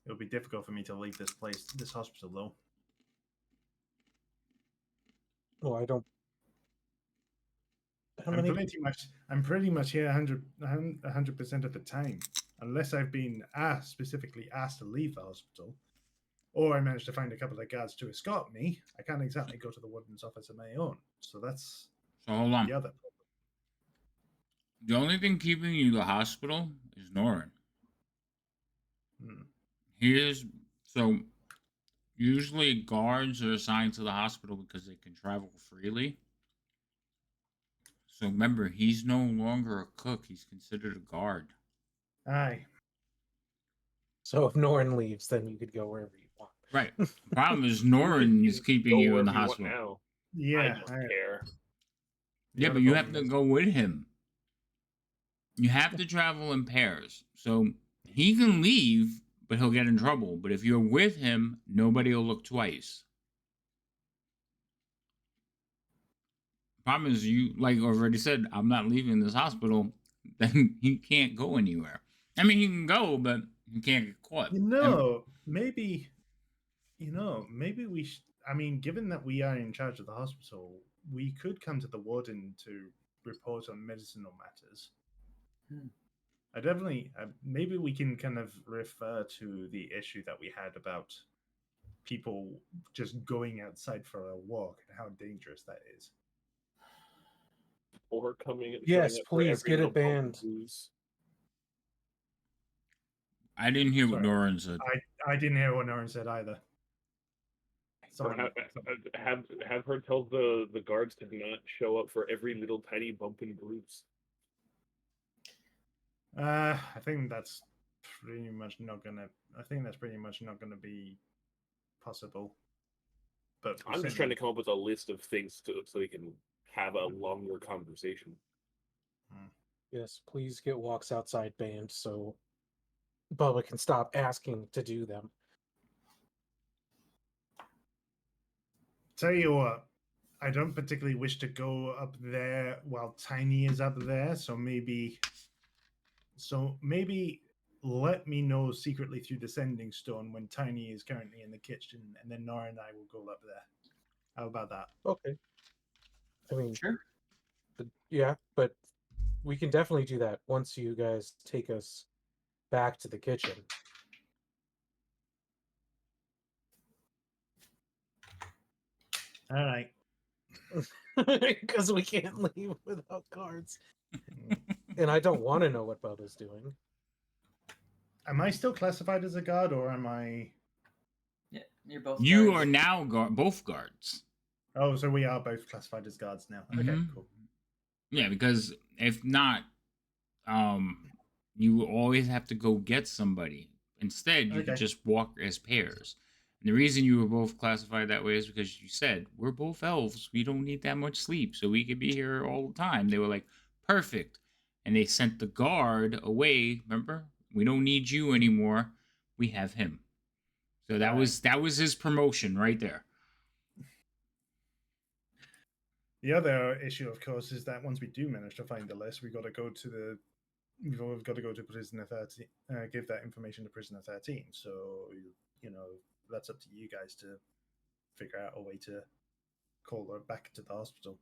It'll be difficult for me to leave this hospital, though. Well, I don't. How I'm many? pretty much here 100% of the time, unless I've been specifically asked to leave the hospital. or I manage to find a couple of guards to escort me, I can't exactly go to the warden's office on my own. So that's So hold on. the other problem. The only thing keeping you the hospital is Norin. Hmm. Here's so usually guards are assigned to the hospital because they can travel freely. So remember, he's no longer a cook; he's considered a guard. Aye. So if Norin leaves, then you could go wherever you want. Right. The problem is You Norin is can keeping go you in the wherever you want hospital. now. I Yeah. don't care. The Yeah, other but you have problem to is- go with him. You have to travel in pairs. So he can leave, but he'll get in trouble. But if you're with him, nobody will look twice. Problem is, you like already said, I'm not leaving this hospital. Then he can't go anywhere. I mean, he can go, but he can't get caught. maybe maybe we I mean, given that we are in charge of the hospital, we could come to the warden to report on medicinal matters. Hmm. I definitely maybe we can kind of refer to the issue that we had about people just going outside for a walk and how dangerous that is. Or coming and Yes, showing up for please every get it little bump banned. and bruise. I didn't hear what Sorry. Norin said. I didn't hear what Norin said either. Or Someone, have her tell the guards to not show up for every little tiny bump and bruise. I think that's pretty much not gonna. I think that's pretty much not gonna be possible. But I'm just trying to come up with a list of things so we can have a longer conversation. Yes, please get walks outside banned so Bubba can stop asking to do them. Tell you what, I don't particularly wish to go up there while Tiny is up there. So maybe let me know secretly through the sending stone when Tiny is currently in the kitchen, and then Nora and I will go up there. How about that? Okay. I mean, Sure. yeah, but we can definitely do that once you guys take us back to the kitchen. All right. Because we can't leave without guards. And I don't want to know what Bubba's doing. Am I still classified as a guard, or am I? Yeah, you're both. You guards. are now both guards. Oh, so we are both classified as guards now. Okay, Mhm. cool. Yeah, because if not, you will always have to go get somebody. Instead, you could Okay. just walk as pairs. And the reason you were both classified that way is because you said, we're both elves. We don't need that much sleep, so we could be here all the time. They were like, perfect. And they sent the guard away. Remember? We don't need you anymore. We have him. So that Right. was his promotion right there. The other issue, of course, is that once we do manage to find the list, we've got to go to the. We've got to go to prisoner 13. Give that information to prisoner 13. So that's up to you guys to figure out a way to call her back to the hospital.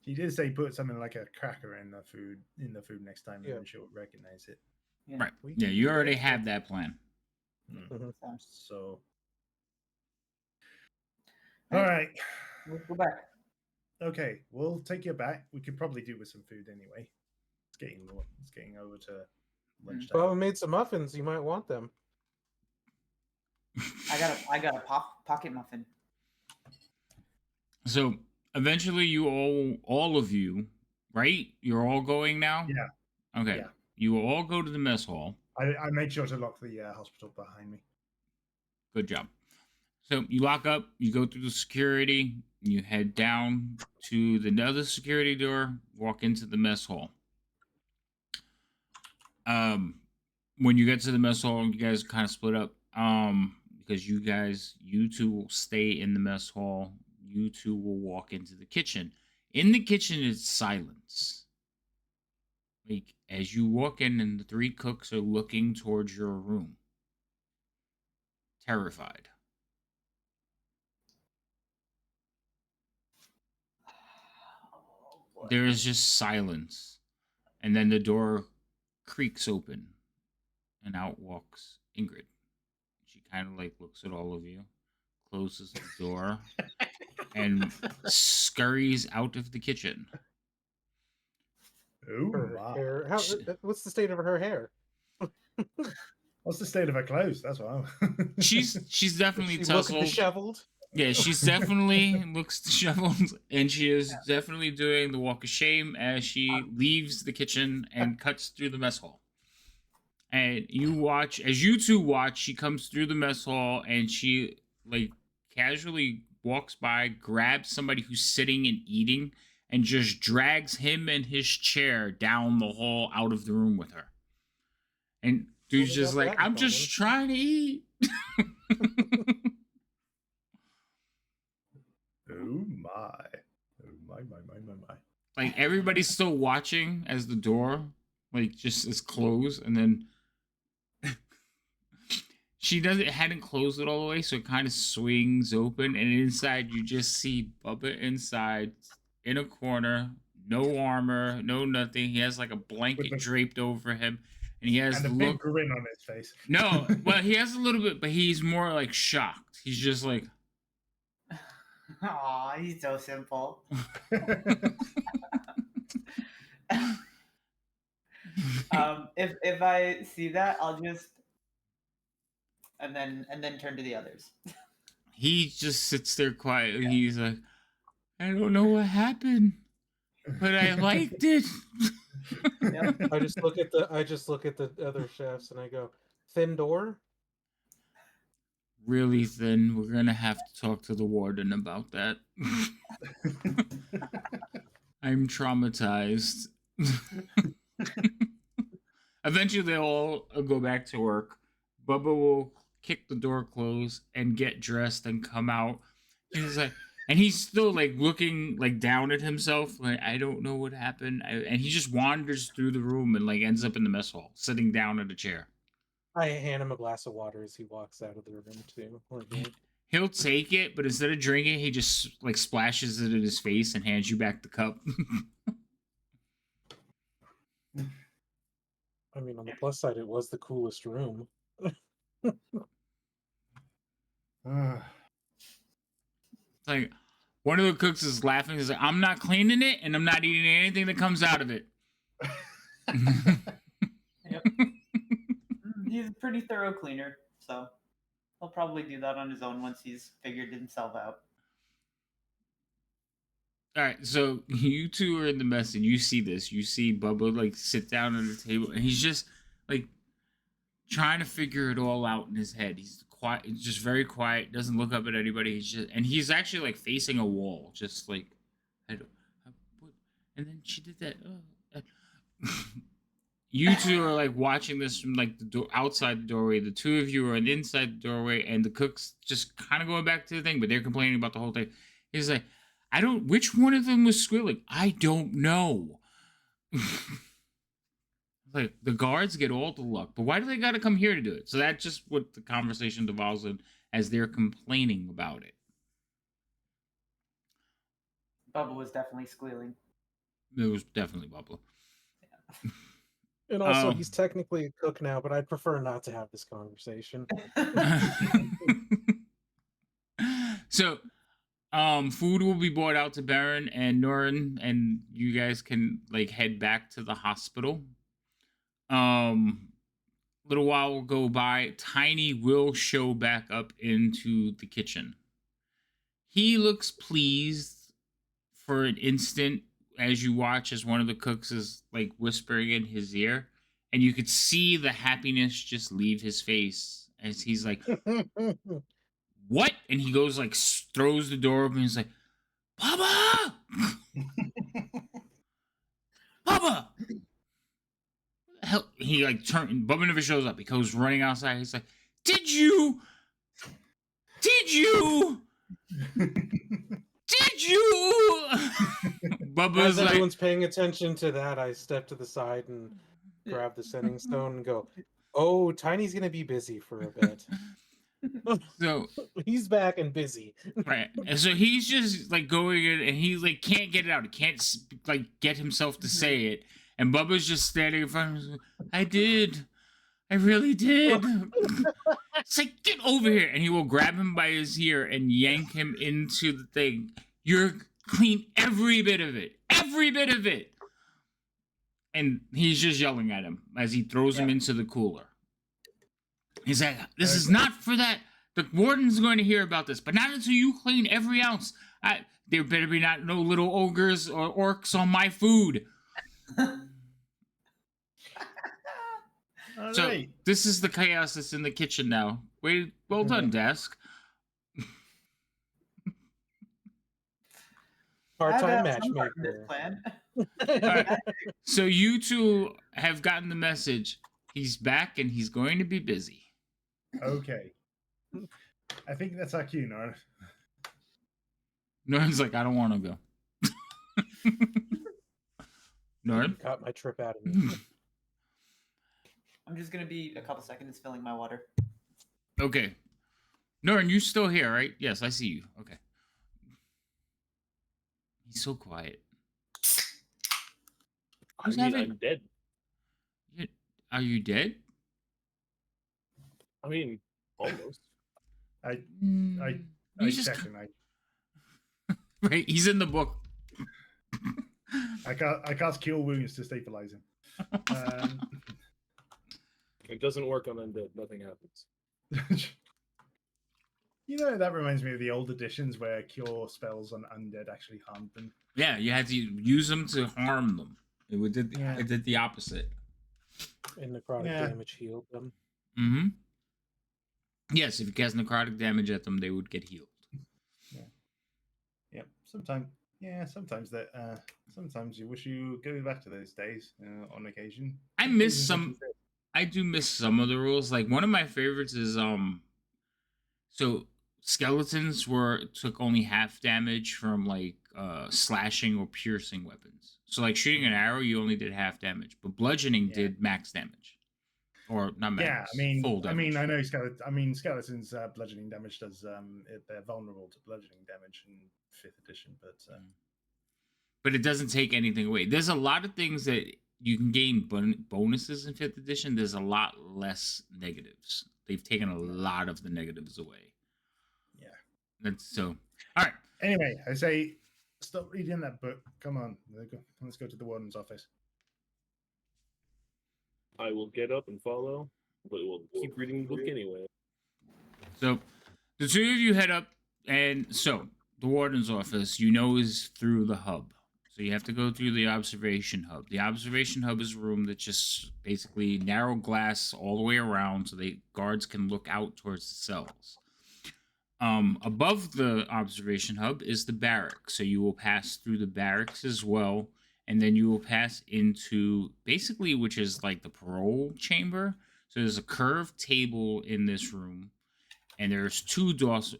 She did say put something like a cracker in the food next time, and Yeah. then she'll recognize it. Yeah. Right. We Yeah, can you do already that. have that plan. Mhm. So, Right. all right, Let's go back. okay, we'll take you back. We could probably do with some food anyway. It's getting over to lunchtime. Bubba made some muffins. You might want them. I got a pocket muffin. So eventually, you all of you, right? You're all going now. Yeah. Okay. Yeah. You will all go to the mess hall. I made sure to lock the hospital behind me. Good job. So you lock up. You go through the security. You head down to the other security door. Walk into the mess hall. When you get to the mess hall, you guys kind of split up. Because you two will stay in the mess hall. You two will walk into the kitchen. In the kitchen, it's silence. Like as you walk in, and the three cooks are looking towards your room, terrified. Oh, There is just silence, and then the door creaks open, and out walks Ingrid. She kind of like looks at all of you, closes the door, and scurries out of the kitchen. Oh Her my! hair. How? What's the state of her hair? What's the state of her clothes? That's what I'm. She's definitely She look tussled. disheveled. Yeah, she's definitely looks disheveled, and she is definitely doing the walk of shame as she leaves the kitchen and cuts through the mess hall. And you watch as you two watch. She comes through the mess hall and she like casually walks by, grabs somebody who's sitting and eating, and just drags him and his chair down the hall out of the room with her. And dude's Well, they just got like, that in "I'm just common." trying to eat." Oh my! Oh my! Like everybody's still watching as the door like just is closed, and then she doesn't hadn't closed it all the way, so it kind of swings open, and inside you just see Bubba inside in a corner, no armor, no nothing. He has like a blanket the- draped over him, and he has And the a big look. grin on his face. No, well, he has a little bit, but he's more like shocked. He's just like, Aw, he's so simple. If I see that, I'll just and then turn to the others. he just sits there quietly. He's like, I don't know what happened, but I liked it. Yep. I just look at the other chefs and I go, thin door. Really thin. We're gonna have to talk to the warden about that. I'm traumatized. Eventually, they'll all go back to work. Bubba will kick the door closed and get dressed and come out. He's like, and he's still like looking like down at himself. Like, I don't know what happened. And he just wanders through the room and like ends up in the mess hall, sitting down at a chair. I hand him a glass of water as he walks out of the room too. Like, He'll take it, but instead of drinking, he just like splashes it in his face and hands you back the cup. I mean, on the plus side, it was the coolest room. Like one of the cooks is laughing. He's like, "I'm not cleaning it, and I'm not eating anything that comes out of it." He's a pretty thorough cleaner, so he'll probably do that on his own once he's figured himself out. All right, so you two are in the mess, and you see this. You see Bubba like sit down at the table, and he's just like trying to figure it all out in his head. He's quiet, just very quiet. Doesn't look up at anybody. He's actually like facing a wall, just like I don't. What? And then she did that. You two are like watching this from like the door outside the doorway. The two of you are inside the doorway, and the cook's just kind of going back to the thing, but they're complaining about the whole thing. He's like, I don't. Which one of them was squealing? I don't know. Like the guards get all the luck, but why do they got to come here to do it? So that's just what the conversation devolves in as they're complaining about it. Bubba was definitely squealing. It was definitely Bubba. Yeah. And also, he's technically a cook now, but I'd prefer not to have this conversation. So, food will be brought out to Baron and Norin, and you guys can like head back to the hospital. Little while will go by. Tiny will show back up into the kitchen. He looks pleased for an instant as you watch as one of the cooks is like whispering in his ear, and you could see the happiness just leave his face as he's like, "What?" And he goes like throws the door open. And he's like, "Papa, Papa!" Hell, he like turned. Bubba never shows up. He goes running outside. He's like, "Did you? Did you?" Did you? Bubba's As like, everyone's paying attention to that, I step to the side and grab the sending stone and go, "Oh, Tiny's gonna be busy for a bit." so He's back and busy. right, and so he's just like going in, and he like can't get it out. He can't like get himself to say it, and Bubba's just standing in front of him. I did. I really did. It's like, get over here. And he will grab him by his ear and yank him into the thing. You're clean every bit of it. Every bit of it. And he's just yelling at him as he throws him into the cooler. He's like, this is not for that. The warden's going to hear about this, but not until you clean every ounce. There better be no little ogres or orcs on my food. All So right. this is the chaos that's in the kitchen now. Well done, Desk. Part-time some part in this matchmaker. plan. All right. So you two have gotten the message. He's back and he's going to be busy. Okay. I think that's our cue, Nora. Norton's like, I don't want to go. Norton? You caught my trip out of me. I'm just gonna be a couple seconds filling my water. Okay. Norton, you're still here, right? Yes, I see you. Okay. He's so quiet. I mean, I'm dead. Are you dead? I mean, almost. I You just checked and right. He's in the book. I cast Cure Wounds to stabilize him. It doesn't work on undead. Nothing happens. You know, that reminds me of the old editions where cure spells on undead actually harmed them. Yeah, you had to use them to harm them. It did the opposite. And necrotic damage healed them. Mm-hmm. Yes, if you cast necrotic damage at them, they would get healed. Yeah. Sometimes you wish you go back to those days on occasion. I do miss some of the rules. Like one of my favorites is so skeletons took only half damage from like slashing or piercing weapons. So like shooting an arrow, you only did half damage, but bludgeoning did max damage, or not max. Yeah, full damage. I know skeletons bludgeoning damage does. They're vulnerable to bludgeoning damage in 5th edition, but it doesn't take anything away. There's a lot of things that you can gain bonuses in 5th edition. There's a lot less negatives. They've taken a lot of the negatives away. Yeah. That's so. All right. Anyway, I say stop reading that book. Come on. Let's go to the warden's office. I will get up and follow, but we'll keep reading the book anyway. So the two of you head up, and so the warden's office, is through the hub. So you have to go through the observation hub. The observation hub is a room that's just basically narrow glass all the way around so the guards can look out towards the cells. Above the observation hub is the barracks. So you will pass through the barracks as well. And then you will pass into basically, which is like the parole chamber. So there's a curved table in this room. And there's two doors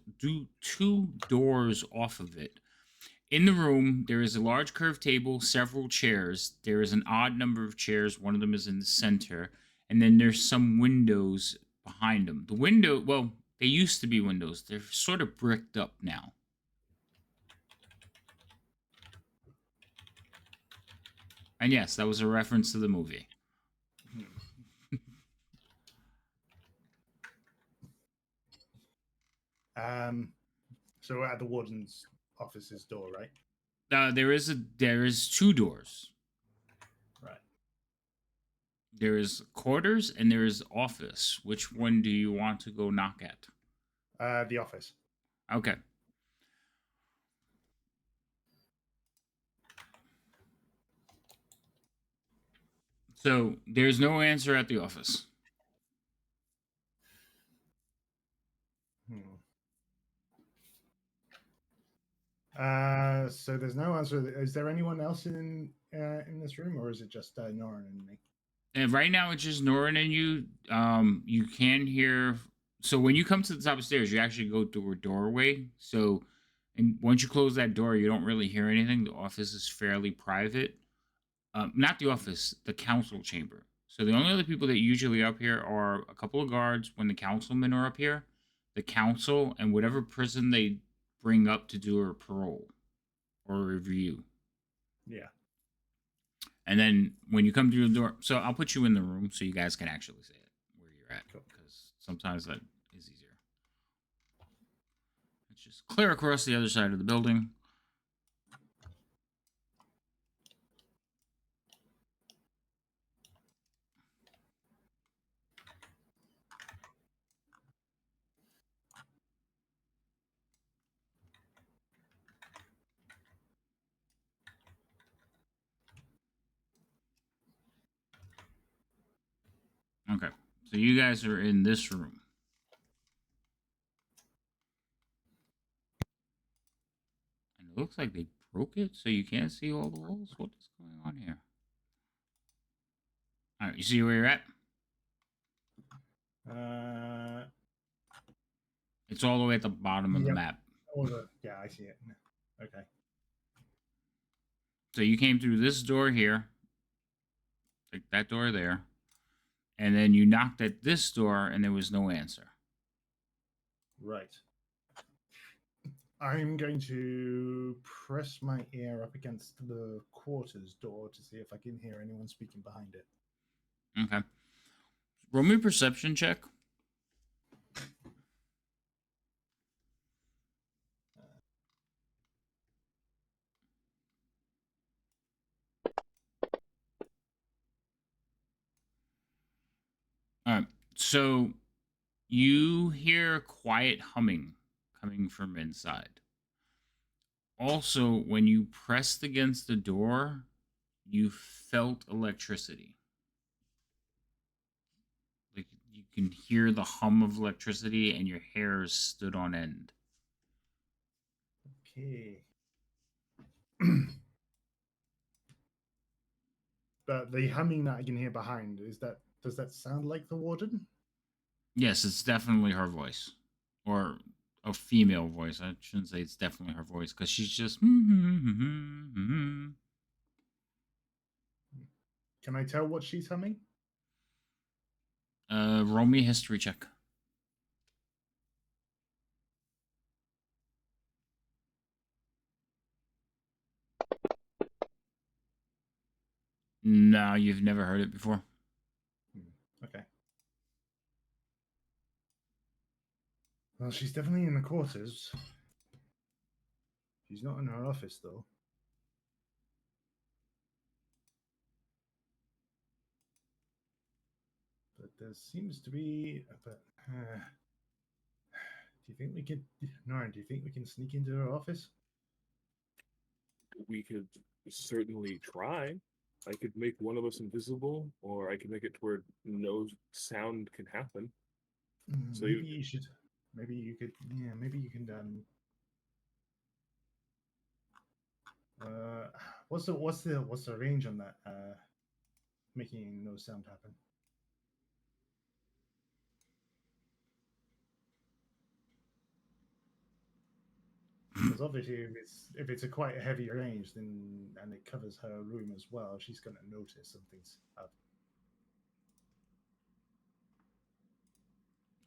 off of it. In the room, there is a large curved table, several chairs. There is an odd number of chairs. One of them is in the center. And then there's some windows behind them. The window, well, they used to be windows. They're sort of bricked up now. And yes, that was a reference to the movie. So we're at the warden's office's door, right? There is two doors. Right. There is quarters and there is office. Which one do you want to go knock at? The office. Okay. So there's no answer at the office. So there's no answer. Is there anyone else in this room, or is it just Norin and me? And right now it's just Norin and you. You can hear. So when you come to the top of the stairs, you actually go through a doorway. So, and once you close that door, you don't really hear anything. The office is fairly private. Not the office, the council chamber. So the only other people that usually up here are a couple of guards when the councilmen are up here, the council, and whatever prison they bring up to do a parole or a review. Yeah. And then when you come through the door, so I'll put you in the room so you guys can actually see it. at, Cool. because sometimes that is easier. Let's just clear across the other side of the building. Okay, so you guys are in this room. And it looks like they broke it, so you can't see all the walls. What is going on here? All right, you see where you're at? It's all the way at the bottom of the Yep. map. Yeah, I see it. Okay. So you came through this door here, like that door there, and then you knocked at this door, and there was no answer. Right. I'm going to press my ear up against the quarters door to see if I can hear anyone speaking behind it. Okay. Roll me a perception check. All right. So you hear quiet humming coming from inside. Also, when you pressed against the door, you felt electricity. Like you can hear the hum of electricity, and your hair stood on end. Okay. But the humming that I can hear behind, does that sound like the warden? Yes, it's definitely her voice, or a female voice. I shouldn't say it's definitely her voice because she's just. Can I tell what she's humming? Roll me a history check. No, you've never heard it before. Okay. Well, she's definitely in the quarters. She's not in her office, though. But there seems to be. But do you think we could, Nora? Do you think we can sneak into her office? We could certainly try. I could make one of us invisible, or I could make it to where no sound can happen. So Maybe you should. Maybe you could. Yeah. Maybe you can. What's the range on that? Making no sound happen. Because obviously, if it's a quite a heavy range, then and it covers her room as well, she's gonna notice something's up.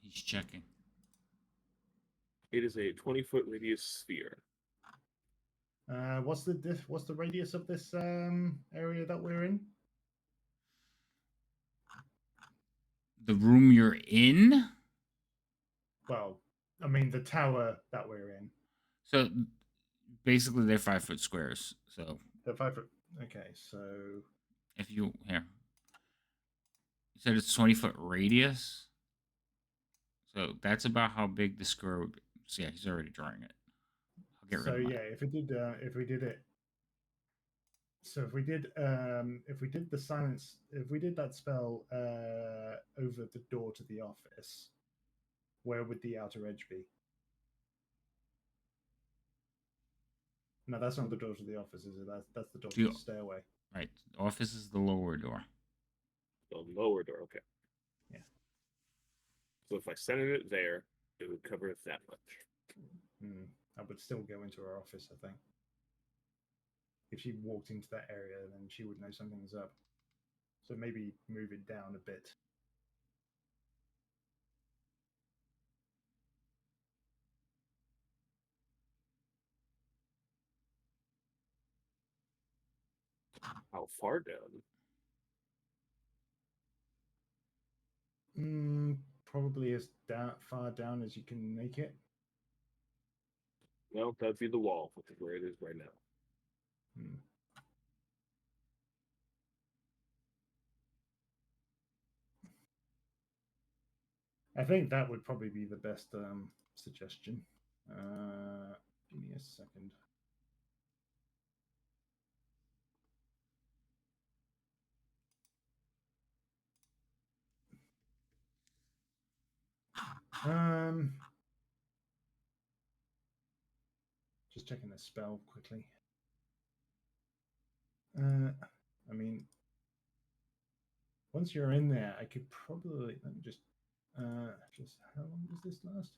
He's checking. it is a 20-foot radius sphere. What's the radius of this area that we're in? The room you're in. Well, I mean the tower that we're in. So basically, they're 5-foot squares. So The 5 foot. Okay, so if you here, you said it's 20-foot radius. So that's about how big the square would be. So yeah, he's already drawing it. I'll get rid of mine. yeah, if we did it. So if we did the silence, if we did that spell over the door to the office, where would the outer edge be? No, that's not the door to the office, is it? That's the door to the stairway. Right. The office is the lower door. The lower door, okay. Yeah. So if I centered it there, it would cover it that much. I would still go into her office, I think. If she walked into that area, then she would know something's up. So maybe move it down a bit. How far down? probably as far down as you can make it. Well, that'd be the wall, which is where it is right now. Hmm. I think that would probably be the best suggestion. Give me a second. Just checking the spell quickly. I mean, once you're in there, I could probably let me just how long does this last?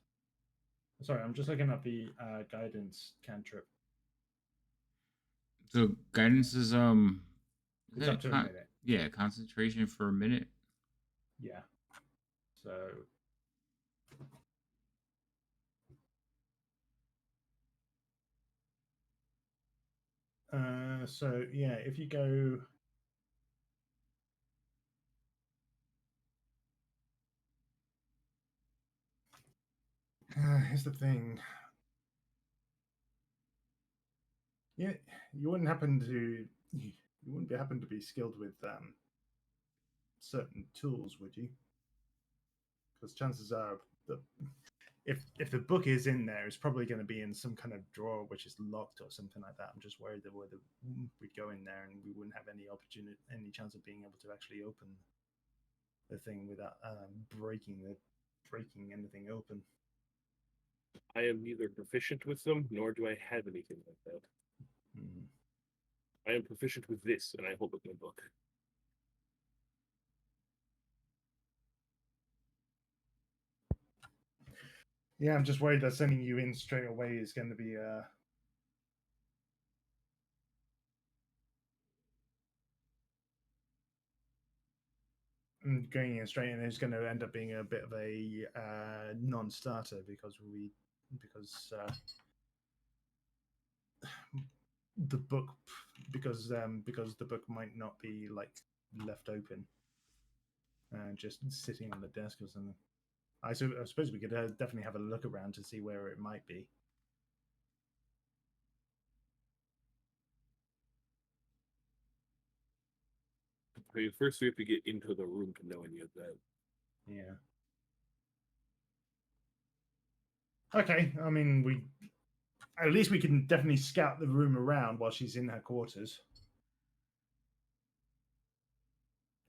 Sorry, I'm just looking at the guidance cantrip. So guidance is It's up to a minute. yeah, concentration for a minute. Yeah. So so yeah, if you go here's the thing. Yeah, you wouldn't happen to be skilled with certain tools, would you? Because chances are that if the book is in there, it's probably going to be in some kind of drawer which is locked or something like that. I'm just worried that we'd go in there and we wouldn't have any chance of being able to actually open the thing without breaking anything open. I am neither proficient with them, nor do I have anything like that. Hmm. I am proficient with this, and I hold up my book. Yeah, I'm just worried that sending you in straight away is going to be going in straight in is going to end up being a bit of a non-starter because the book because the book might not be like left open and just sitting on the desk or something. I suppose we could definitely have a look around to see where it might be. I mean, first we have to get into the room to know any of that. Yeah. Okay. I mean, we at least we can definitely scout the room around while she's in her quarters.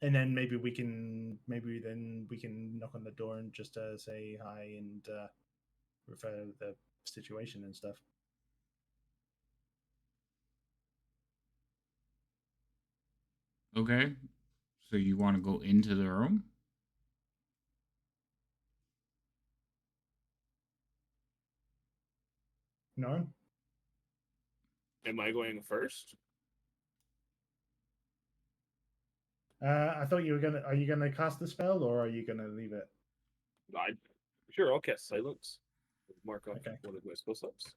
And then maybe then we can knock on the door and just say hi and refer the situation and stuff. Okay. So you want to go into the room? No. Am I going first? I thought you were gonna. Are you gonna cast the spell or are you gonna leave it? Sure, I'll cast silence. Mark off Okay. one of my spell slots.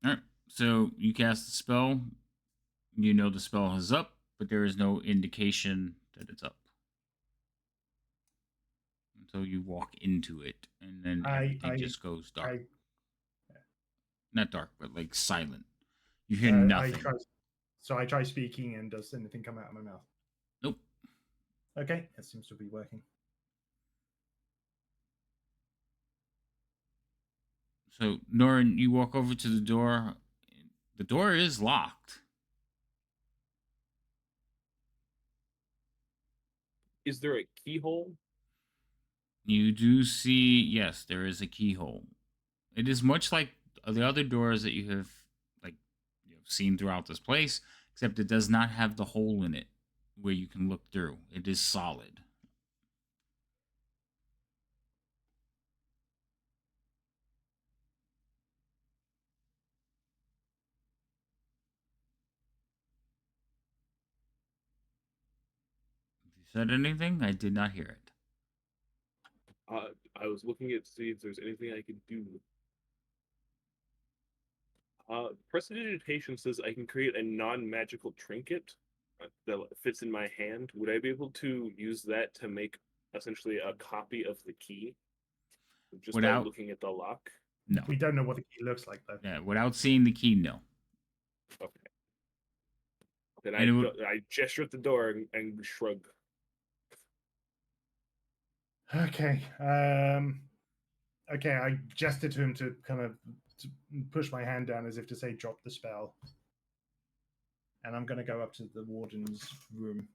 All right. So you cast the spell. You know the spell is up, but there is no indication that it's up until you walk into it, and then everything just goes dark. Not dark, but like silent. You hear nothing. I try speaking, and does anything come out of my mouth? Nope. Okay, it seems to be working. So, Norin, you walk over to the door. The door is locked. Is there a keyhole? You do see, yes, there is a keyhole. It is much like the other doors that you have, like, seen throughout this place, except it does not have the hole in it where you can look through. It is solid. If you said anything, I did not hear it. I was looking at to see if there's anything I could do. Prestidigitation says I can create a non-magical trinket that fits in my hand. Would I be able to use that to make essentially a copy of the key? Just by Without looking at the lock. no. We don't know what the key looks like, though. Yeah, without seeing the key, no. Okay. Then And it would, I gesture at the door and shrug. Okay. Okay, I gestured to him to kind of push my hand down as if to say, drop the spell. And I'm going to go up to the warden's room.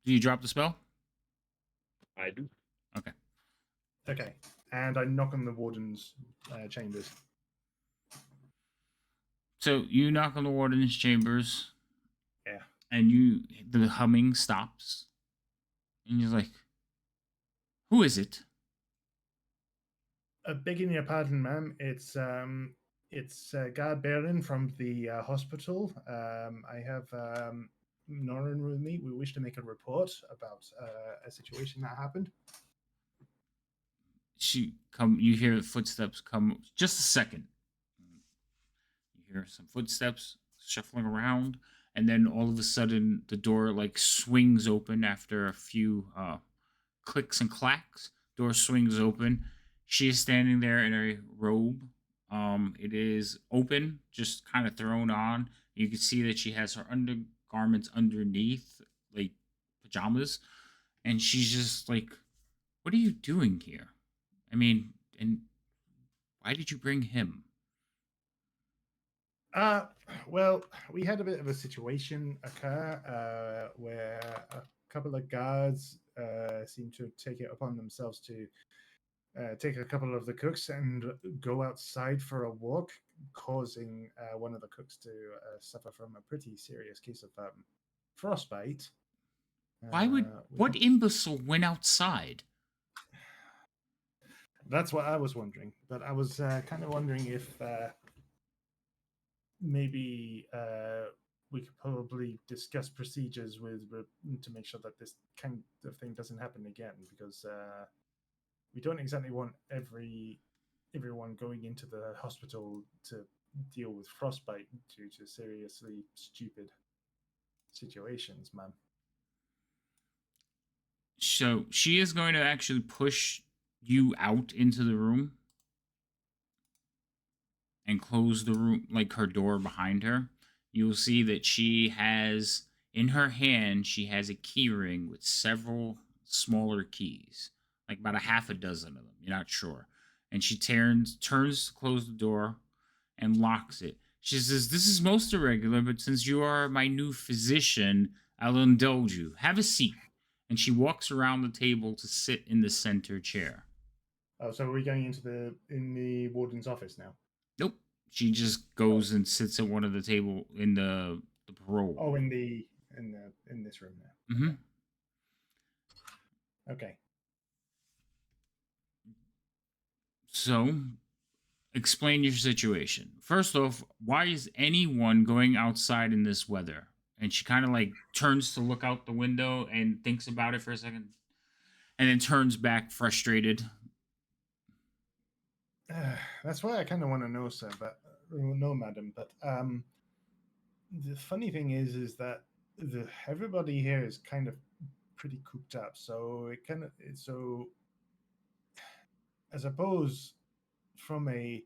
do you drop the spell? I do. Okay. Okay, and I knock on the warden's chambers. So you knock on the warden's chambers. Yeah. And the humming stops. And you're like, who is it? Begging your pardon, ma'am. It's Guard Baron from the hospital. I have Norin with me. We wish to make a report about a situation that happened. You hear footsteps come. Just a second. You hear some footsteps shuffling around, and then all of a sudden the door like swings open after a few clicks and clacks. Door swings open. She is standing there in a robe. It is open, just kind of thrown on. You can see that she has her undergarments underneath, like pajamas, and she's just like, "What are you doing here? I mean, and why did you bring him?" Well, we had a bit of a situation occur where a couple of guards seemed to take it upon themselves to take a couple of the cooks and go outside for a walk, causing one of the cooks to suffer from a pretty serious case of frostbite. Why would what imbecile went outside? That's what I was wondering, but I was kind of wondering if maybe we could probably discuss procedures with to make sure that this kind of thing doesn't happen again, because we don't exactly want everyone going into the hospital to deal with frostbite due to seriously stupid situations, man. So she is going to actually push you out into the room and close the room, like her door behind her. You'll see that she has in her hand, she has a key ring with several smaller keys, like about a half a dozen of them. You're not sure. And she turns to close the door and locks it. She says, "This is most irregular, but since you are my new physician, I'll indulge you. Have a seat." And she walks around the table to sit in the center chair. Oh, so are we going into in the warden's office now? Nope. She just goes and sits at one of the table in the parole. Oh, in this room now. Mm-hmm. Okay. So, explain your situation. First off, why is anyone going outside in this weather? And she kind of like turns to look out the window and thinks about it for a second, and then turns back frustrated. That's why I kind of want to know, sir, but no, madam. But the funny thing is that everybody here is kind of pretty cooped up. So I suppose from a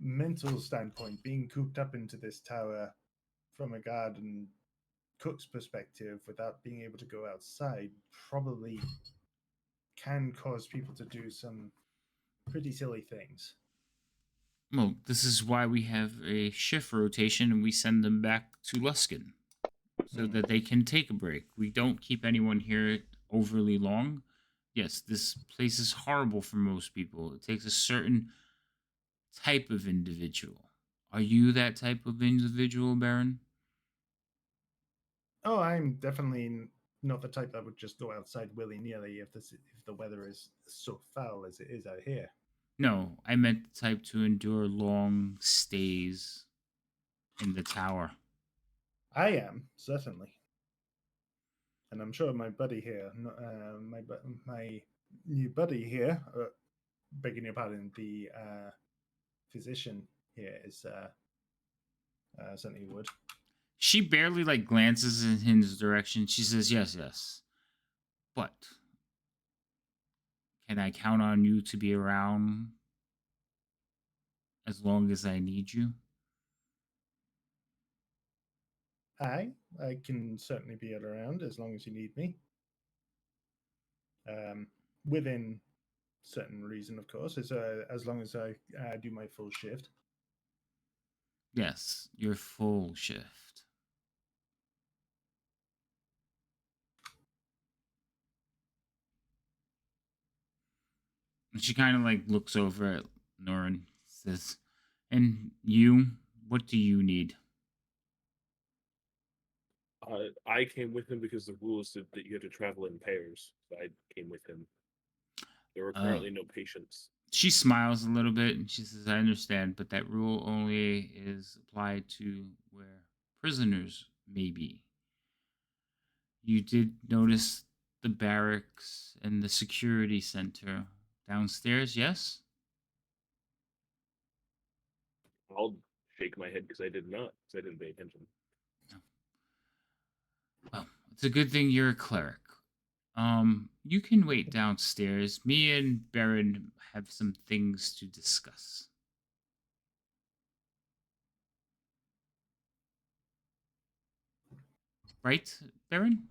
mental standpoint, being cooped up into this tower from a guard and cook's perspective without being able to go outside probably can cause people to do some pretty silly things. Well, this is why we have a shift rotation and we send them back to Luskin so that they can take a break. We don't keep anyone here overly long. Yes, this place is horrible for most people. It takes a certain type of individual. Are you that type of individual, Baron? Oh, I'm definitely not the type that would just go outside willy nilly if the weather is so foul as it is out here. No, I meant the type to endure long stays in the tower. I am certainly, and I'm sure my buddy here, my new buddy here, begging your pardon, the physician here is certainly would. She barely like glances in his direction. She says, "Yes, yes." But can I count on you to be around as long as I need you? I can certainly be around as long as you need me. Within certain reason, of course, as long as I do my full shift. Yes, your full shift. And she kind of like looks over at Norin, says, "And you, what do you need?" I came with him because the rules said that you had to travel in pairs. So I came with him. There were currently no patients. She smiles a little bit and she says, "I understand, but that rule only is applied to where prisoners may be. You did notice the barracks and the security center downstairs, yes?" I'll shake my head because I did not, because I didn't pay attention. Well, it's a good thing you're a cleric. You can wait downstairs. Me and Baron have some things to discuss. Right, Baron?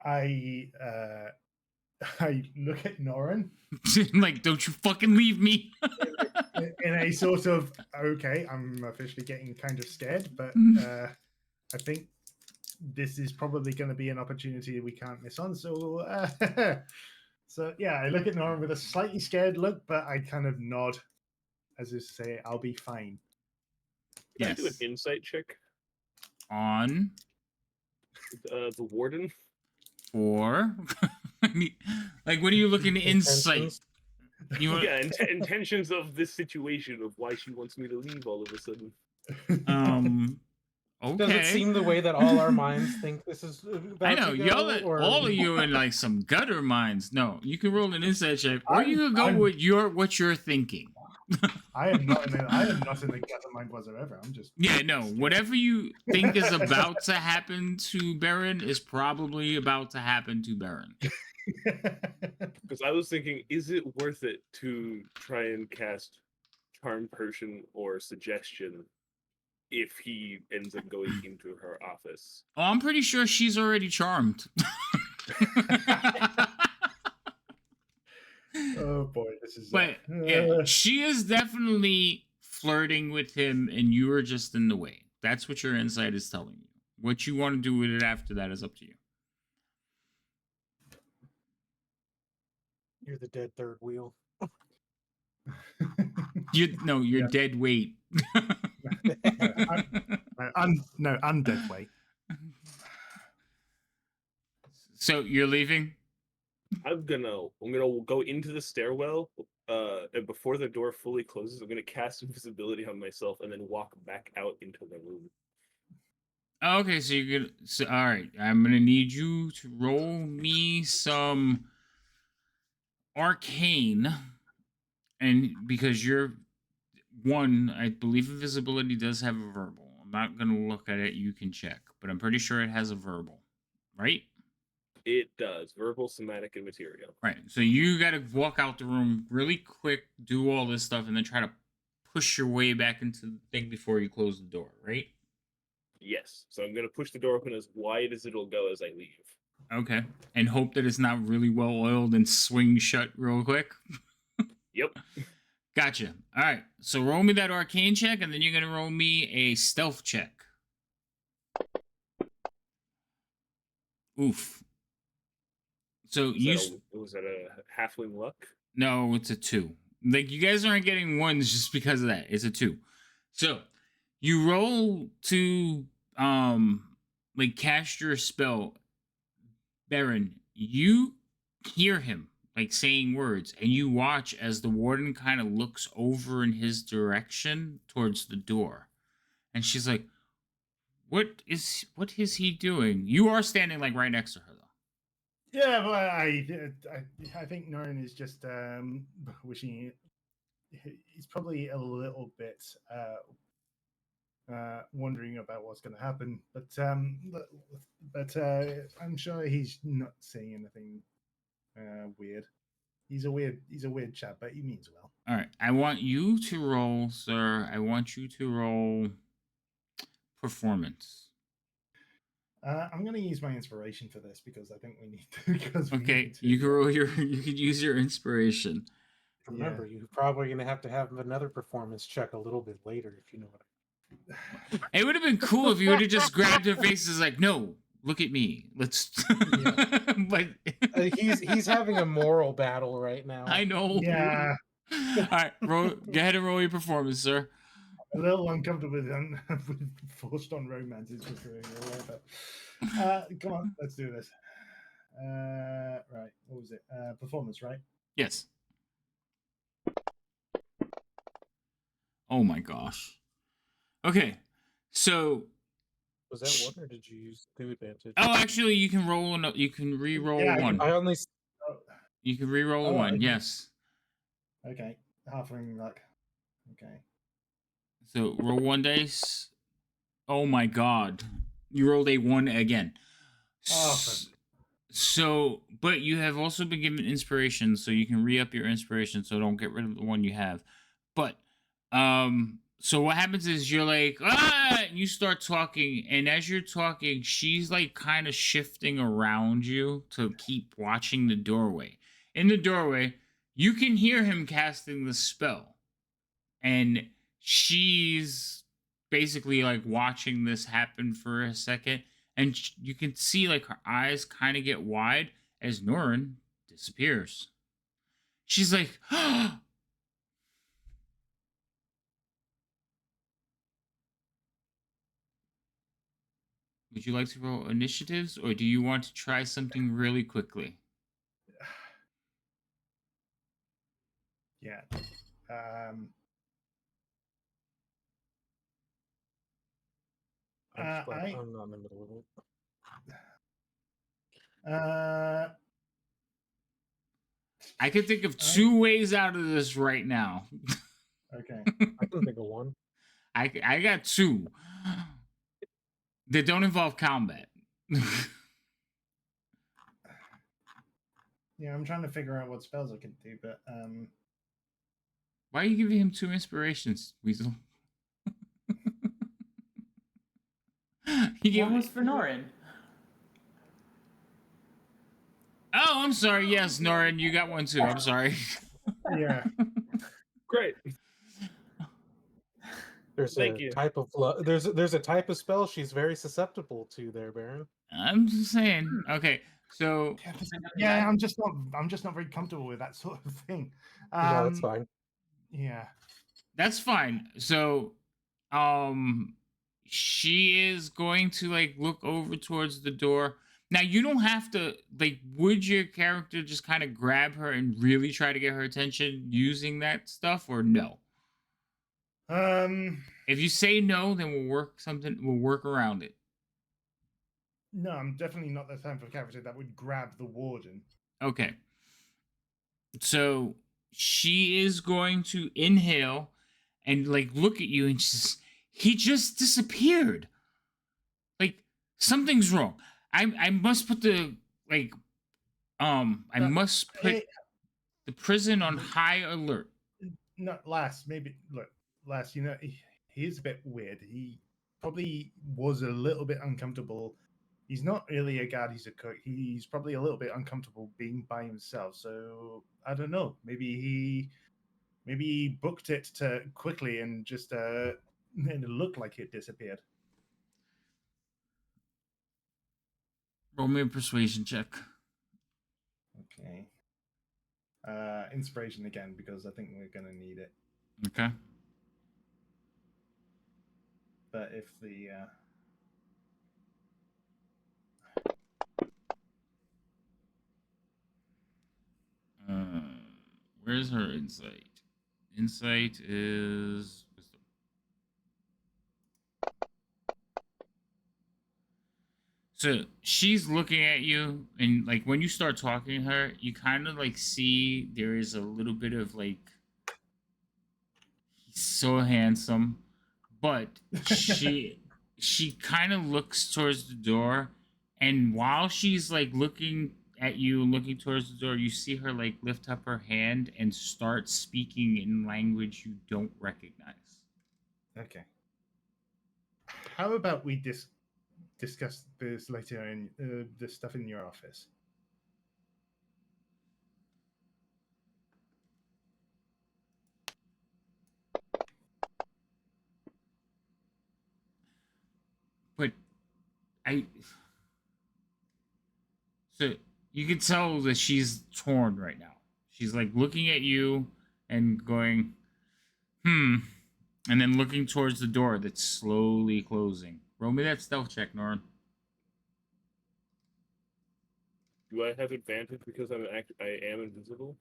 I I look at Norin Like, don't you fucking leave me. in a sort of, okay, I'm officially getting kind of scared, but I think this is probably going to be an opportunity we can't miss on. So, so yeah, I look at Norin with a slightly scared look, but I kind of nod as if to say, "I'll be fine." Can I do an Yes. insight check? On The warden? for I mean, like, what are you looking to insight? Intentions. You want, Yeah, intentions of this situation of why she wants me to leave all of a sudden. okay. Does it seem the way that all our minds think this is about I know to go, y'all, or all of you in like some gutter minds. No, you can roll an insight check, or you can go I'm- with what you're thinking. I am not in the gutter mind whatsoever. I'm just Yeah, no, whatever you think is about to happen to Baron is probably about to happen to Baron. Because I was thinking, is it worth it to try and cast Charm Person or Suggestion if he ends up going into her office? Oh, I'm pretty sure she's already charmed. Oh boy, this is. But yeah, she is definitely flirting with him, and you are just in the way. That's what your insight is telling you. What you want to do with it after that is up to you. you're the dead third wheel? You're Yeah. dead weight. I'm dead weight. So you're leaving? I'm gonna go into the stairwell, and before the door fully closes, I'm gonna cast invisibility on myself and then walk back out into the room. Okay, so you're gonna. So, all right, I'm gonna need you to roll me some arcane, and because you're one, I believe invisibility does have a verbal. I'm not gonna look at it. You can check, but I'm pretty sure it has a verbal, right? It does. Verbal, somatic, and material. Right. So you got to walk out the room really quick, do all this stuff, and then try to push your way back into the thing before you close the door, right? Yes. So I'm gonna push the door open as wide as it'll go as I leave. Okay. And hope that it's not really well oiled and swing shut real quick. Yep. Gotcha. All right. So roll me that arcane check, and then you're gonna roll me a stealth check. Oof. So Was that a halfling luck? No, it's a 2. Like, you guys aren't getting ones just because of that. It's a 2. So you roll to like cast your spell. Baron, you hear him like saying words, and you watch as the warden kind of looks over in his direction towards the door. And she's like, what is he doing? You are standing like right next to her though. Yeah, but I think Norin is just wishing. He's probably a little bit wondering about what's going to happen. But but I'm sure he's not saying anything weird. He's a weird chap, but he means well. All right. I want you to roll, sir. I want you to roll performance. I'm going to use my inspiration for this because I think we need to. Because we Okay, need to, you can roll your. You could use your inspiration. Remember, you're probably going to have another performance check a little bit later if you know what. It would have been cool if you would have just grabbed her face and like, no, look at me. Let's. But He's having a moral battle right now. I know. Yeah. All right, roll. Go ahead and roll your performance, sir. A little uncomfortable with forced on romance is just doing it away, but come on, let's do this. Right, what was it? Performance, right? Yes. Oh my gosh. Okay, so Was that one, or did you use two advantage? oh, actually, you can roll. You can re-roll one. I only. You can re-roll one. Okay. Yes. Okay, halfling luck. Okay. So roll one dice. Oh my god, you rolled a one again. Awesome. So, but you have also been given inspiration, so you can re-up your inspiration. So don't get rid of the one you have. But, so what happens is you're like, and you start talking, and as you're talking, she's like kind of shifting around you to keep watching the doorway. In the doorway, you can hear him casting the spell, and she's basically like watching this happen for a second, and you can see like her eyes kind of get wide as Norin disappears. She's like, would you like to roll initiatives, or do you want to try something really quickly? Yeah. I'm not in the middle of it. I can think of two ways out of this right now. Okay. I can think of one. I got two that don't involve combat. Yeah, I'm trying to figure out what spells I can do, but Why are you giving him two inspirations, Weasel? One was for Norin. Oh, I'm sorry. Yes, Norin, you got one too. I'm sorry. yeah. Great. There's Thank a you. type of there's a type of spell she's very susceptible to there, Baron. I'm just saying. Okay, so Yeah, I'm just not very comfortable with that sort of thing. No, that's fine. Yeah. that's fine. So, she is going to like look over towards the door. Now, you don't have to like. Would your character just kind of grab her and really try to get her attention using that stuff, or no? If you say no, then we'll work around it. No, I'm definitely not the type of character that would grab the warden. Okay. So she is going to inhale and like look at you and he just disappeared. Like something's wrong. I must put the like I must put the prison on high alert. Not last, maybe look, last, he's a bit weird. He probably was a little bit uncomfortable. He's not really a guard, he's a cook. He's probably a little bit uncomfortable being by himself. So I don't know. Maybe he booked it to quickly and just and it looked like it disappeared. Roll me a persuasion check. Okay. Inspiration again because I think we're gonna need it. Okay. But if the where's her insight? Insight is wisdom. So she's looking at you, and like when you start talking to her, you kind of like see there is a little bit of like he's so handsome, but she kind of looks towards the door, And while she's like looking at you and looking towards the door, you see her like lift up her hand and start speaking in language you don't recognize. Okay. How about we discuss this later in the stuff in your office? But I so you can tell that she's torn right now. She's like looking at you and going, hmm, and then looking towards the door that's slowly closing. Roll me that stealth check, Norn. Do I have advantage because I am invisible?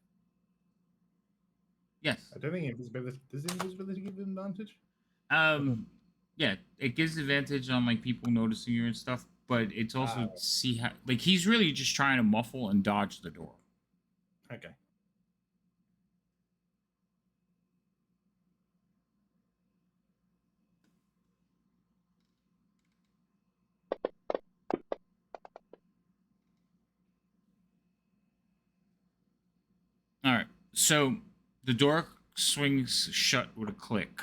Yes. I don't think invisibility does invisibility give advantage. Um, yeah, it gives advantage on like people noticing you and stuff, but it's also Oh. see how like he's really just trying to muffle and dodge the door. Okay. All right, so the door swings shut with a click.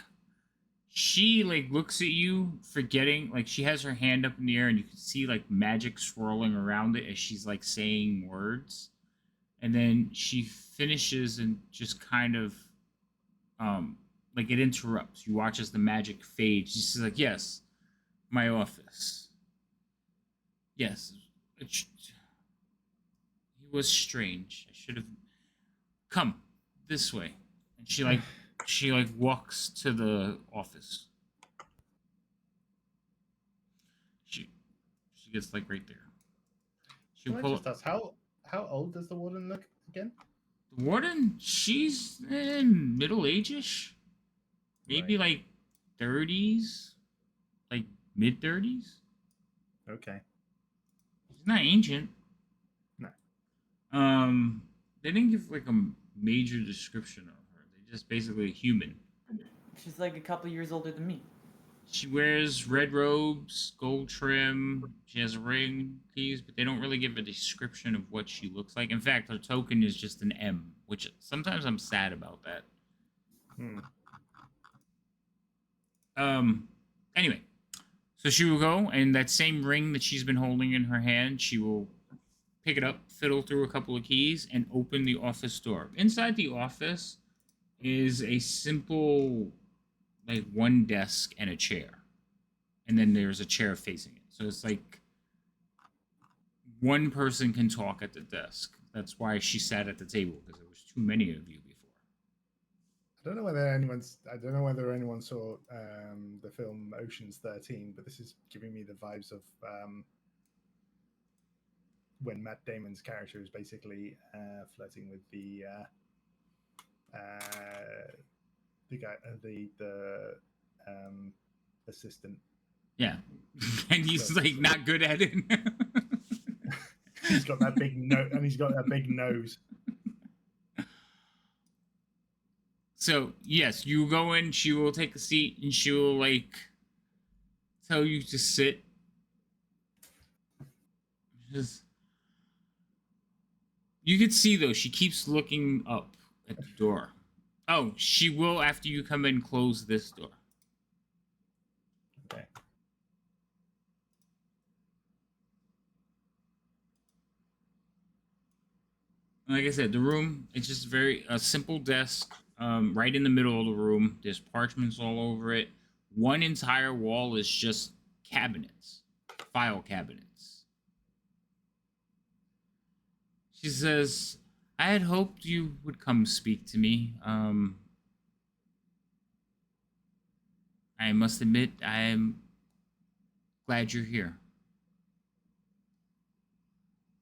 She like looks at you, forgetting like she has her hand up in the air, and you can see like magic swirling around it as she's like saying words, and then she finishes and just kind of like it interrupts. You watch as the magic fades. She's like, "Yes, my office. Yes, he was strange. I should have come this way." And she like walks to the office. She she gets like right there. She Can I pull just ask how old does the warden look again? the warden. She's in middle age-ish, maybe Right. like 30s, like mid 30s. Okay. She's not ancient. No. Um, they didn't give like a major description of her. They just basically a human. She's like a couple years older than me. She wears red robes, gold trim. She has a ring, keys, but they don't really give a description of what she looks like. In fact, her token is just an M, which sometimes I'm sad about that. Hmm. Anyway, so she will go, and that same ring that she's been holding in her hand, she will pick it up, fiddle through a couple of keys, and open the office door. Inside the office is a simple, like, one desk and a chair. And then there's a chair facing it. So it's like one person can talk at the desk. That's why she sat at the table, because there was too many of you before. I don't know whether anyone saw the film Ocean's 13, but this is giving me the vibes of when Matt Damon's character is basically flirting with guy, the assistant. Yeah. And he's like not good at it. He's got that big nose, and he's got that big nose. So yes, you go in. She will take a seat, and she will like tell you to sit. Just, you can see though she keeps looking up at the door. Oh, she will after you come in close this door. Okay. Like I said, the room, it's just very a simple desk right in the middle of the room. There's parchments all over it. One entire wall is just cabinets, file cabinets. She says, "I had hoped you would come speak to me. I must admit, I am glad you're here.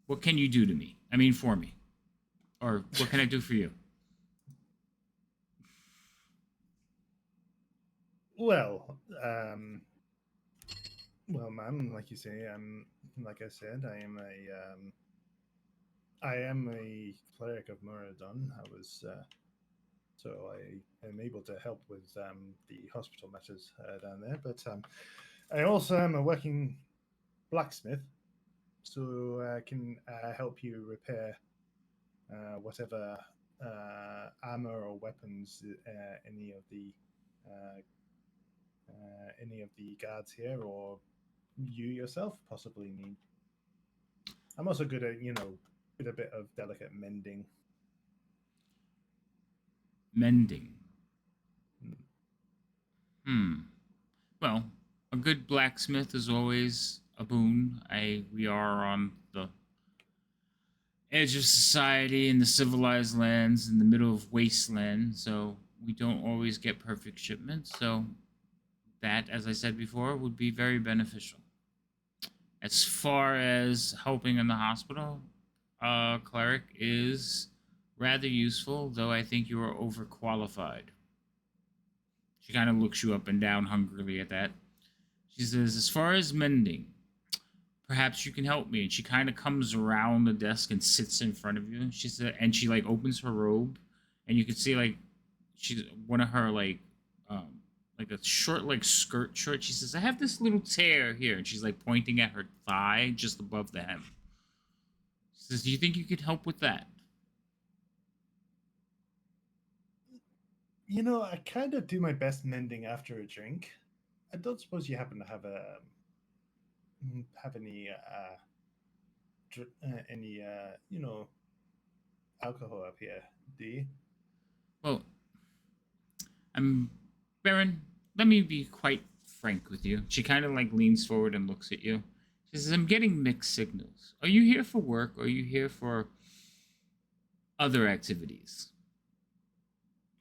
What can you do to me? I mean, for me, or what can I do for you?" Well, ma'am, like you say, like I said, I am a cleric of Muradon. I was so I am able to help with the hospital matters down there. But I also am a working blacksmith. so I can help you repair whatever armor or weapons uh, any of the guards here or you yourself possibly need. I'm also good at with a bit of delicate mending. Mending. Hmm. Hmm. Well, a good blacksmith is always a boon. We are on the edge of society in the civilized lands in the middle of wasteland, so we don't always get perfect shipments. So that, as I said before, would be very beneficial. As far as helping in the hospital, cleric is rather useful, though I think you are overqualified. She kind of looks you up and down hungrily at that. She says, as far as mending, perhaps you can help me. And she kind of comes around the desk and sits in front of you. She said, and she like opens her robe, and you can see like she's one of her like a short like skirt short. She says, I have this little tear here, and she's like pointing at her thigh just above the hem. She says, do you think you could help with that? I kind of do my best mending after a drink. I don't suppose you happen to have any alcohol up here, do you? Well, I'm Baron. Let me be quite frank with you. She kind of like leans forward and looks at you. She says, I'm getting mixed signals. Are you here for work or are you here for other activities?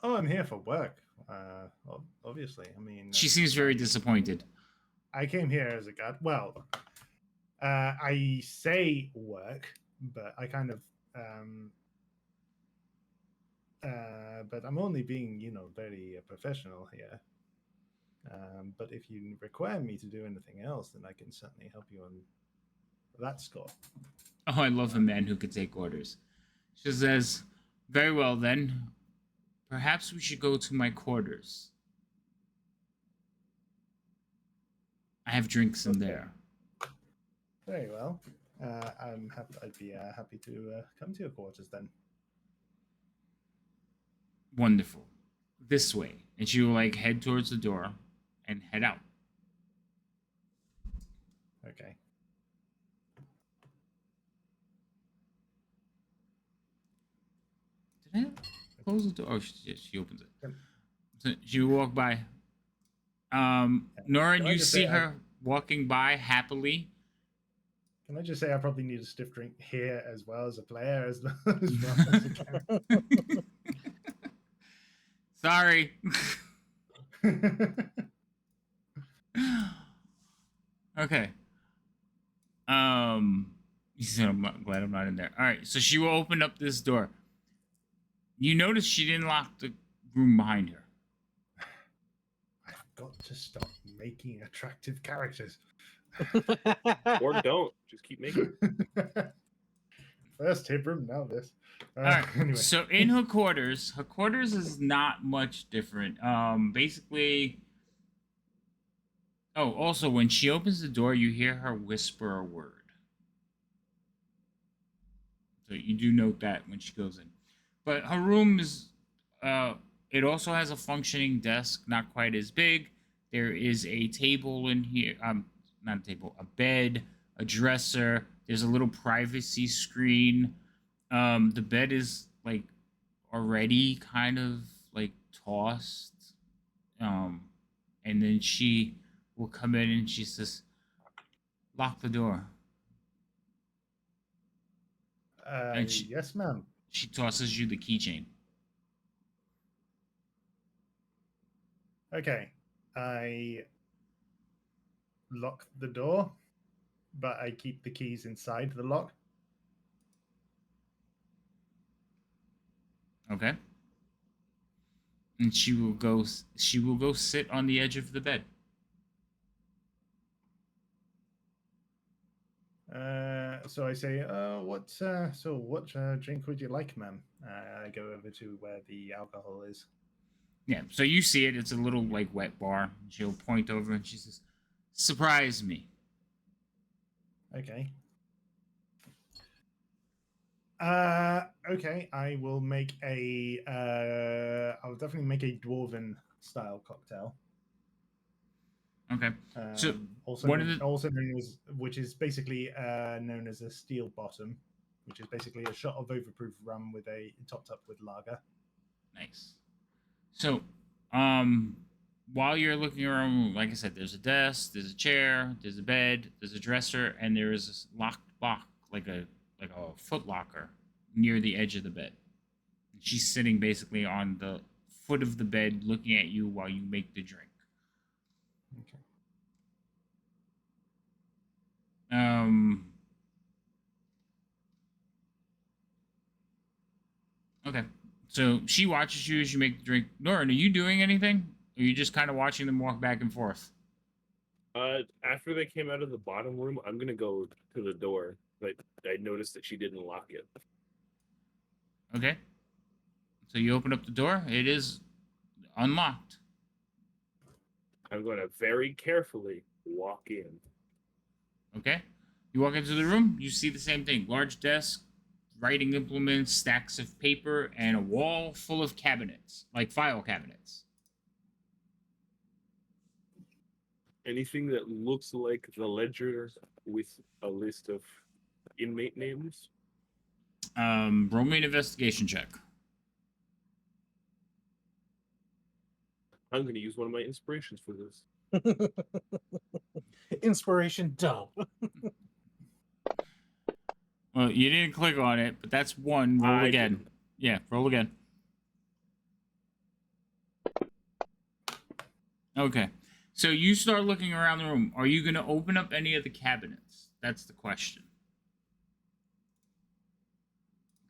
Oh, I'm here for work. Obviously, I mean, She seems very disappointed. I came here as a guard. Well, I say work, but I kind of, but I'm only being, very professional here. But if you require me to do anything else, then I can certainly help you on that score. Oh, I love a man who can take orders. She says, very well then. Perhaps we should go to my quarters. I have drinks in there. Very well. I'd be happy to come to your quarters then. Wonderful. This way. And she will like head towards the door and head out. Okay. Did I close the door? Oh, she opens it. So she will walk by. Norin, you see her walking by happily. Can I just say I probably need a stiff drink here as well as a player as well as a character? Sorry. Okay. He said, I'm glad I'm not in there. All right, so she will open up this door. You notice she didn't lock the room behind her. I've got to stop making attractive characters. Or don't. Just keep making. First hip room, now this. All right. Anyway. So in her quarters is not much different. Basically. Oh, also when she opens the door, you hear her whisper a word. So you do note that when she goes in. But her room is. It also has a functioning desk, not quite as big. There is a table in here. Not a table, a bed, a dresser. There's a little privacy screen. The bed is like already kind of like tossed. And then she will come in and she says, "Lock the door." And Yes, ma'am. she tosses you the keychain. Okay. I lock the door, but I keep the keys inside the lock. Okay. And she will go. She will go sit on the edge of the bed. So I say, what drink would you like, ma'am? I go over to where the alcohol is. Yeah. So you see it. It's a little like wet bar. She'll point over and she says, "Surprise me." Okay. Okay, I will make a. I'll definitely make a dwarven style cocktail. Okay. So Also, one of the also known as, which is basically known as a steel bottom, which is basically a shot of overproof rum with a topped up with lager. nice. So, while you're looking around, like I said, there's a desk, there's a chair, there's a bed, there's a dresser, and there is this locked box, like a foot locker near the edge of the bed. She's sitting basically on the foot of the bed, looking at you while you make the drink. Okay. Um. Okay. So she watches you as you make the drink. Norin, are you doing anything? Or are you just kind of watching them walk back and forth? After they came out of the bottom room, I'm gonna go to the door, but I noticed that she didn't lock it. Okay. So you open up the door. It is unlocked. I'm going to very carefully walk in. Okay. You walk into the room. You see the same thing: large desk, writing implements, stacks of paper, and a wall full of cabinets, like file cabinets. Anything that looks like the ledger with a list of inmate names? Roll me an investigation check. I'm going to use one of my inspirations for this. Inspiration dump. Well, you didn't click on it, but that's one. Roll I again. didn't. Yeah, roll again. Okay. So you start looking around the room. Are you going to open up any of the cabinets? That's the question.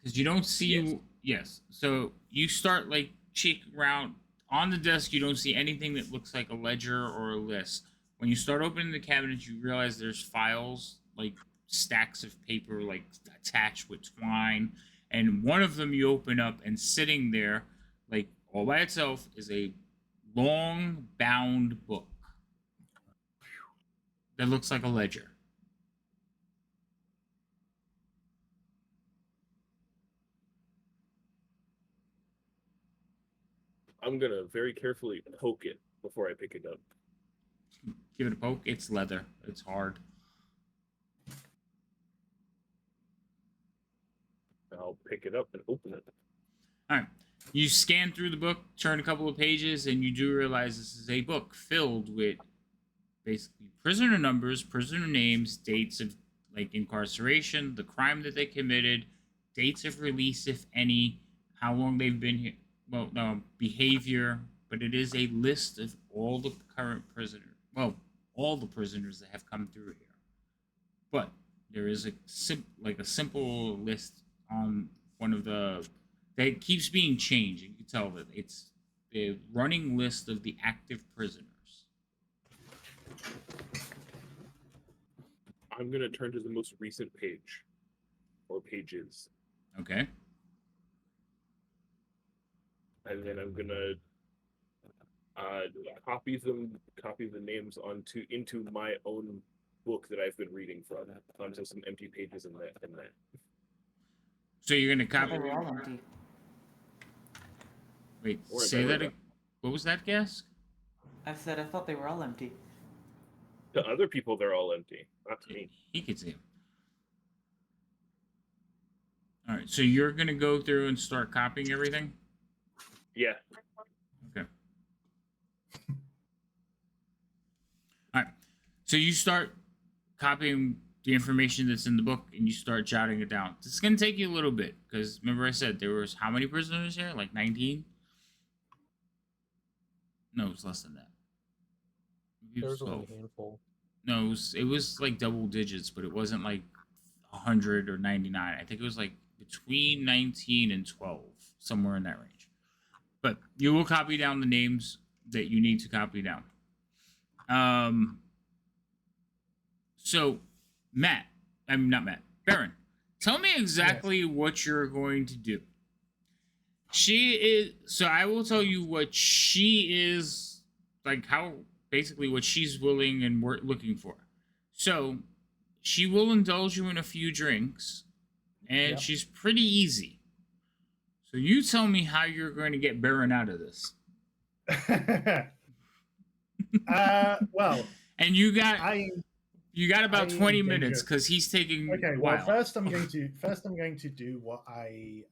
Because you don't see. Yes. Yes. So you start like checking around on the desk. You don't see anything that looks like a ledger or a list. When you start opening the cabinets, you realize there's files, like stacks of paper, like attached with twine. And one of them you open up, and sitting there, like all by itself, is a long bound book that looks like a ledger. I'm going to very carefully poke it before I pick it up. Give it a poke. It's leather. It's hard. I'll pick it up and open it. All right. You scan through the book, turn a couple of pages, and you do realize this is a book filled with basically prisoner numbers, prisoner names, dates of like incarceration, the crime that they committed, dates of release, if any, how long they've been here. Well, no, behavior, but it is a list of all the current prisoners. Well, all the prisoners that have come through here. But there is a simple list on one of the that keeps being changed. You can tell that it's the running list of the active prisoners. I'm going to turn to the most recent page or pages. Okay. And then I'm going to copy the names into my own book that I've been reading from onto some empty pages in that. So you're gonna They copy. were all empty. Wait, Or say better. that. What was that guess? I said I thought they were all empty. To other people, they're all empty. Not to me. He could see him. All right, so you're gonna go through and start copying everything. Yeah. Okay. All right. So you start copying the information that's in the book and you start jotting it down. This is going to take you a little bit because remember I said there was how many prisoners here? Like 19? No, it was less than that. There was only a handful. No, it was like double digits, but it wasn't like 100 or 99. I think it was like between 19 and 12, somewhere in that range. But you will copy down the names that you need to copy down. So, Baron, tell me exactly what you're going to do. So I will tell you what she is, like how, basically what she's willing and looking for. So, she will indulge you in a few drinks, and Yep. she's pretty easy. So you tell me how you're going to get Baron out of this. Well, And you got I about I 20 am going minutes to. because he's taking Okay. a Well, while. first I'm going to do what I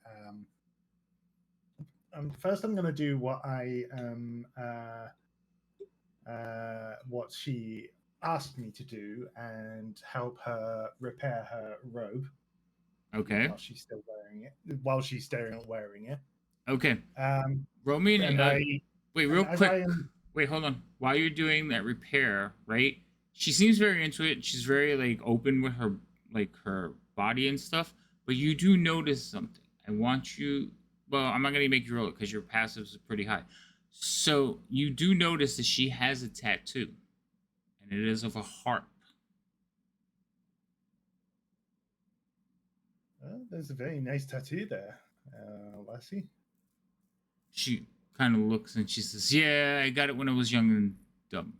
first I'm going to do what she asked me to do and help her repair her robe Okay. while she's still wearing it. Okay. Um, Roman, and I wait, and real as quick. I am Wait, hold on. While you're doing that repair, right? She seems very into it. She's very like open with her body and stuff. But you do notice something. I want you. Well, I'm not gonna make you roll it because your passives are pretty high. So you do notice that she has a tattoo, and it is of a harp. there's a very nice tattoo there, Lassie. She kind of looks and she says, "Yeah, I got it when I was young and dumb.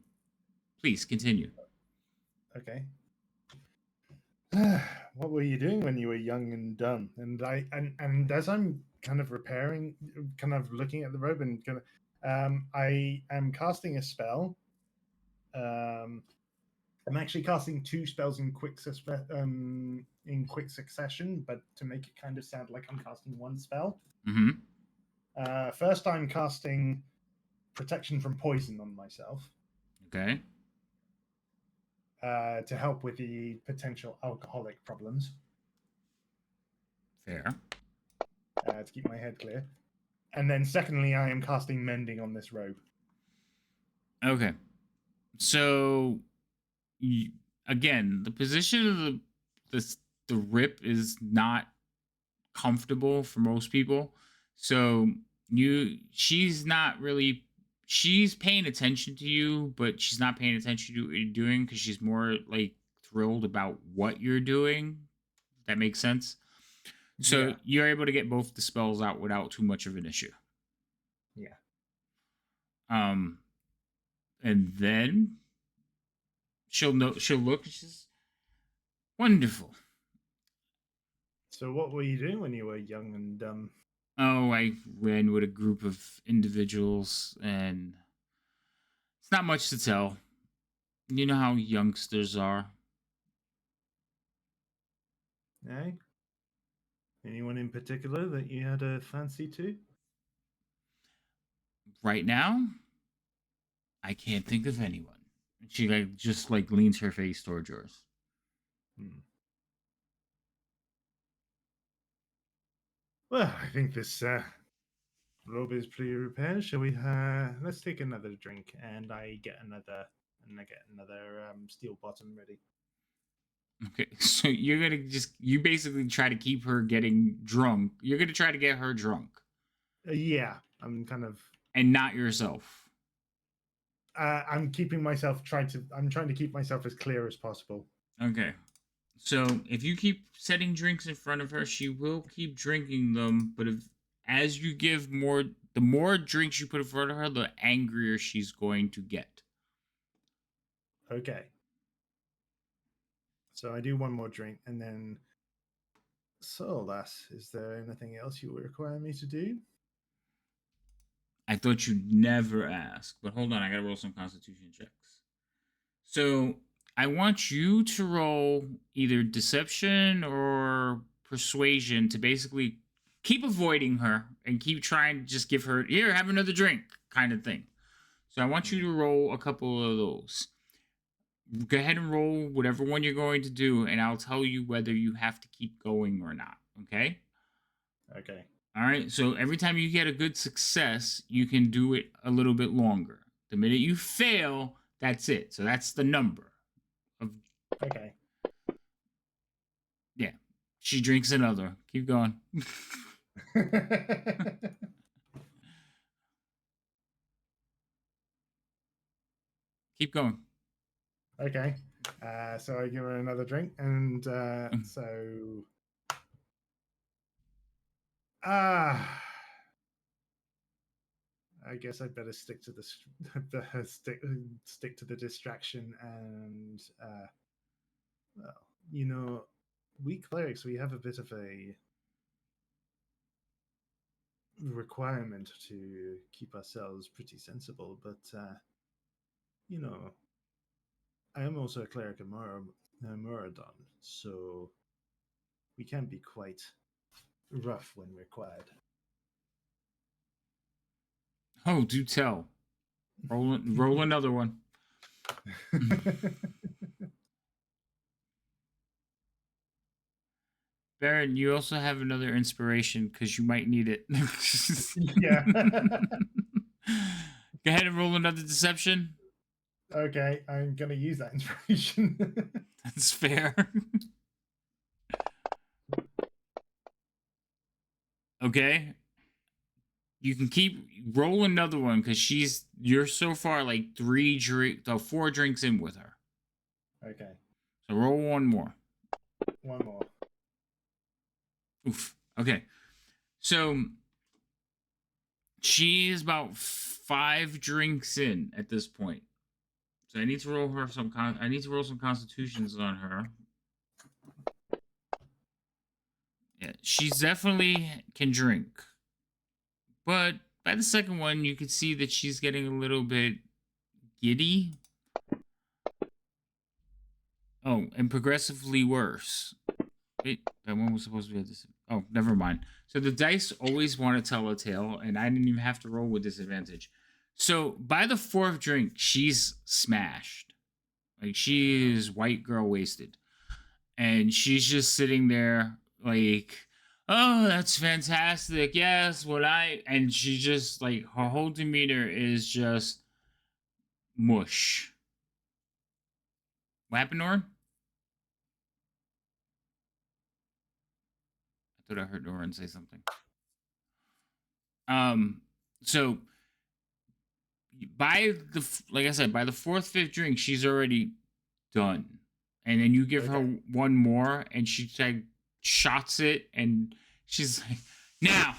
Please continue." Okay. What were you doing when you were young and dumb? And as I'm kind of repairing, kind of looking at the robe and kind of, I am casting a spell. Um, I'm actually casting two spells in quick succession, but to make it kind of sound like I'm casting one spell. Mm-hmm. First, I'm casting protection from poison on myself Okay. to help with the potential alcoholic problems. Fair. To keep my head clear. And then secondly, I am casting mending on this robe. Okay. So again, the position of the rip is not comfortable for most people. So she's not really she's paying attention to you, but she's not paying attention to what you're doing because she's more like thrilled about what you're doing. That makes sense. So Yeah. you're able to get both the spells out without too much of an issue. Yeah. Um, and then she'll look. She's wonderful. So what were you doing when you were young and dumb? Oh, I ran with a group of individuals, and it's not much to tell. You know how youngsters are. Eh? Anyone in particular that you had a fancy to? Right now, I can't think of anyone. She just leans her face towards yours. Hmm. Well, I think this robe is pretty repaired. Shall we? Let's take another drink, and I get another steel bottom ready. Okay, so you basically try to keep her getting drunk. You're gonna try to get her drunk, Yeah, I'm kind of. and not yourself. I'm trying to keep myself as clear as possible. Okay. So if you keep setting drinks in front of her, she will keep drinking them. But as you give more, the more drinks you put in front of her, the angrier she's going to get. Okay. So I do one more drink, and then. So, lass, is there anything else you require me to do? I thought you'd never ask, but hold on, I gotta roll some Constitution checks. So I want you to roll either deception or persuasion to basically keep avoiding her and keep trying to just give her here, have another drink kind of thing. So I want you to roll a couple of those. Go ahead and roll whatever one you're going to do, and I'll tell you whether you have to keep going or not. Okay? Okay. All right. So every time you get a good success, you can do it a little bit longer. The minute you fail, that's it. So that's the number of. Okay. Yeah. She drinks another. Keep going. Keep going. Okay. So I give her another drink, and so ah, I guess I'd better stick to stick to the distraction, and well, we clerics, we have a bit of a requirement to keep ourselves pretty sensible, but you know, I am also a cleric of Muradon, so we can be quite rough when required. Oh, do tell. Roll another one. Baron, you also have another inspiration because you might need it. Yeah. Go ahead and roll another deception. Okay, I'm gonna use that inspiration. That's fair. Okay. You can keep roll another one because you're so far like 4 drinks in with her. Okay, So roll one more. one more. Oof. Okay. So she is about 5 drinks in at this point. So I need to roll her some. I need to roll some constitutions on her. Yeah, she's definitely can drink, but by the second one, you can see that she's getting a little bit giddy. Oh, and progressively worse. Wait, that one was supposed to be a oh, never mind. So the dice always want to tell a tale, and I didn't even have to roll with disadvantage. So by the 4th drink, she's smashed. Like she is white girl wasted. And she's just sitting there like, oh, that's fantastic. Yes, what I and she just like her whole demeanor is just mush. What happened, Norin? I thought I heard Norin say something. So by the like I said, by the 4th, 5th drink, she's already done. And then you give her one more, and she like shots it, and she's like, now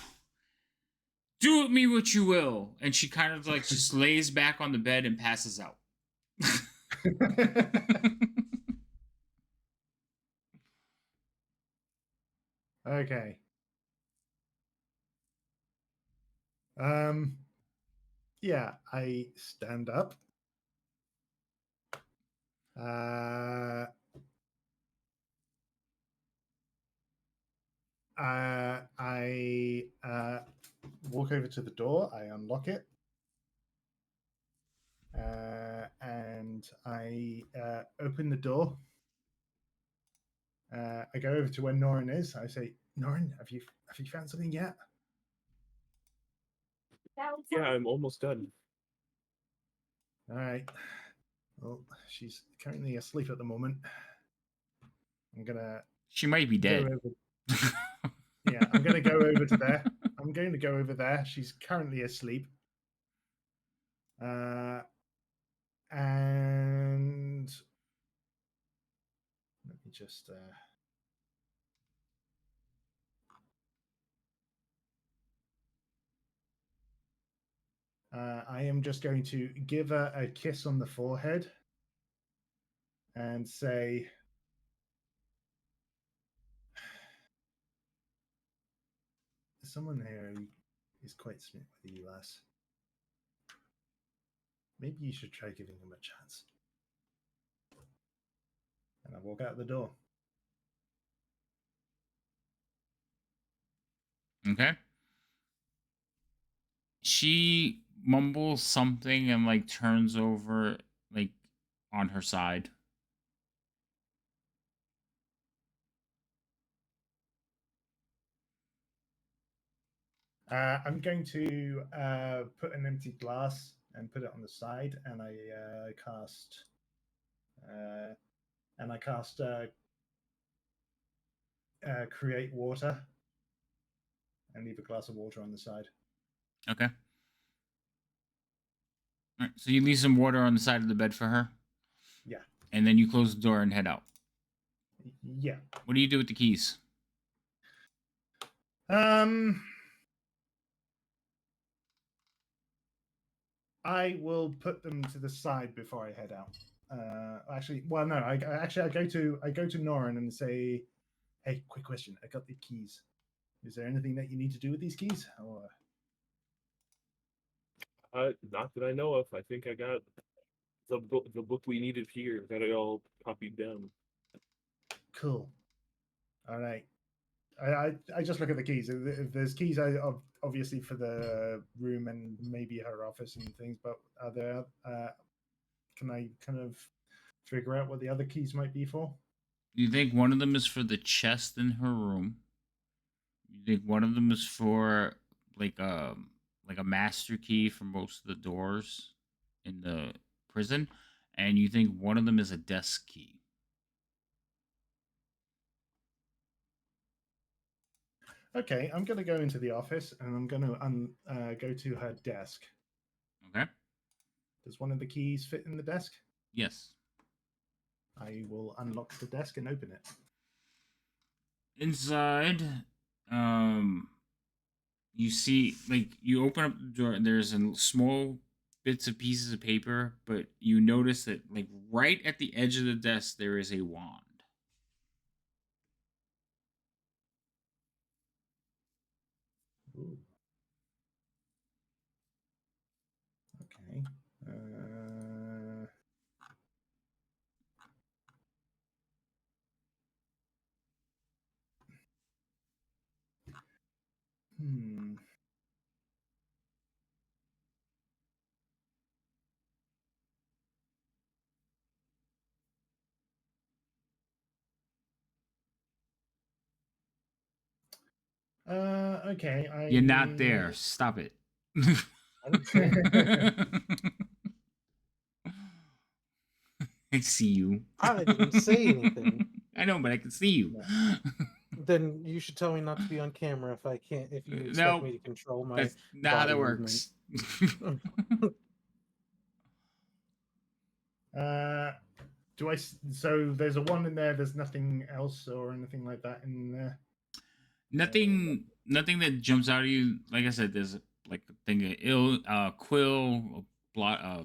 do with me what you will. And she kind of like just lays back on the bed and passes out. Okay. Yeah, I stand up. I walk over to the door. I unlock it. And I open the door. I go over to where Norin is. I say, Norin, have you found something yet? Yeah, I'm almost done. All right. Well, she's currently asleep at the moment. I'm gonna. She might be dead. Yeah, I'm gonna go over to there. I'm going to go over there. She's currently asleep. And let me just. I am just going to give her a kiss on the forehead and say, someone here who is quite smitten with you, lass. Maybe you should try giving him a chance. And I walk out the door. Okay. She mumbles something and like turns over like on her side. I'm going to put an empty glass and put it on the side, and I cast create water and leave a glass of water on the side. Okay. All right, so you leave some water on the side of the bed for her? Yeah. And then you close the door and head out? Yeah. What do you do with the keys? I will put them to the side before I head out. Actually, well, no. I go to Norin and say, Hey, quick question. I got the keys. Is there anything that you need to do with these keys? Or Not that I know of. I think I got the book we needed here. Got it all copied down. cool. All right. I just look at the keys. If there's keys, obviously for the room and maybe her office and things. But are there? Can I kind of figure out what the other keys might be for? You think one of them is for the chest in her room? You think one of them is for like a master key for most of the doors in the prison, and you think one of them is a desk key. Okay, I'm going to go into the office and I'm going to go to her desk. Okay. Does one of the keys fit in the desk? Yes. I will unlock the desk and open it. Inside, um, you see, like, you open up the door and there's a small bits of pieces of paper, but you notice that, like, right at the edge of the desk there is a wand. Ooh. Okay. Hmm. Okay. You're not there. Stop it. I don't see it. I see you. I didn't say anything. I know, but I can see you. Then you should tell me not to be on camera if I can't. If you expect No, me to control my that's not how body that movement. works. Do I? So there's a one in there. There's nothing else or anything like that in there. Nothing that jumps out at you. Like I said, there's like a thing of quill, a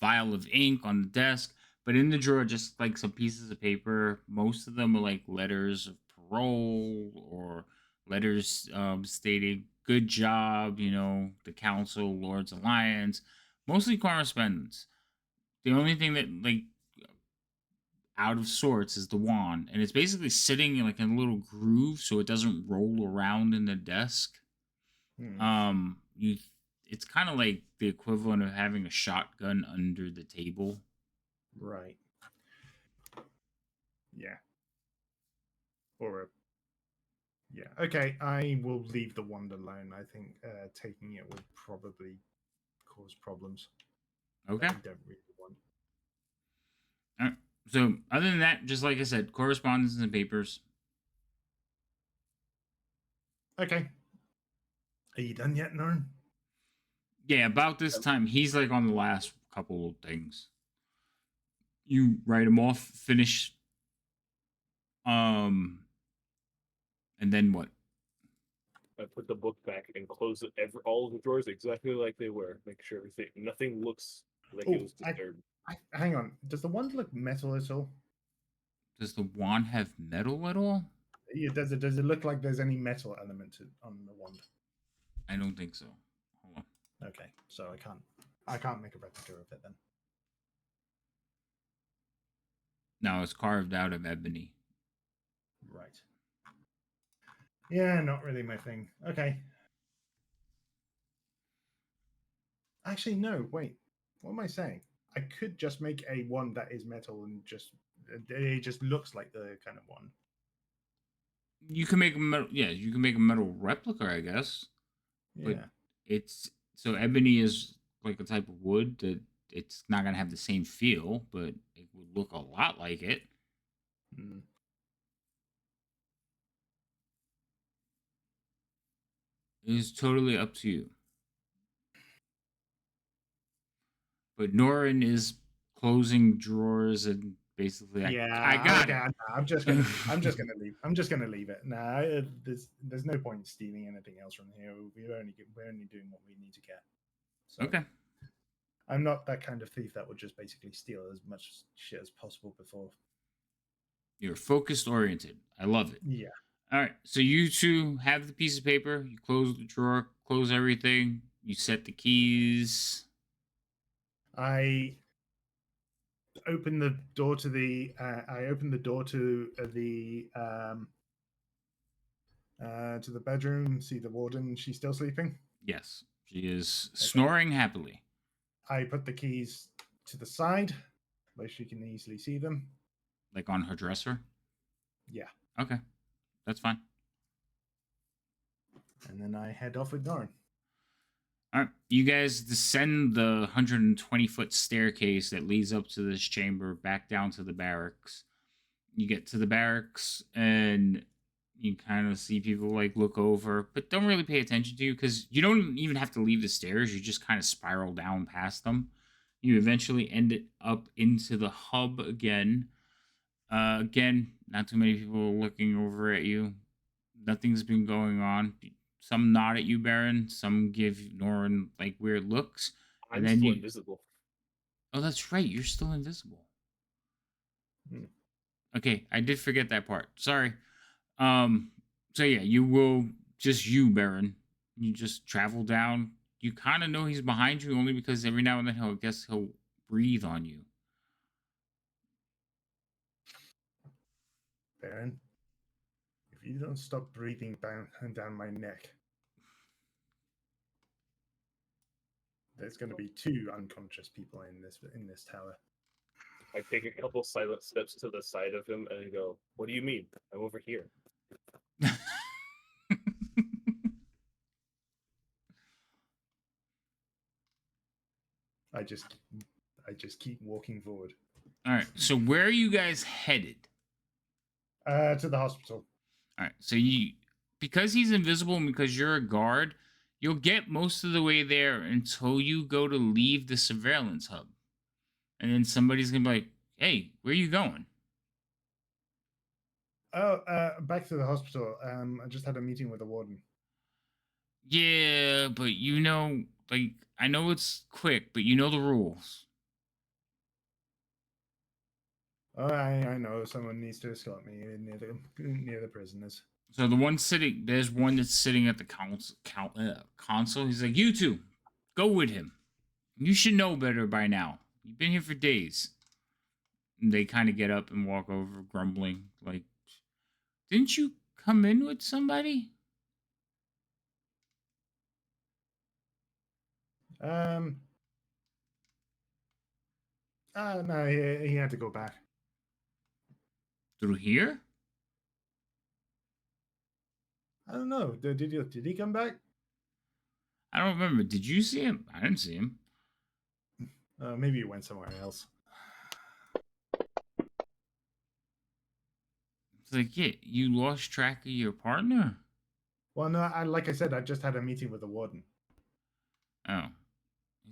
vial of ink on the desk, but in the drawer, just like some pieces of paper. Most of them are like letters of parole or letters stating "good job," the council, Lord's Alliance. Mostly correspondence. The only thing that like out of sorts is the wand, and it's basically sitting in like in a little groove so it doesn't roll around in the desk. You it's kind of like the equivalent of having a shotgun under the table. Right. Yeah. Or a. Yeah. Okay. I will leave the wand alone. I think taking it would probably cause problems. Okay. That I don't really want. All right. So other than that, just like I said, correspondence and papers. Okay. Are you done yet, Norn? Yeah, about this time, he's like on the last couple of things. You write him off, finish, and then what? I put the book back and close it, all of the drawers exactly like they were. Make sure nothing looks like it was disturbed. Hang on. Does the wand look metal at all? Does the wand have metal at all? Yeah, does it look like there's any metal element on the wand? I don't think so. Hold on. Okay, so I can't make a replica of it then. No, it's carved out of ebony. Right. Yeah, not really my thing. Okay. Actually, no. Wait. What am I saying? I could just make a one that is metal and it just looks like the kind of one. You can make a metal, yeah, you can make a metal replica, I guess. Yeah. But it's so ebony is like a type of wood that it's not gonna have the same feel, but it would look a lot like it. Mm. It is totally up to you. But Norin is closing drawers and basically, I got okay, it. I'm just gonna leave. I'm just gonna leave it. Nah, there's no point in stealing anything else from here. We're only doing what we need to get. So Okay. I'm not that kind of thief that would just basically steal as much shit as possible before. You're focused oriented. I love it. Yeah. All right. So you two have the piece of paper. You close the drawer, close everything. You set the keys. I open the door to the. I open the door to the bedroom. See the warden. She's still sleeping. Yes, she is Okay. snoring happily. I put the keys to the side, where she can easily see them. Like on her dresser. Yeah. Okay, that's fine. And then I head off with Norin. All right, you guys descend the 120-foot staircase that leads up to this chamber, back down to the barracks. You get to the barracks, and you kind of see people like look over, but don't really pay attention to you because you don't even have to leave the stairs. You just kind of spiral down past them. You eventually end it up into the hub again. Again, not too many people looking over at you. Nothing's been going on. Some nod at you, Baron. Some give Norin like weird looks. I'm And then still you. invisible. Oh, that's right. You're still invisible. Hmm. Okay, I did forget that part. Sorry. So yeah, you will just you, Baron. You just travel down. You kind of know he's behind you only because every now and then he'll breathe on you. Baron, if you don't stop breathing down my neck, there's going to be 2 unconscious people in this tower. I take a couple silent steps to the side of him and I go, "What do you mean? I'm over here." I just keep walking forward. All right. So where are you guys headed? To the hospital. All right. So because he's invisible and because you're a guard, you'll get most of the way there until you go to leave the surveillance hub. And then somebody's going to be like, "Hey, where are you going?" Oh, back to the hospital. I just had a meeting with the warden. Yeah, but like I know it's quick, but you know the rules. Oh, I know. Someone needs to escort me near the prisoners. So there's one that's sitting at the console. He's like, "You two, go with him. You should know better by now. You've been here for days." And they kind of get up and walk over, grumbling, like, "Didn't you come in with somebody?" No, he had to go back. Through here? I don't know. Did he come back? I don't remember. Did you see him? I didn't see him. Maybe he went somewhere else. It's like, yeah, you lost track of your partner? Well, no, like I said, I just had a meeting with the warden. Oh.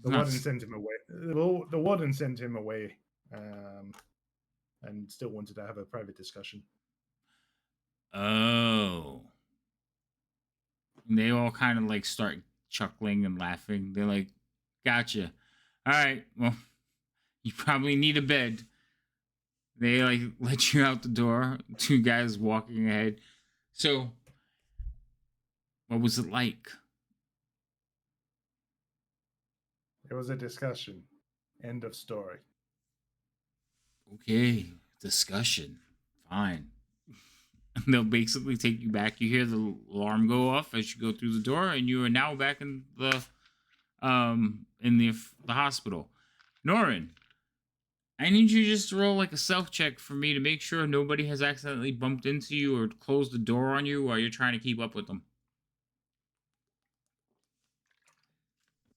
The warden sent him away. The warden sent him away, and still wanted to have a private discussion. Oh. And they all kind of like start chuckling and laughing. They're like, "Gotcha. All right. Well, you probably need a bed." They like let you out the door. 2 guys walking ahead. So, what was it like? It was a discussion. End of story. Okay, discussion. Fine. They'll basically take you back. You hear the alarm go off as you go through the door, and you are now back in the hospital. Norin, I need you just to roll like a self check for me to make sure nobody has accidentally bumped into you or closed the door on you while you're trying to keep up with them.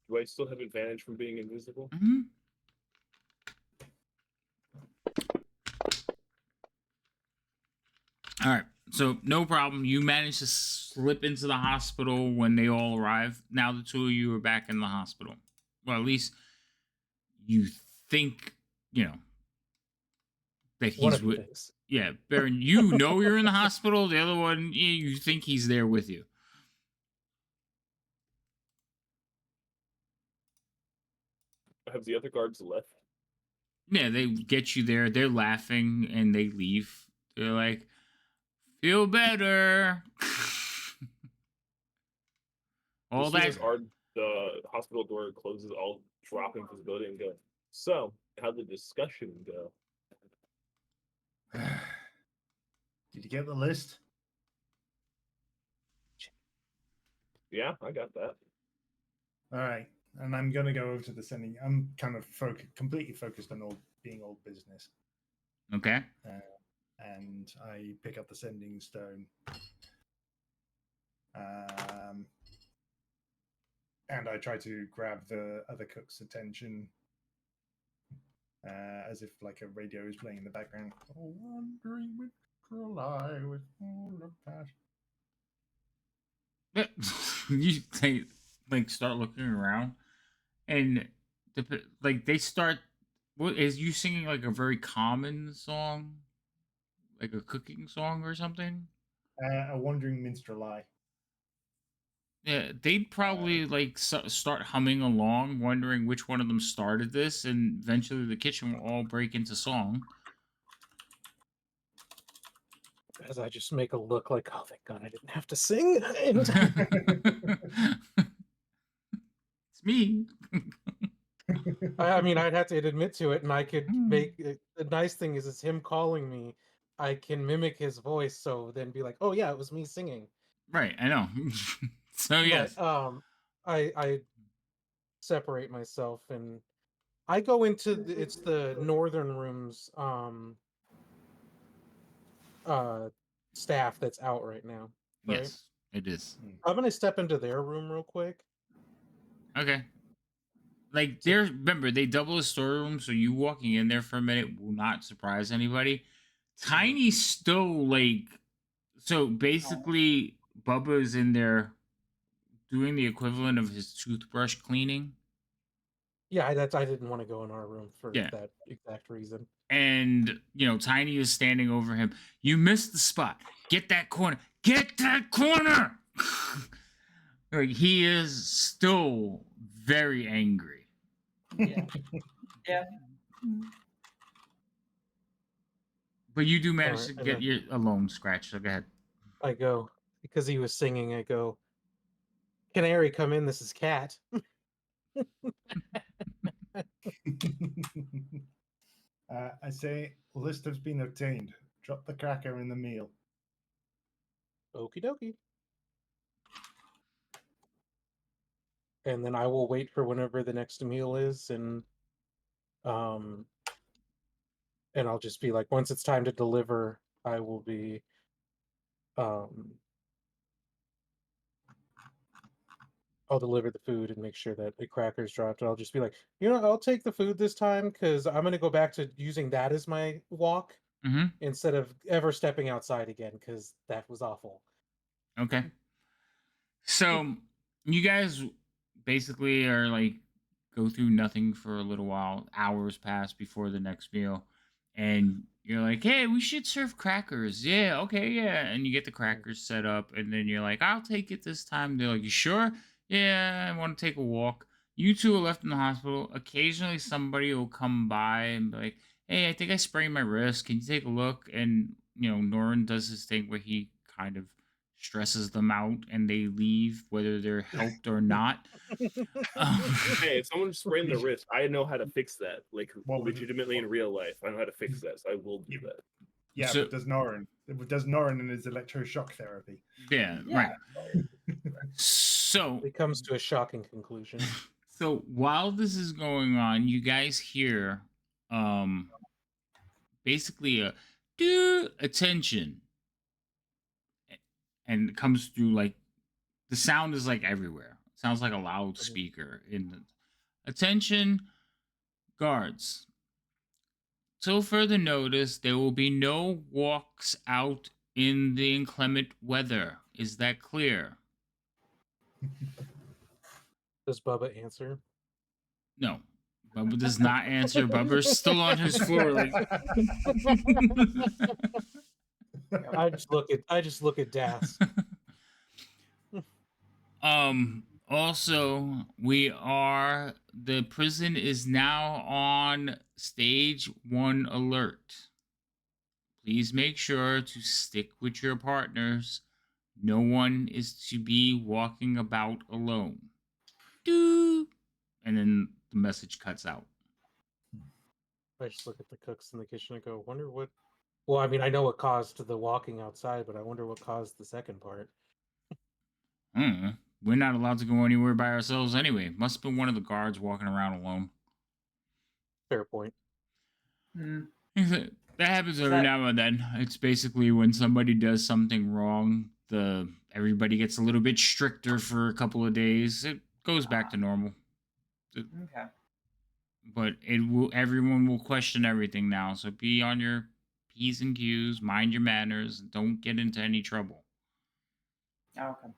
Do I still have advantage from being invisible? Mm-hmm. All right. So no problem. You managed to slip into the hospital when they all arrive. Now the 2 of you are back in the hospital. Well, at least you think, that One he's of you with. thinks. Yeah, Baron, you know you're in the hospital. The other one, you think he's there with you. Have the other guards left? Yeah, they get you there. They're laughing and they leave. They're like, feel better. All As soon that. as the hospital door closes, I'll drop into the building and go. So, how'd the discussion go? Did you get the list? Yeah, I got that. All right. And I'm going to go over to the sending. I'm kind of completely focused on being all business. Okay. And I pick up the sending stone. And I try to grab the other cook's attention as if like a radio is playing in the background. Oh, wandering with lie with all of that. You like start looking around, and like they start. What is you singing like a very common song, like a cooking song or something? A wandering minstrel eye. Yeah, they'd probably like start humming along, wondering which one of them started this, and eventually the kitchen will all break into song. As I just make a look like, oh, thank God I didn't have to sing. And It's me. I mean, I'd have to admit to it, and I could Hmm. make it, the nice thing is him calling me. I can mimic his voice, so then be like, oh yeah, it was me singing. Right, I know. So yes. But I separate myself and I go into it's the northern rooms staff that's out right now, right? Yes, it is. I'm gonna step into their room real quick. Okay. Like they're remember they double the storeroom, so you walking in there for a minute will not surprise anybody. Tiny's still like so basically Bubba's in there doing the equivalent of his toothbrush cleaning. Yeah, I didn't want to go in our room for Yeah. that exact reason. And Tiny is standing over him. You missed the spot. Get that corner. Get that corner. Like he is still very angry. Yeah. Yeah. But you do All manage right, to and get then your alone scratch, so go ahead. I go because he was singing. I go, Canary, come in. This is Cat. I say, list has been obtained. Drop the cracker in the meal. Okie dokie. And then I will wait for whenever the next meal is, and I'll just be like, once it's time to deliver, I will be I'll deliver the food and make sure that the cracker's dropped. And I'll just be like, I'll take the food this time because I'm gonna go back to using that as my walk Mm-hmm. instead of ever stepping outside again because that was awful. Okay. So you guys basically are like go through nothing for a little while. Hours pass before the next meal, and you're like, "Hey, we should serve crackers." Yeah, okay, yeah. And you get the crackers set up, and then you're like, "I'll take it this time." They're like, "You sure?" Yeah, I want to take a walk. You two are left in the hospital. Occasionally, somebody will come by and be like, "Hey, I think I sprained my wrist. Can you take a look?" And Norin does his thing where he kind of stresses them out and they leave whether they're helped or not. Hey, if someone sprained their wrist, I know how to fix that. Like What would- legitimately in real life, I know how to fix that. So I will do that. Yeah, So- but does Norin in his electroshock therapy. Yeah, Yeah. right. So It comes to a shocking conclusion. so while this is going on, you guys hear basically a do attention. And it comes through like the sound is like everywhere. It sounds like a loudspeaker in the attention guards. Till further notice, there will be no walks out in the inclement weather. Is that clear? Does Bubba answer? No. Bubba does not answer. Bubba's still on his floor, like I just look at Das. Also, the prison is now on stage 1 alert. please make sure to stick with your partners. No one is to be walking about alone. Doo! And then the message cuts out. I just look at the cooks in the kitchen and go, wonder what. Well, I mean, I know what caused the walking outside, but I wonder what caused the second part. We're not allowed to go anywhere by ourselves anyway. Must have been one of the guards walking around alone. Fair point. That happens every that- now and then. It's basically when somebody does something wrong, everybody gets a little bit stricter for a couple of days. It goes back to normal. Okay. But everyone will question everything now. So be on your P's and Q's, mind your manners, and don't get into any trouble. Okay.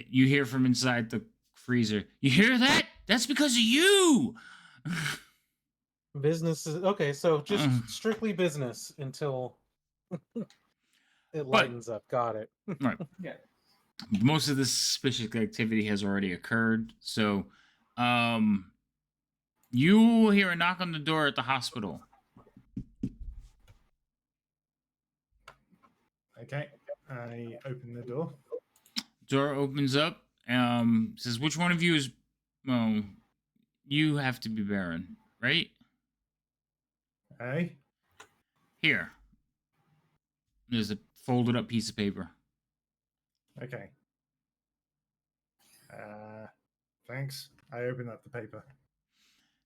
You hear from inside the freezer. You hear that? That's because of you. Business is okay, so just strictly business until it lightens up. Got it. Right. Yeah. Most of this suspicious activity has already occurred. So, you will hear a knock on the door at the hospital. Okay, I open the door. Door opens up. Says, which one of you is? Oh, you have to be Baron, right? Hey, Here. There's a folded up piece of paper. okay. Thanks. I open up the paper.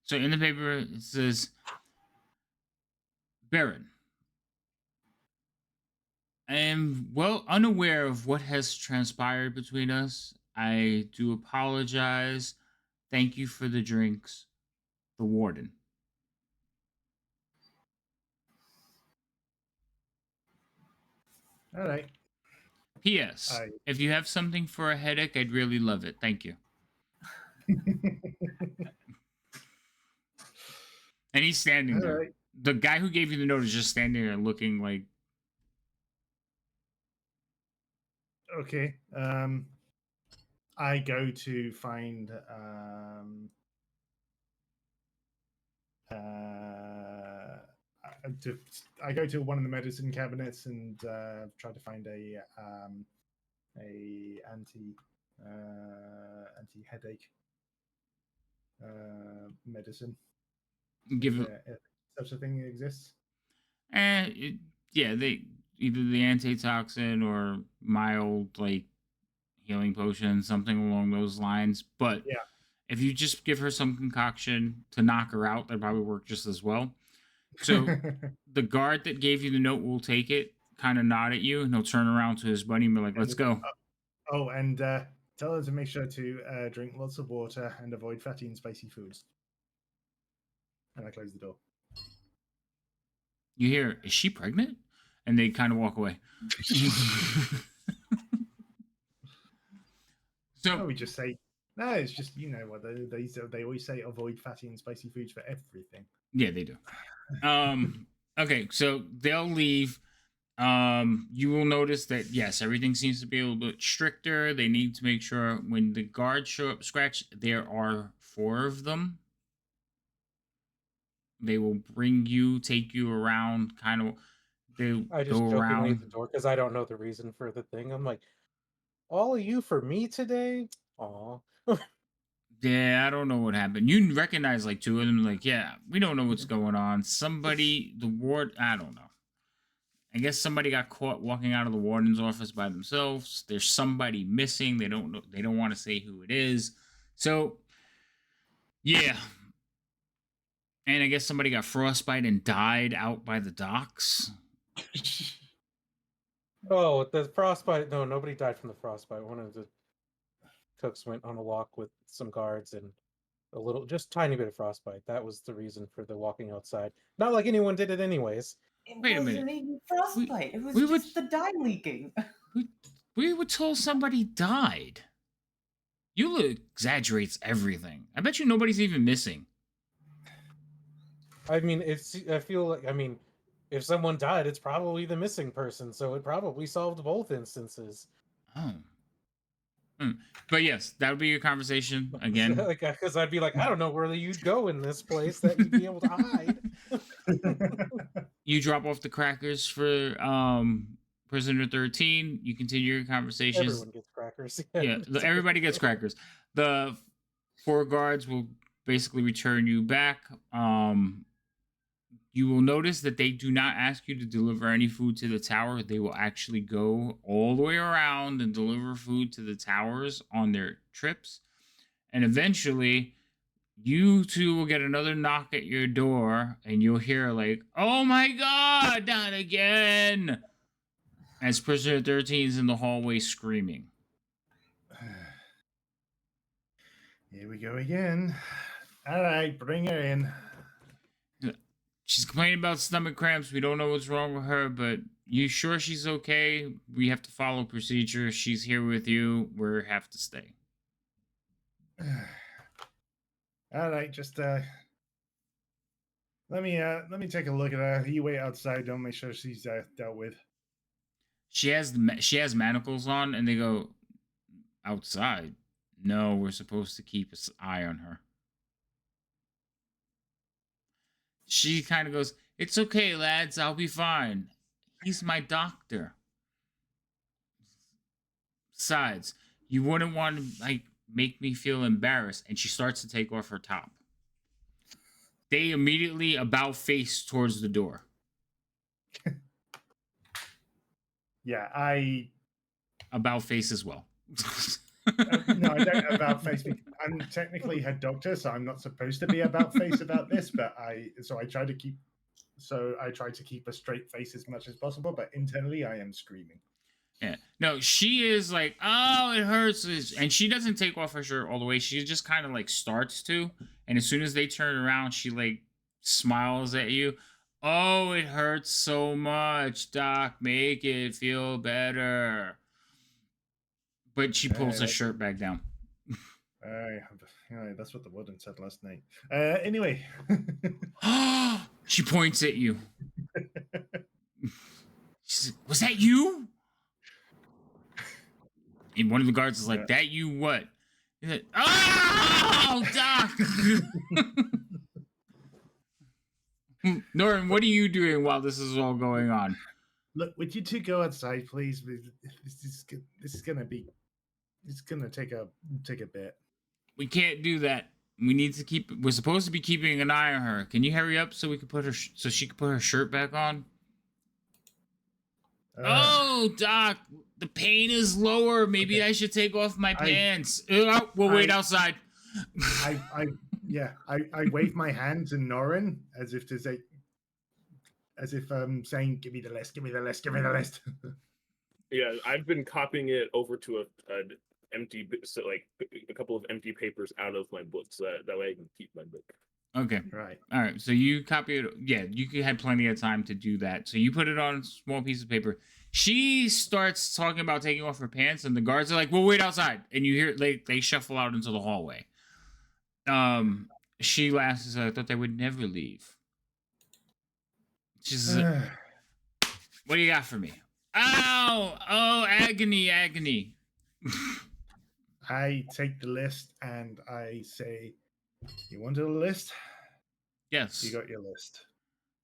So in the paper it says, Baron, I am well unaware of what has transpired between us. I do apologize. Thank you for the drinks. The warden. All right. P.S. If you have something for a headache, I'd really love it. Thank you. And he's standing All there. right. The guy who gave you the note is just standing there looking like. Okay. I go to find I go to one of the medicine cabinets and try to find a anti headache medicine. Give Is it. there such a thing exists? Yeah, they either the antitoxin or mild like healing potion, something along those lines. But Yeah. if you just give her some concoction to knock her out, that probably work just as well. So the guard that gave you the note will take it, kind of nod at you, and he'll turn around to his buddy and be like, "Let's go." Oh, and tell her to make sure to drink lots of water and avoid fatty and spicy foods. And I close the door. You hear, "Is she pregnant?" And they kind of walk away. So we just say no. It's just what they always say: avoid fatty and spicy foods for everything. Yeah, they do. Okay, so they'll leave. You will notice that yes, everything seems to be a little bit stricter. They need to make sure when the guards show up, scratch. There are 4 of them. They will bring you, take you around, kind of. They I just go jokingly around at the door because I don't know the reason for the thing. I'm like, all of you for me today? Aw. Yeah, I don't know what happened. You recognize like 2 of them. Like, yeah, we don't know what's going on. Somebody, the ward, I don't know. I guess somebody got caught walking out of the warden's office by themselves. There's somebody missing. They don't know. They don't want to say who it is. So, yeah. And I guess somebody got frostbite and died out by the docks. Oh, the frostbite. No, nobody died from the frostbite. One of the cooks went on a walk with some guards and just tiny bit of frostbite. That was the reason for the walking outside. Not like anyone did it anyways. Wait a minute. Wasn't even frostbite. It was we just the dye leaking. We were told somebody died. Eula exaggerates everything. I bet you nobody's even missing. I mean, I feel like, if someone died, it's probably the missing person, so it probably solved both instances. Oh. But yes, that would be your conversation again. Because I'd be like, I don't know where you'd go in this place that you'd be able to hide. You drop off the crackers for prisoner 13. You continue your conversations. Everyone gets crackers. Yeah, everybody gets crackers. The 4 guards will basically return you back. You will notice that they do not ask you to deliver any food to the tower. They will actually go all the way around and deliver food to the towers on their trips. And eventually, you two will get another knock at your door, and you'll hear, like, oh my god, not again! As prisoner 13 is in the hallway screaming. Here we go again. All right, bring her in. She's complaining about stomach cramps. We don't know what's wrong with her, but you sure she's okay? We have to follow procedure. She's here with you. We have to stay. All right, just let me take a look at her. You wait outside. Don't make sure she's dealt with. She has manacles on, and they go, outside. No, we're supposed to keep an eye on her. She kind of goes, it's okay, lads. I'll be fine. He's my doctor. Besides, you wouldn't want to make me feel embarrassed. And she starts to take off her top. They immediately about face towards the door. Yeah, I about face as well. No, I don't about face. I'm technically head doctor, so I'm not supposed to be about face about this. But I try to keep a straight face as much as possible. But internally, I am screaming. Yeah. No, she is like, oh, it hurts. And she doesn't take off her shirt all the way. She just kind of like starts to. And as soon as they turn around, she like smiles at you. Oh, it hurts so much, Doc. Make it feel better. But she pulls her shirt back down. That's what the warden said last night. Anyway. She points at you. She said, was that you? And one of the guards is like, that you what? He's like, oh, Doc! Norton, what are you doing while this is all going on? Look, would you two go outside, please? This is gonna take a bit. We can't do that. We need to keep. We're supposed to be keeping an eye on her. Can you hurry up so we can put her, so she can put her shirt back on? Oh, Doc, the pain is lower. Maybe I should take off my pants. We'll wait outside. I wave my hand to Norin as if I'm saying, give me the list, give me the list, give me the list. Yeah, I've been copying it over to an empty, so like a couple of empty papers out of my book, so that way I can keep my book. Okay. Right. All right. So you copy it. Yeah, you had plenty of time to do that. So you put it on a small piece of paper. She starts talking about taking off her pants, and the guards are like, "We'll wait outside." And you hear they shuffle out into the hallway. She laughs and says, "I thought they would never leave." She's like, what do you got for me? Ow! Oh, agony, agony. I take the list and I say, you wanted a list? Yes. You got your list.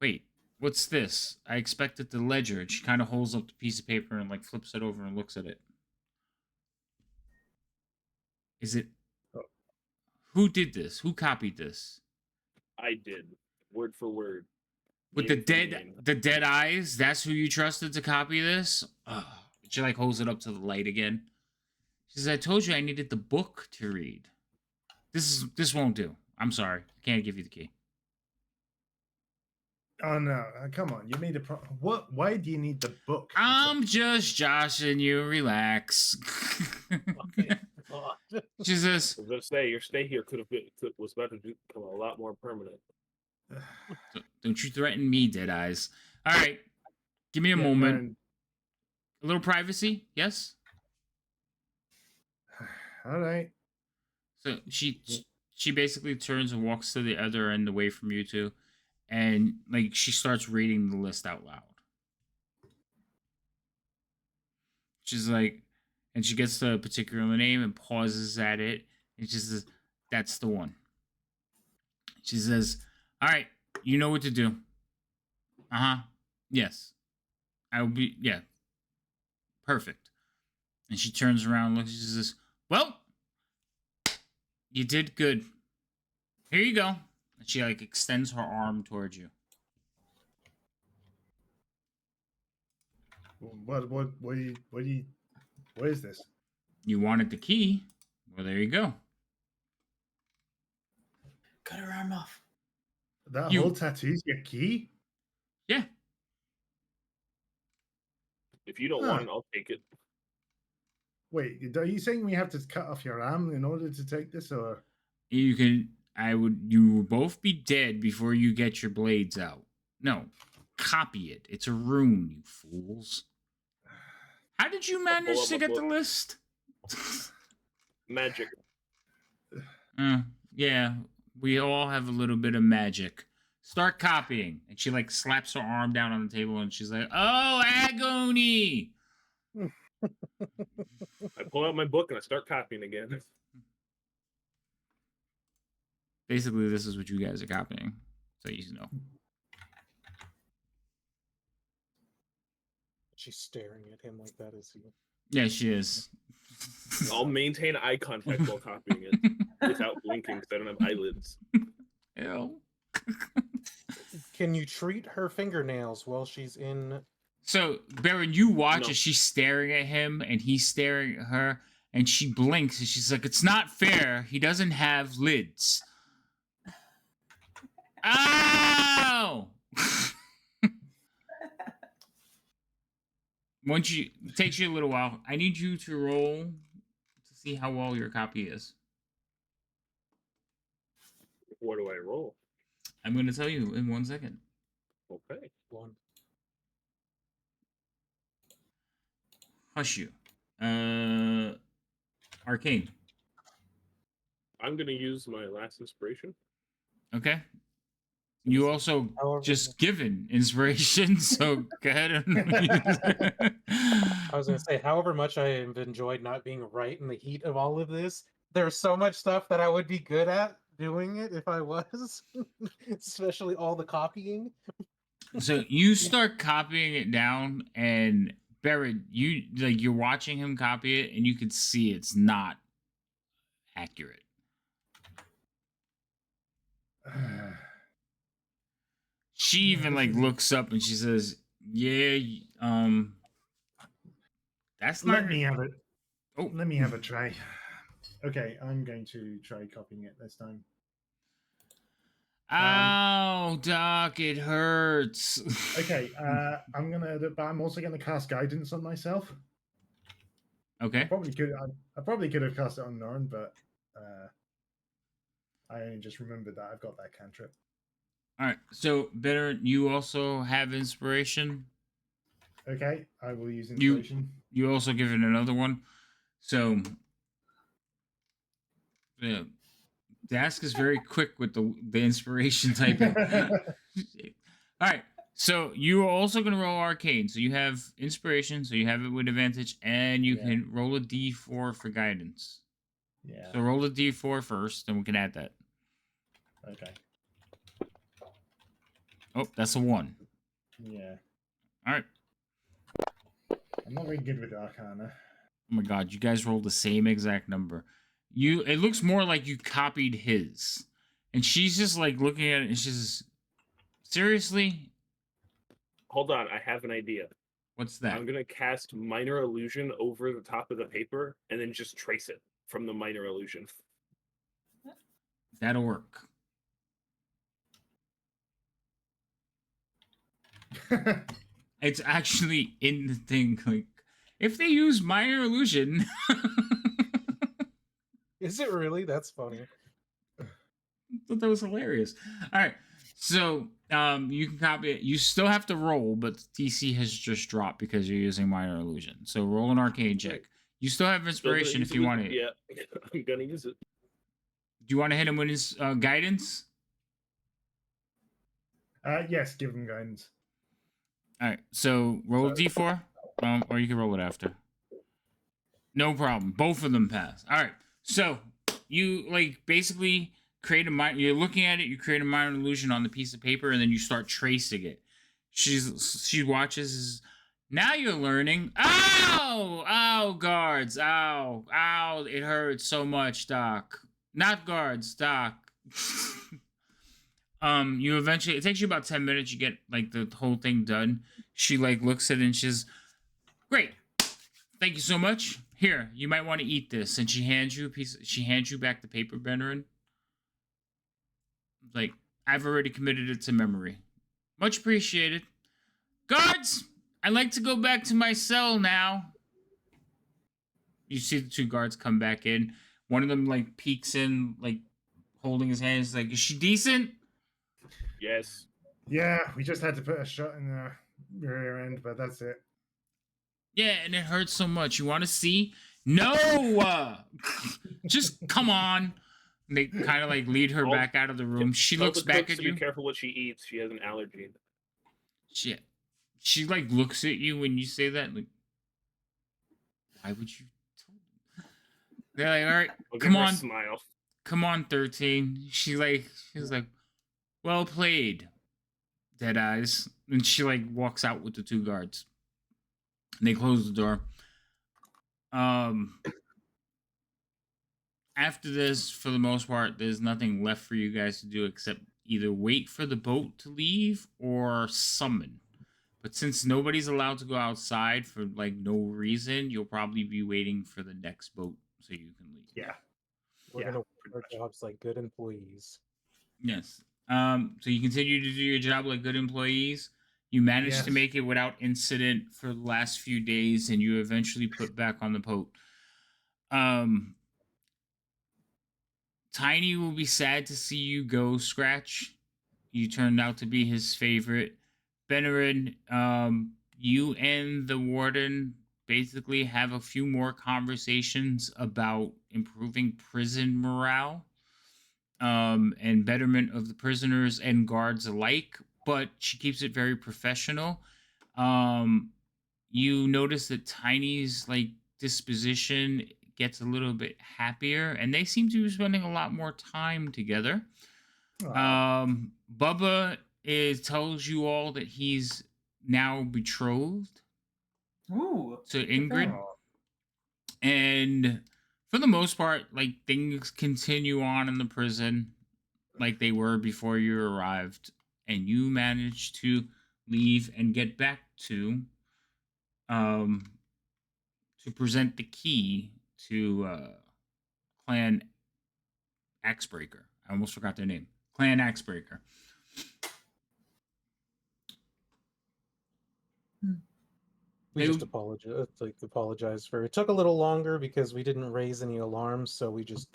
Wait, what's this? I expected the ledger. And she kind of holds up the piece of paper and like flips it over and looks at it. Is it? Oh. Who did this? Who copied this? I did, word for word. With the dead eyes? That's who you trusted to copy this? She like holds it up to the light again. She says, I told you I needed the book to read. This won't do. I'm sorry. I can't give you the key. Oh no! Come on, you made a what? Why do you need the book? I'm just joshing you. Relax. She says, I was gonna say your stay here was about to become a lot more permanent. Don't you threaten me, dead eyes. All right, give me a moment. Man. A little privacy, yes. All right. So she basically turns and walks to the other end away from you two. And like she starts reading the list out loud. She's like, And she gets the particular name and pauses at it. And she says, "That's the one." She says, "All right, you know what to do." Uh huh. Yes. I will be. Yeah. Perfect. And she turns around, looks, she says, "Well, you did good. Here you go." And she like extends her arm towards you. What is this? You wanted the key. Well, there you go. Cut her arm off. That You- whole tattoo's your key? Yeah. If you don't Huh. want it, I'll take it. Wait, are you saying we have to cut off your arm in order to take this, or? You can. You will both be dead before you get your blades out. No. Copy it. It's a rune, you fools. How did you pull manage out to my get the book. list? Magic. Yeah, we all have a little bit of magic. Start copying. And she like slaps her arm down on the table and she's like, "Oh, agony." I pull out my book and I start copying again. Basically, this is what you guys are copying. So you know. She's staring at him like that as he. Yeah, she is. I'll maintain eye contact while copying it without blinking because I don't have eyelids. Ew. Can you treat her fingernails while she's in? So, Baron, you watch No. as she's staring at him and he's staring at her, and she blinks and she's like, "It's not fair. He doesn't have lids." Ow! Once you it takes you a little while. I need you to roll to see how well your copy is. What do I roll? I'm going to tell you in 1 second. Okay. One. Hush you. Arcane. I'm gonna use my last inspiration. Okay. You also However, just given inspiration, so go ahead and. I was gonna say, however much I have enjoyed not being right in the heat of all of this, there's so much stuff that I would be good at doing it if I was, especially all the copying. So you start copying it down, and Barrett, you're watching him copy it, and you can see it's not accurate. She even like looks up and she says, "Yeah, that's not." Let me have it. Oh, Let me have a try. Okay, I'm going to try copying it this time. Ow, Doc, it hurts. Okay, but I'm also gonna cast guidance on myself. Okay. I probably could have cast it on Norn, but I only just remembered that I've got that cantrip. All right. So, better, you also have inspiration. Okay, I will use inspiration. You also give it another one. So, yeah, Dask is very quick with the inspiration typing. All right. So you are also going to roll arcane. So you have inspiration. So you have it with advantage, and you can roll a d4 for guidance. Yeah. So roll a d4 first, and we can add that. Okay. Oh, that's a 1. Yeah. All right. I'm not very good with Arcana. Oh my god, you guys rolled the same exact number. It looks more like you copied his. And she's just like looking at it and she's seriously? Hold on, I have an idea. What's that? I'm gonna cast minor illusion over the top of the paper and then just trace it from the minor illusion. That'll work. It's actually in the thing. Like, if they use minor illusion. Is it really? That's funny. I thought that was hilarious. All right. So you can copy it. You still have to roll, but DC has just dropped because you're using minor illusion. So roll an arcane check. You still have inspiration if you want it. Yeah, I'm gonna use it. Do you want to hit him with his guidance? Yes, give him guidance. All right. So roll a d4, or you can roll it after. No problem. Both of them pass. All right. So you like basically create a mind. You're looking at it. You create a minor illusion on the piece of paper, and then you start tracing it. She watches. Now you're learning. Ow! Ow! Guards! Ow! Ow! It hurts so much, Doc. Not guards, Doc. You eventually. It takes you about 10 minutes. You get like the whole thing done. She like looks at it and she's great. Thank you so much. Here, you might want to eat this. And she hands you a piece. She hands you back the paper, Benerin. Like, I've already committed it to memory. Much appreciated. Guards, I'd like to go back to my cell now. You see the two guards come back in. One of them like peeks in, like holding his hands. Like, is she decent? Yes. Yeah, we just had to put a shot in the rear end, but that's it. Yeah, and it hurts so much. You want to see? No! Just come on. And they kind of like lead her back out of the room. She Tell looks the back cooks at to you. be careful what she eats. She has an allergy. Shit. She like looks at you when you say that. Like, why would you? They're like, all right, I'll give come her a on, smile. come on, 13. She's like, well played, Dead Eyes. And she like walks out with the two guards. And they close the door. After this, for the most part, there's nothing left for you guys to do except either wait for the boat to leave or summon. But since nobody's allowed to go outside for like no reason, you'll probably be waiting for the next boat so you can leave. Yeah. We're Yeah, gonna work pretty our much. jobs like good employees. Yes. So you continue to do your job like good employees. You managed to Yes. make it without incident for the last few days, and you eventually put back on the boat. Tiny will be sad to see you go, Scratch. You turned out to be his favorite. Benerin, you and the warden basically have a few more conversations about improving prison morale and betterment of the prisoners and guards alike, but she keeps it very professional. You notice that Tiny's like disposition gets a little bit happier, and they seem to be spending a lot more time together. Aw. Bubba tells you all that he's now betrothed Ooh. to good for him. Ingrid, and for the most part, like things continue on in the prison like they were before you arrived, and you managed to leave and get back um to present the key to Clan Axebreaker. I almost forgot their name. Clan Axebreaker. We They- just apologize for it. Took a little longer because we didn't raise any alarms, so we just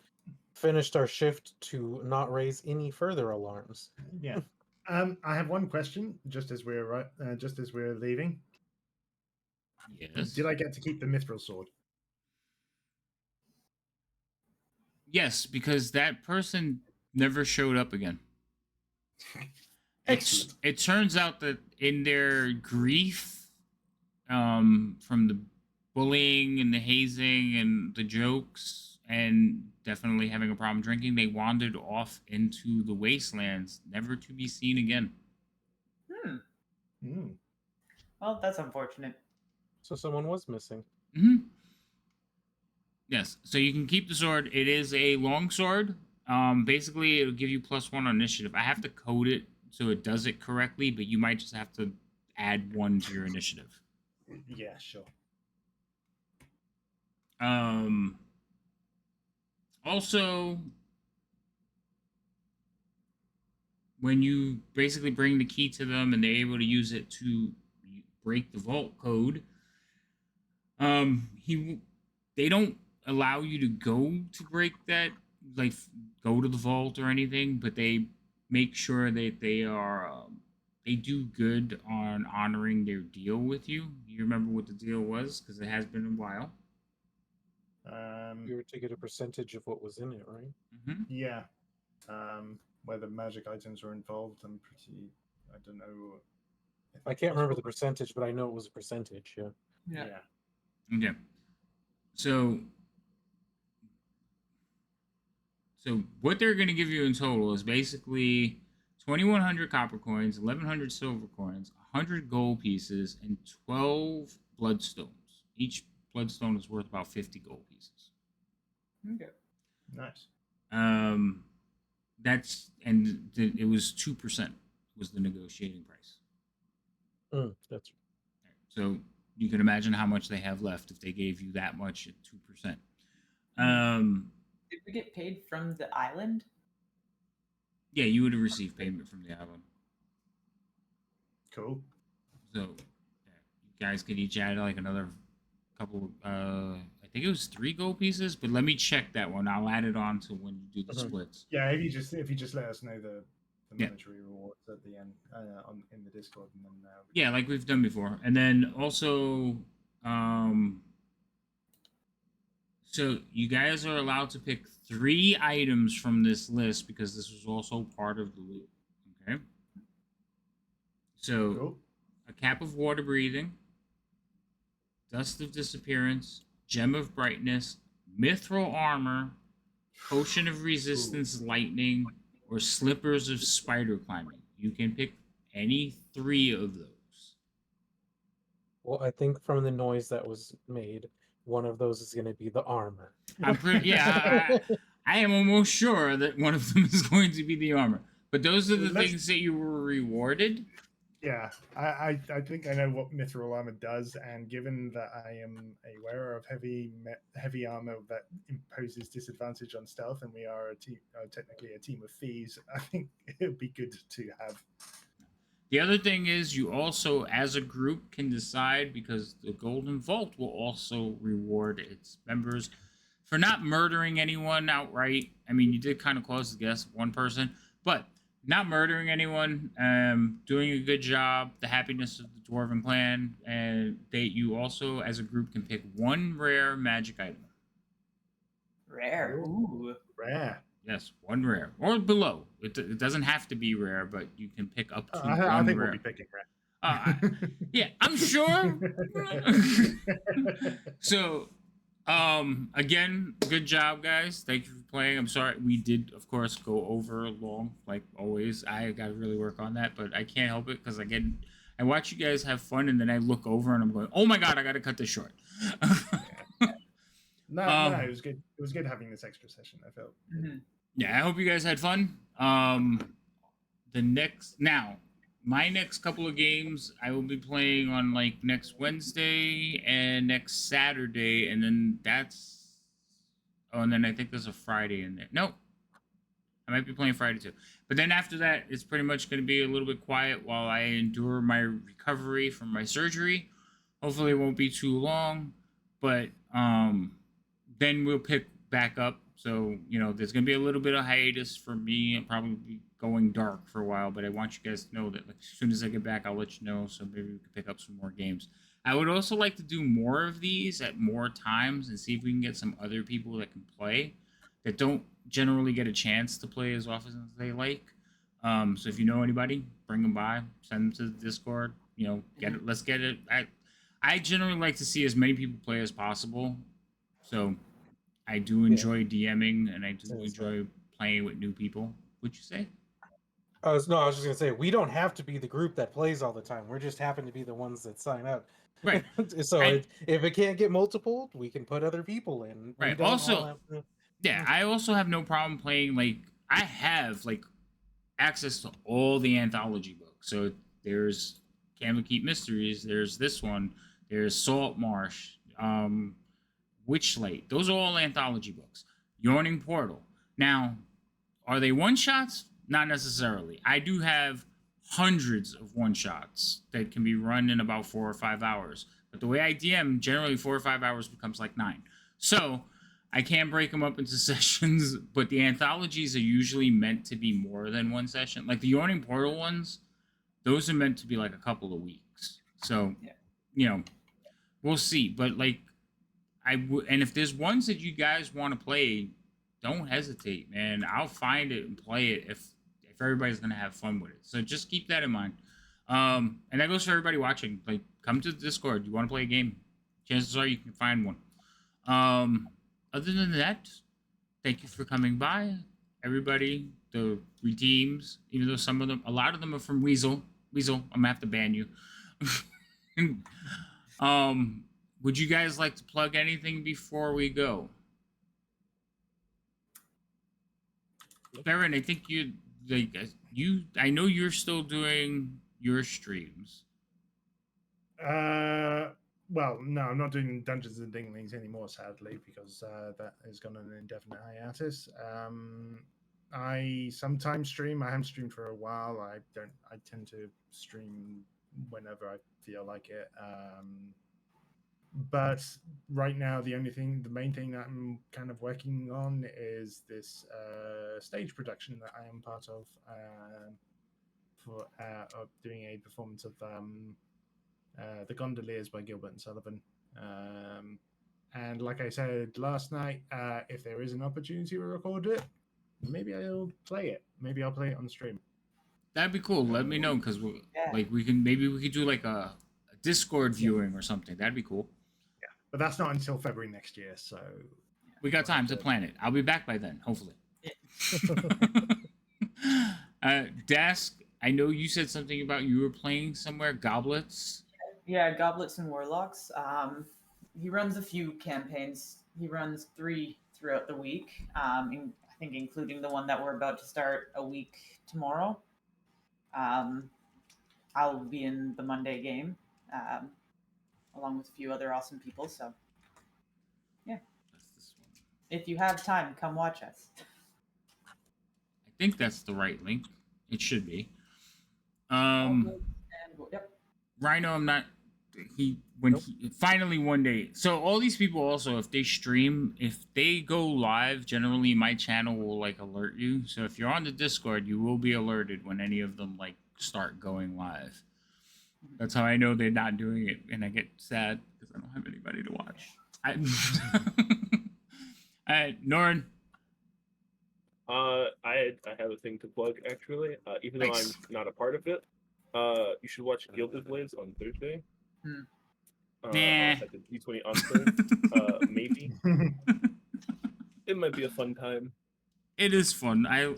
finished our shift to not raise any further alarms. Yeah. I have one question. Just as we're leaving, Yes. did I get to keep the mithril sword? Yes, because that person never showed up again. Excellent. It turns out that in their grief from the bullying and the hazing and the jokes and definitely having a problem drinking, they wandered off into the wastelands, never to be seen again. Mm. Well, that's unfortunate. So someone was missing. Mm-hmm. Yes, so you can keep the sword. It is a long sword. Basically, it'll give you +1 on initiative. I have to code it so it does it correctly, but you might just have to add 1 to your initiative. Yeah, sure. Also, when you basically bring the key to them and they're able to use it to break the vault code, they don't allow you to go to break that, like go to the vault or anything, but they make sure that they are they do good on honoring their deal with you. You remember what the deal was because it has been a while. We were to get a percentage of what was in it, right? Mm-hmm. Yeah. Whether magic items were involved, I don't know. I can't remember the percentage, but I know it was a percentage. Yeah. Yeah. Okay. So what they're going to give you in total is basically 2,100 copper coins, 1,100 silver coins, 100 gold pieces, and 12 bloodstones. Each bloodstone is worth about 50 gold pieces. Okay. Nice. It was 2% was the negotiating price. That's So you can imagine how much they have left if they gave you that much at 2%. Did we get paid from the island? Yeah, you would have received payment from the island. Cool. So you guys could each add like another couple. I think it was 3 gold pieces, but let me check that one. I'll add it on to when you do the splits. Yeah, if you just let us know the Yeah. monetary rewards at the end in the Discord, and then Yeah, like we've done before, and then also, so you guys are allowed to pick 3 items from this list because this was also part of the loot. Okay. So cool. a cap of water breathing, dust of disappearance, gem of brightness, mithril armor, potion of resistance lightning, or slippers of spider climbing. You can pick any 3 of those. Well, I think from the noise that was made, one of those is going to be the armor. I'm pretty, yeah, I am almost sure that one of them is going to be the armor. But those are the things that you were rewarded. Yeah, I think I know what mithril armor does, and given that I am a wearer of heavy armor that imposes disadvantage on stealth, and we are a team, technically a team of thieves, I think it would be good to have. The other thing is, you also, as a group, can decide because the Golden Vault will also reward its members for not murdering anyone outright. I mean, you did kind of close the guess one person, but not murdering anyone, doing a good job, the happiness of the Dwarven clan, and you also, as a group, can pick 1 rare magic item. Rare. Ooh. Rare. Yes, 1 rare or below. It doesn't have to be rare, but you can pick up to one I think rare. we'll be picking rare. Yeah, I'm sure. So, again, good job, guys. Thank you for playing. I'm sorry we did, of course, go over long, like always. I got to really work on that, but I can't help it because I watch you guys have fun, and then I look over and I'm going, "Oh my god, I got to cut this short." No, it was good. It was good having this extra session. I felt. Yeah, I hope you guys had fun. My next couple of games I will be playing on like next Wednesday and next Saturday, and then and then I think there's a Friday in there. Nope. I might be playing Friday too. But then after that, it's pretty much going to be a little bit quiet while I endure my recovery from my surgery. Hopefully it won't be too long, but then we'll pick back up. So, there's going to be a little bit of hiatus for me. I'll probably be going dark for a while, but I want you guys to know that as soon as I get back, I'll let you know. So maybe we can pick up some more games. I would also like to do more of these at more times and see if we can get some other people that can play that don't generally get a chance to play as often as they like. So if you know anybody, bring them by, send them to the Discord. Get it. Let's get it. I generally like to see as many people play as possible. So I do enjoy DMing, and I do enjoy playing with new people. What'd you say? I was just gonna say we don't have to be the group that plays all the time. We're just happen to be the ones that sign up. Right. So if it can't get multiple, we can put other people in. Right. Also, I also have no problem playing. Like, I have like access to all the anthology books. So there's Candlekeep Mysteries. There's this one. There's Salt Marsh. Witchlight. Those are all anthology books. Yawning Portal. Now, are they one shots? Not necessarily. I do have hundreds of one shots that can be run in about 4 or 5 hours. But the way I DM, generally 4 or 5 hours becomes like 9. So I can break them up into sessions, but the anthologies are usually meant to be more than one session. Like the Yawning Portal ones, those are meant to be like a couple of weeks. So, we'll see. But like, and if there's ones that you guys want to play, don't hesitate, man. I'll find it and play it if everybody's gonna have fun with it. So just keep that in mind. And that goes for everybody watching. Like, come to the Discord. You want to play a game? Chances are you can find one. Um, other than that, thank you for coming by, everybody. The redeems, even though some of them, a lot of them are from Weasel. Weasel, I'm gonna have to ban you. um, would you guys like to plug anything before we go? Baron, I think you like you. I know you're still doing your streams. Well, no, I'm not doing Dungeons and Dinglings anymore, sadly, because that has gone on an indefinite hiatus. I sometimes stream. I haven't streamed for a while. I don't. I tend to stream whenever I feel like it. But right now, the main thing that I'm kind of working on is this stage production that I am part of for of doing a performance of The Gondoliers by Gilbert and Sullivan. And like I said last night, if there is an opportunity to record it, maybe I'll play it. Maybe I'll play it on stream. That'd be cool. Let me know because Yeah. like we can maybe we could do like a Discord viewing or something. That'd be cool. Yeah, but that's not until February next year, so We got time to plan it. I'll be back by then, hopefully. Dask, I know you said something about you were playing somewhere. Goblets. Yeah, Goblets and Warlocks. He runs a few campaigns. He runs 3 throughout the week. I think including the one that we're about to start a week tomorrow. I'll be in the Monday game, along with a few other awesome people. So, yeah, That's this one. if you have time, come watch us. I think that's the right link. It should be. And, yep. Rhino, I'm not. He when he finally one day. So all these people also, if they stream, if they go live, generally my channel will like alert you. So if you're on the Discord, you will be alerted when any of them like start going live. That's how I know they're not doing it, and I get sad because I don't have anybody to watch. Norin. I have a thing to plug actually. Even though Thanks. I'm not a part of it, you should watch Gilded Blades on Thursday. Nah. At the D20 Enclave. Maybe it might be a fun time. It is fun. I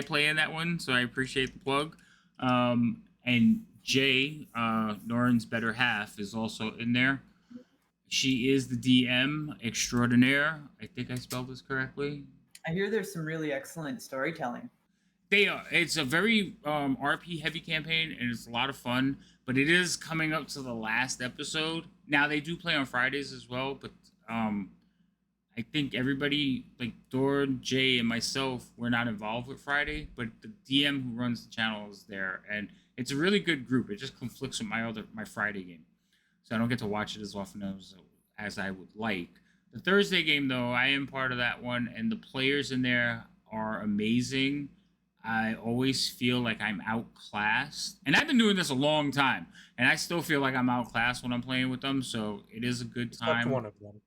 play in that one, so I appreciate the plug. And Jay, Norin's better half, is also in there. She is the DM extraordinaire. I think I spelled this correctly. I hear there's some really excellent storytelling. They are. It's a very RP heavy campaign, and it's a lot of fun. But it is coming up to the last episode. Now they do play on Fridays as well, but I think everybody like Dorn, Jay, and myself we're not involved with Friday, but the DM who runs the channel is there, and it's a really good group. It just conflicts with my Friday game, so I don't get to watch it as often as I would like. The Thursday game though, I am part of that one, and the players in there are amazing. I always feel like I'm outclassed, and I've been doing this a long time, and I still feel like I'm outclassed when I'm playing with them. So it is a good time. Except one of them.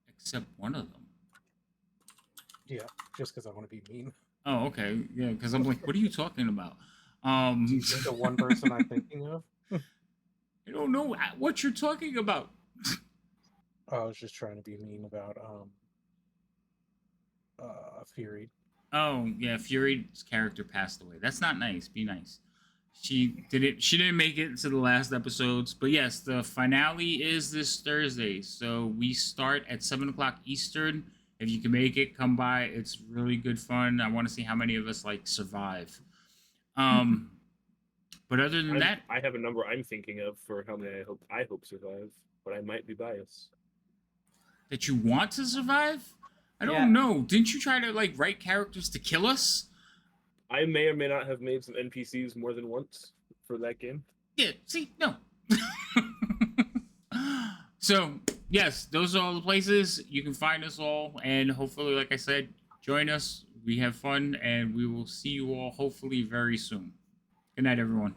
Except one of them. Yeah, just because I want to be mean. Oh, okay. Yeah, because I'm like, what are you talking about? Do you think the one person I'm thinking of? I don't know what you're talking about. I was just trying to be mean about Fury. Oh, yeah, Fury's character passed away. That's not nice. Be nice. She didn't make it to the last episodes, but yes, the finale is this Thursday. So we start at 7:00 Eastern. If you can make it, come by. It's really good fun. I want to see how many of us like survive. But other than that, I have a number I'm thinking of for how many I hope survive, but I might be biased. that you want to survive? I don't Yeah. know. Didn't you try to like write characters to kill us? I may or may not have made some NPCs more than once for that game. Yeah, see, no. So, yes, those are all the places. You can find us all, and hopefully, like I said, join us. We have fun, and we will see you all hopefully very soon. Good night, everyone.